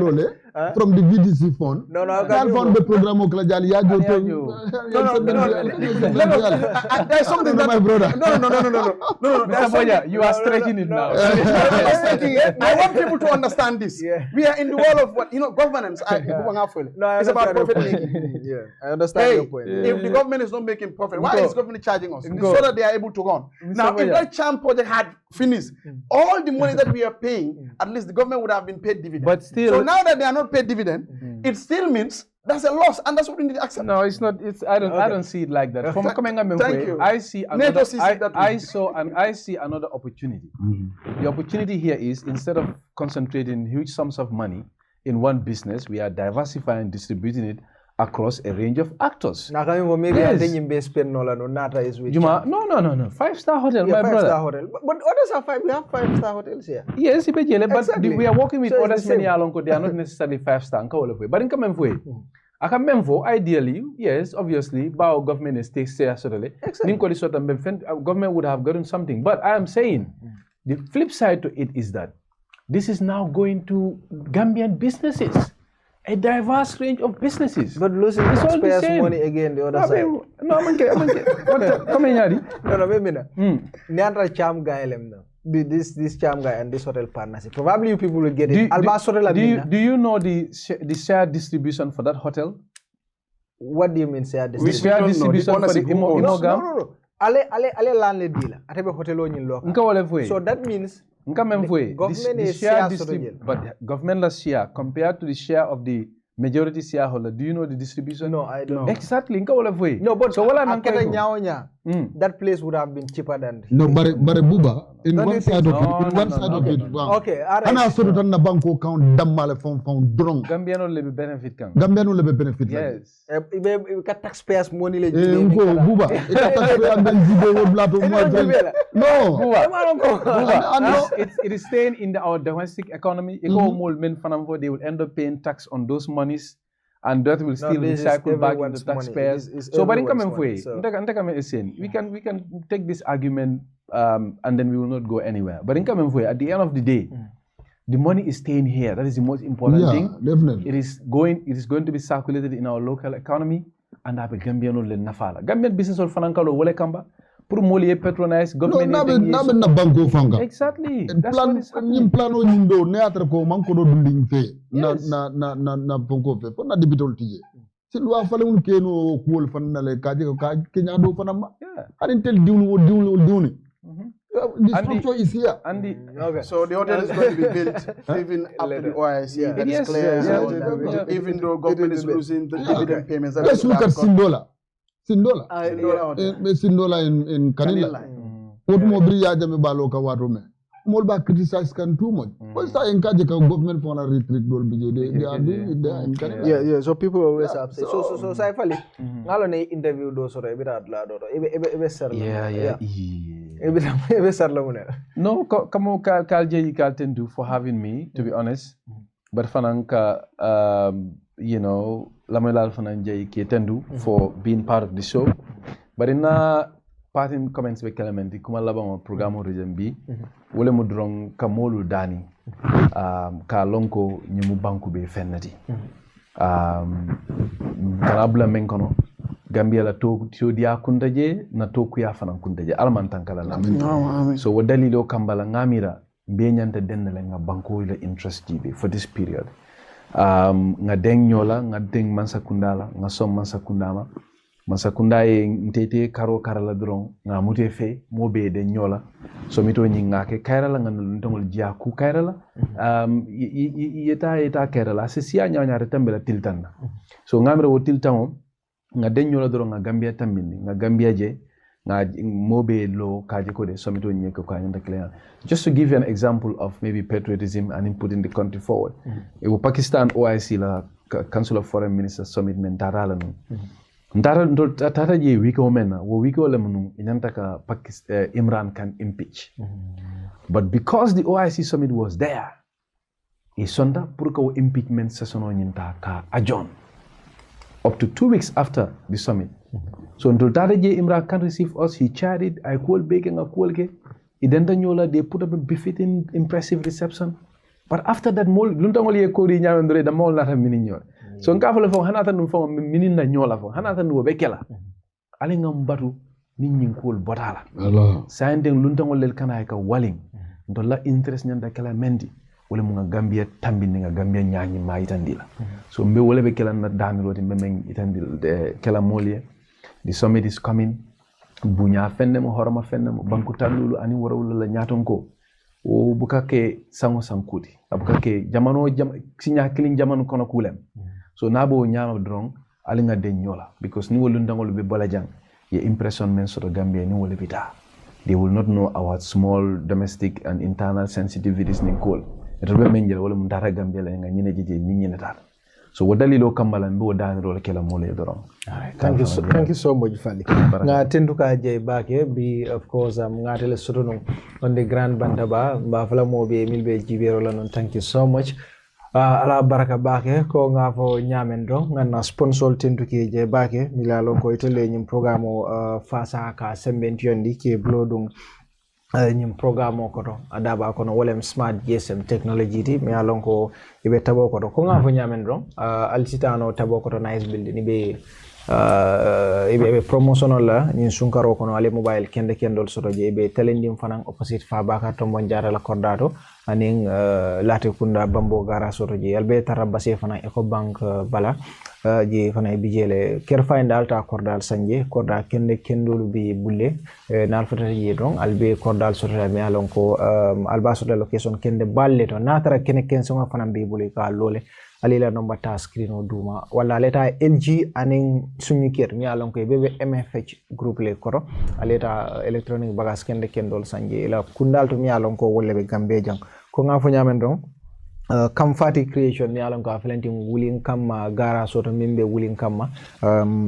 from the VDC fund. No, can't fund the program of Klajali. There's something that my brother. No. Mr. Boja, you are stretching it now. I want people to understand this. Yeah. We are in the world of what governance. It's about profit making. Yeah, I understand your point. If the government is not making profit, why is government charging us? It's so that they are able to run. Now, if that charm project had finished, all the money that we are paying, at least the government would have been paid dividend. But still, so now that they are not paid dividend, it still means that's a loss, and that's what we need to accept. No, it's not. I don't see it like that. From coming I see another opportunity. The opportunity here is, instead of concentrating huge sums of money in one business, we are diversifying, distributing it across a range of actors. Yes. Juma, no. 5-star hotel, my brother. 5-star hotel. But others are we have 5-star hotels here. Yes, but we are working with others many along. They are not necessarily 5-star. But in Kamemfo, ideally, yes, obviously, our government is government would have gotten something. But I am saying, the flip side to it is that this is now going to Gambian businesses, a diverse range of businesses. But losing taxpayers' money again, the other side. This charm guy and this hotel partnership. Probably you people will get it. Do you know the share distribution for that hotel? What do you mean share distribution? Share distribution for the Imogam? No. Ale landlord dealer. Atebe hotel on in local. So that means government is share but government share compared to the share of the majority shareholder. Do you know the distribution? No, I don't. Exactly. No, but so that place would have been cheaper than. No, but Buba, in one side of it, okay. And I saw that na bank account damale found drunk. Gambiano lebe benefit kan. Gambiano lebe benefit. Yes. Got taxpayers money le. Buba. No. It is staying in our domestic economy. They will end up paying tax on those monies, and that will still recycle back into the taxpayers. So, but in we can take this argument and then we will not go anywhere. But in at the end of the day, the money is staying here. That is the most important thing. Definitely. It is going to be circulated in our local economy, and I Gambian le Nfally. Gambian business or financial wole kamba. Patronize government. Na banko fanga. Exactly. That's what is happening. Plano nyindo ne atra ko manko do dunding fe na banko fe po na debitol tije. Si loi fale un keno kuol fan na le kaje ko kenya do fanama. Arin tel diwni. The structure is here. So the hotel is going to be built even after the OIC. That is clear. Even though government is losing the dividend payments. Let's look at Sindola in Kanila. What more bria jame balo ka warume. More ba criticize can too much. What's that encourage government for a retreat dol bije they are doing it there in Kanila. Yeah. So people always upset. So Saifali, ngalo na interview do soro ebira adla do. Ebe sar. Yeah. Ebe sar la munera. No, kamo kalje kaltendu for having me, to be honest. But fananka Lamelal Fananjay Ketendu for being part of the show. But in part in comments with Clementi, Kumalabama program region B, Wole Mudrong Kamolu Dani, Kalonko Nyumubanku be Fenati. Karabla Menkono, Gambia la to dia kundaje, na to kuya fanan kundaje, Almantankala Lamin. So Wadalilo Kambala Ngamira, Benyanta Dennelenga Banko ile interest GB for this period. Nga deng nyola nga deng mansakundala nga som mansakundama mansakunda e ntete karo karala dron nga mute fe mo be de nyola so mito nyinga ke kairala nga ntongol jia ku kairala yeta kairala se sia nyanya retambela tiltanna so ngamre wo tiltamo nga deng nyola dron nga Gambia tambini nga Gambia je nga mobe lo kaji ko de summit on nyeko ko nyanda clear. Just to give you an example of maybe patriotism and putting the country forward. Pakistan OIC la Council of Foreign Ministers Summit men darala no. Tata je wiko mena wo wiko le munu inanta ka Imran can impeach. But because the OIC summit was there, a sonda pour ka impeachment session nyinta ka adjourn up to 2 weeks after the summit. So until Tata je Imran can receive us, he chatted, I call begging a call ke. Identa nyola they put up a befitting impressive reception. But after that mol luntangol ye kori nyamendore da mol nata mini so nka fole fo hanata num fo minin na nyola fo hanata no be kela ali ngam batu nin nyin kol botala Allah sayndeng luntangol lel kana ka waling ndolla interest nyanda kala mendi wala mu nga Gambia tambini nga Gambia nyaanyi ma itandila so mbe wala be kela na daniroti memeng itandil kela molye the summit is coming bunya fenne mo horoma fenne mo banku tallulu ani warawul la nyatonko o bukake sango sankuti abukake jamano sinya kilin jamano kono kulem so nabo nyama drong alinga de nyola because ni wolu ndangol be Bojang ye impression men sort of Gambia ni wolu bita they will not know our small domestic and internal sensitivities ni call rebe menjel wala mun dara Gambia la nga nyine jije ni nyine tar so wadali lo kambala mbe wadani ro kala mole drong. Thank you so much Fally nga tenduka je bake bi of course nga tele sotono on the grand Bantaba ba fala mo be milbe jibero la non thank you so much ala baraka bake ko nga fo nyamen do nga sponsor tenduki je bake milalo ko itele nyim programme fasa ka sembentiondi ke blodung nyim programme ko to adaba ko no wolem smart GSM technology ti mi alon ko ibe tabo ko to ko nga fo nyamen do altitano tabo ko to nice building ni be ibe promotional la nyin sunkaro kono ale mobile kende kendol soto je be telendim fanan opposite fa baka to mon jara la kordato aning late kunda bambo gara soto je albe tarabase fanan eco bank bala je fanan bijele kerfa ndal ta kordal sanje korda kende kendol bi bulle nal fota je don albe kordal soto me alon ko alba soto location kende balle to natara kene kenso fanan bi bulle ka lole alila number ta screen o duma wala leta LG aning sumikir mi alon ko bebe MFH group le koro aleta electronic bagas kende kendol sanje la kundal to mi alon ko wolle be Gambia jang ko nga fo nyamen don kam fati creation mi alon ko aflenti wulin kam gara soto mimbe wulin kam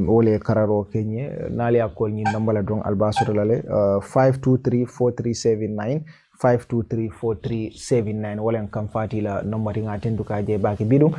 wole kararo kenye nali akol ni nambala don alba soto lale 5234379 5234379 wala kam fati la number nga tenduka je baki bidu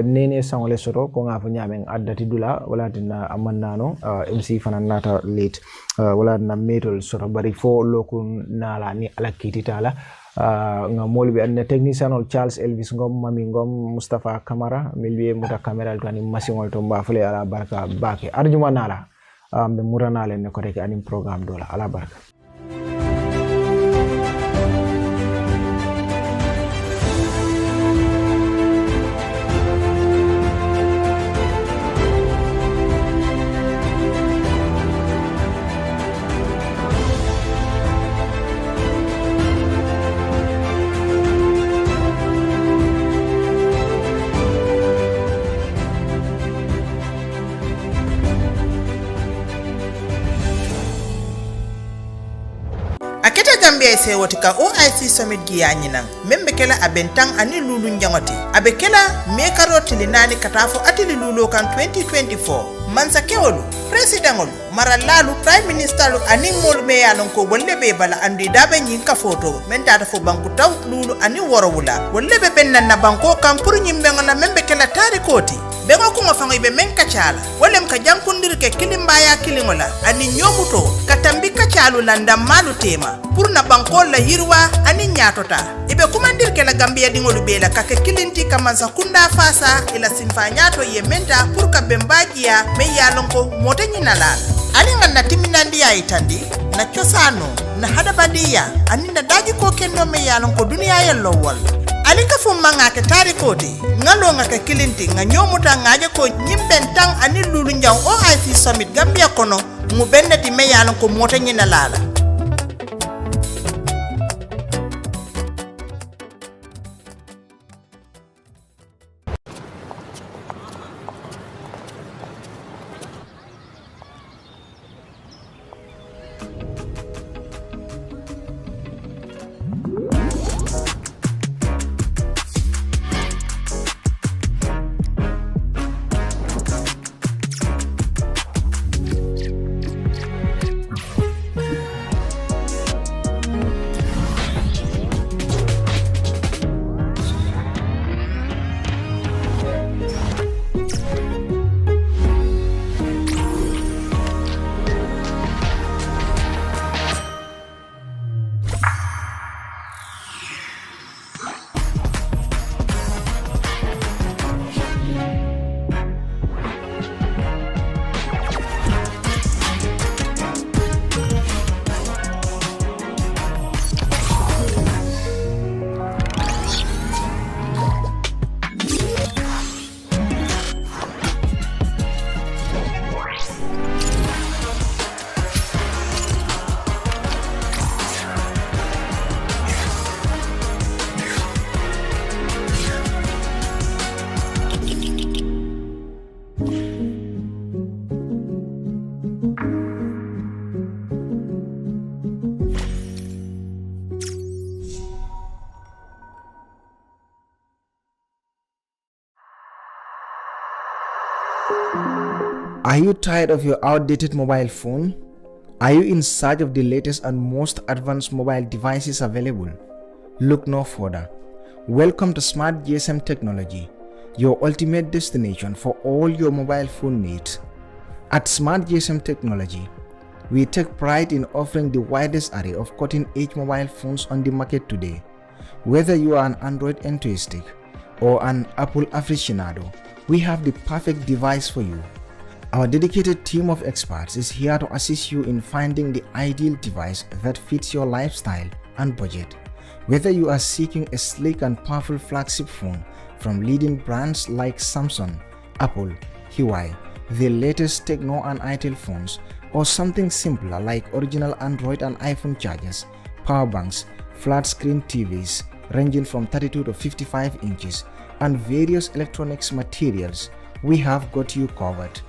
nene sangole soto ko nga fo nyamen addati dula wala dina amannano MC fanan nata late wala na metal soto bari fo lokun nala ni alakiti tala nga molbi an technician ol Charles Elvis ngom mami ngom Mustafa Camara milbe muta camera to ani masingol to mbafle ala barka baki arjuma nala be muranale ne ko rek anim programme dola ala barka. Gambia se wotika OIC summit giyanyi nan membe kela abentang ani lulu njangoti abe kela mekaro tilinani katafo atili lulu kan 2024 mansa kewolu presidentolu maralalu prime minister lu ani mol me yalon ko wolle be bala andi dabe nyin ka photo men tata fo banku taw lulu ani worowula wolle be bennan na banko kan pour nyimbe ngona membe kela tari koti be ko ko fango be men ka chala wollem ka jankundir ke kilimbaya kilingola ani nyomuto katambi ka chalu landa malu tema pour na banko la yirwa ani nyatota ibe kumandir ke la Gambia dingolu be la kake kilinti kamansa kunda fasa ila simfa nyato ye menta pour ka bembajia me yalon ko motenyi nalala alinga na timinandi ya itandi na chosano na hadabadiya aninda daji ko kendo me yalon ko dunia yello wol alika fu manga ke tari kodi ngalo ngaka kilinti nga nyomuta ngaje ko nyimbentang ani lulu njaw OIC summit Gambia kono mu bennati me yalon ko motenyi nalala. Are you tired of your outdated mobile phone? Are you in search of the latest and most advanced mobile devices available? Look no further. Welcome to Smart GSM Technology, your ultimate destination for all your mobile phone needs. At Smart GSM Technology, we take pride in offering the widest array of cutting-edge mobile phones on the market today. Whether you are an Android enthusiast or an Apple aficionado, we have the perfect device for you. Our dedicated team of experts is here to assist you in finding the ideal device that fits your lifestyle and budget. Whether you are seeking a sleek and powerful flagship phone from leading brands like Samsung, Apple, Huawei, the latest Tecno and Itel phones, or something simpler like original Android and iPhone chargers, power banks, flat screen TVs ranging from 32 to 55 inches, and various electronics materials, we have got you covered.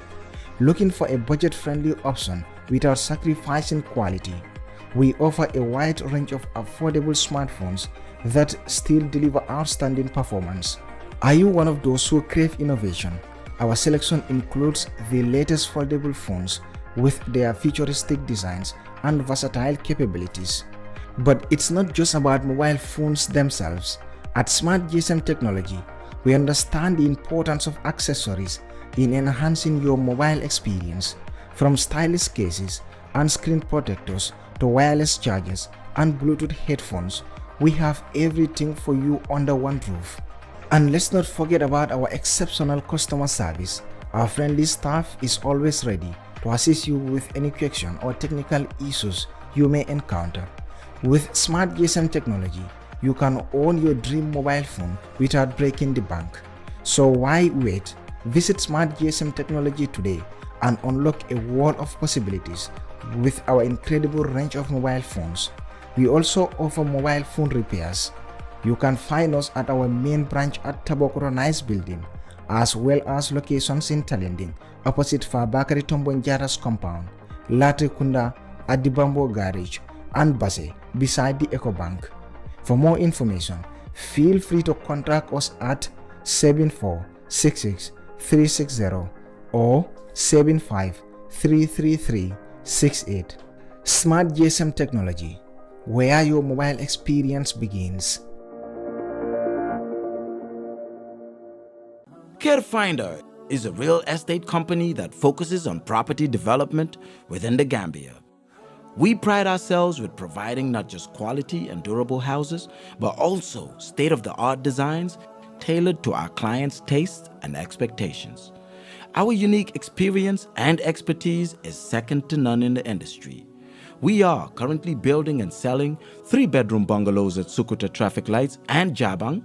Looking for a budget-friendly option without sacrificing quality? We offer a wide range of affordable smartphones that still deliver outstanding performance. Are you one of those who crave innovation? Our selection includes the latest foldable phones with their futuristic designs and versatile capabilities. But it's not just about mobile phones themselves. At Smart GSM Technology, we understand the importance of accessories in enhancing your mobile experience. From stylish cases and screen protectors to wireless chargers and Bluetooth headphones, we have everything for you under one roof. And let's not forget about our exceptional customer service. Our friendly staff is always ready to assist you with any question or technical issues you may encounter. With Smart GSM Technology, you can own your dream mobile phone without breaking the bank. So why wait? Visit Smart GSM Technology today and unlock a world of possibilities with our incredible range of mobile phones. We also offer mobile phone repairs. You can find us at our main branch at Tabokoro Nice Building, as well as locations in Talending, opposite Fabakari Tombonjara's compound, Latrikunda at the Bamboo Garage, and Base beside the EcoBank. For more information, feel free to contact us at 7466 or 75-333-68. Smart GSM Technology, where your mobile experience begins. CareFinder is a real estate company that focuses on property development within the Gambia. We pride ourselves with providing not just quality and durable houses, but also state-of-the-art designs tailored to our clients' tastes and expectations. Our unique experience and expertise is second to none in the industry. We are currently building and selling 3-bedroom bungalows at Sukuta Traffic Lights and Jabang.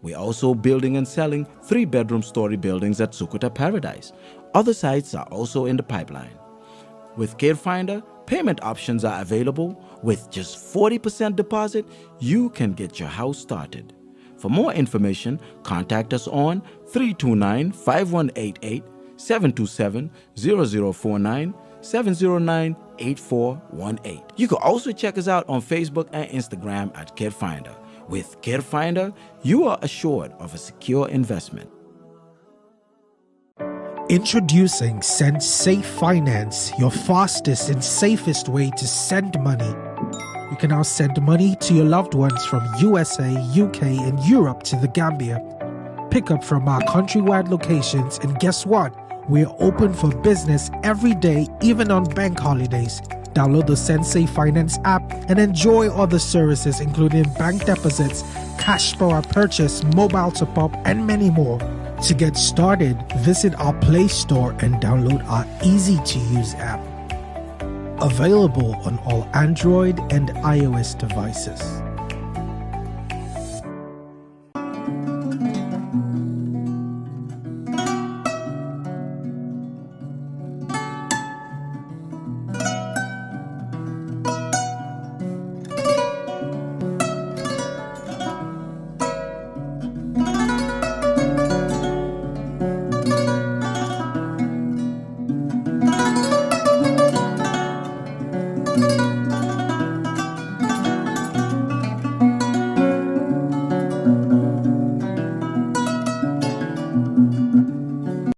We're also building and selling 3-bedroom story buildings at Sukuta Paradise. Other sites are also in the pipeline. With CareFinder, payment options are available. With just 40% deposit, you can get your house started. For more information, contact us on 329-5188, 727-0049, 709-8418. You can also check us out on Facebook and Instagram at CareFinder. With CareFinder, you are assured of a secure investment. Introducing Send Safe Finance, your fastest and safest way to send money. You can now send money to your loved ones from USA, UK, and Europe to the Gambia. Pick up from our countrywide locations, and guess what? We're open for business every day, even on bank holidays. Download the Sensei Finance app and enjoy other services including bank deposits, cash power purchase, mobile top-up, and many more. To get started, visit our Play Store and download our easy-to-use app. Available on all Android and iOS devices.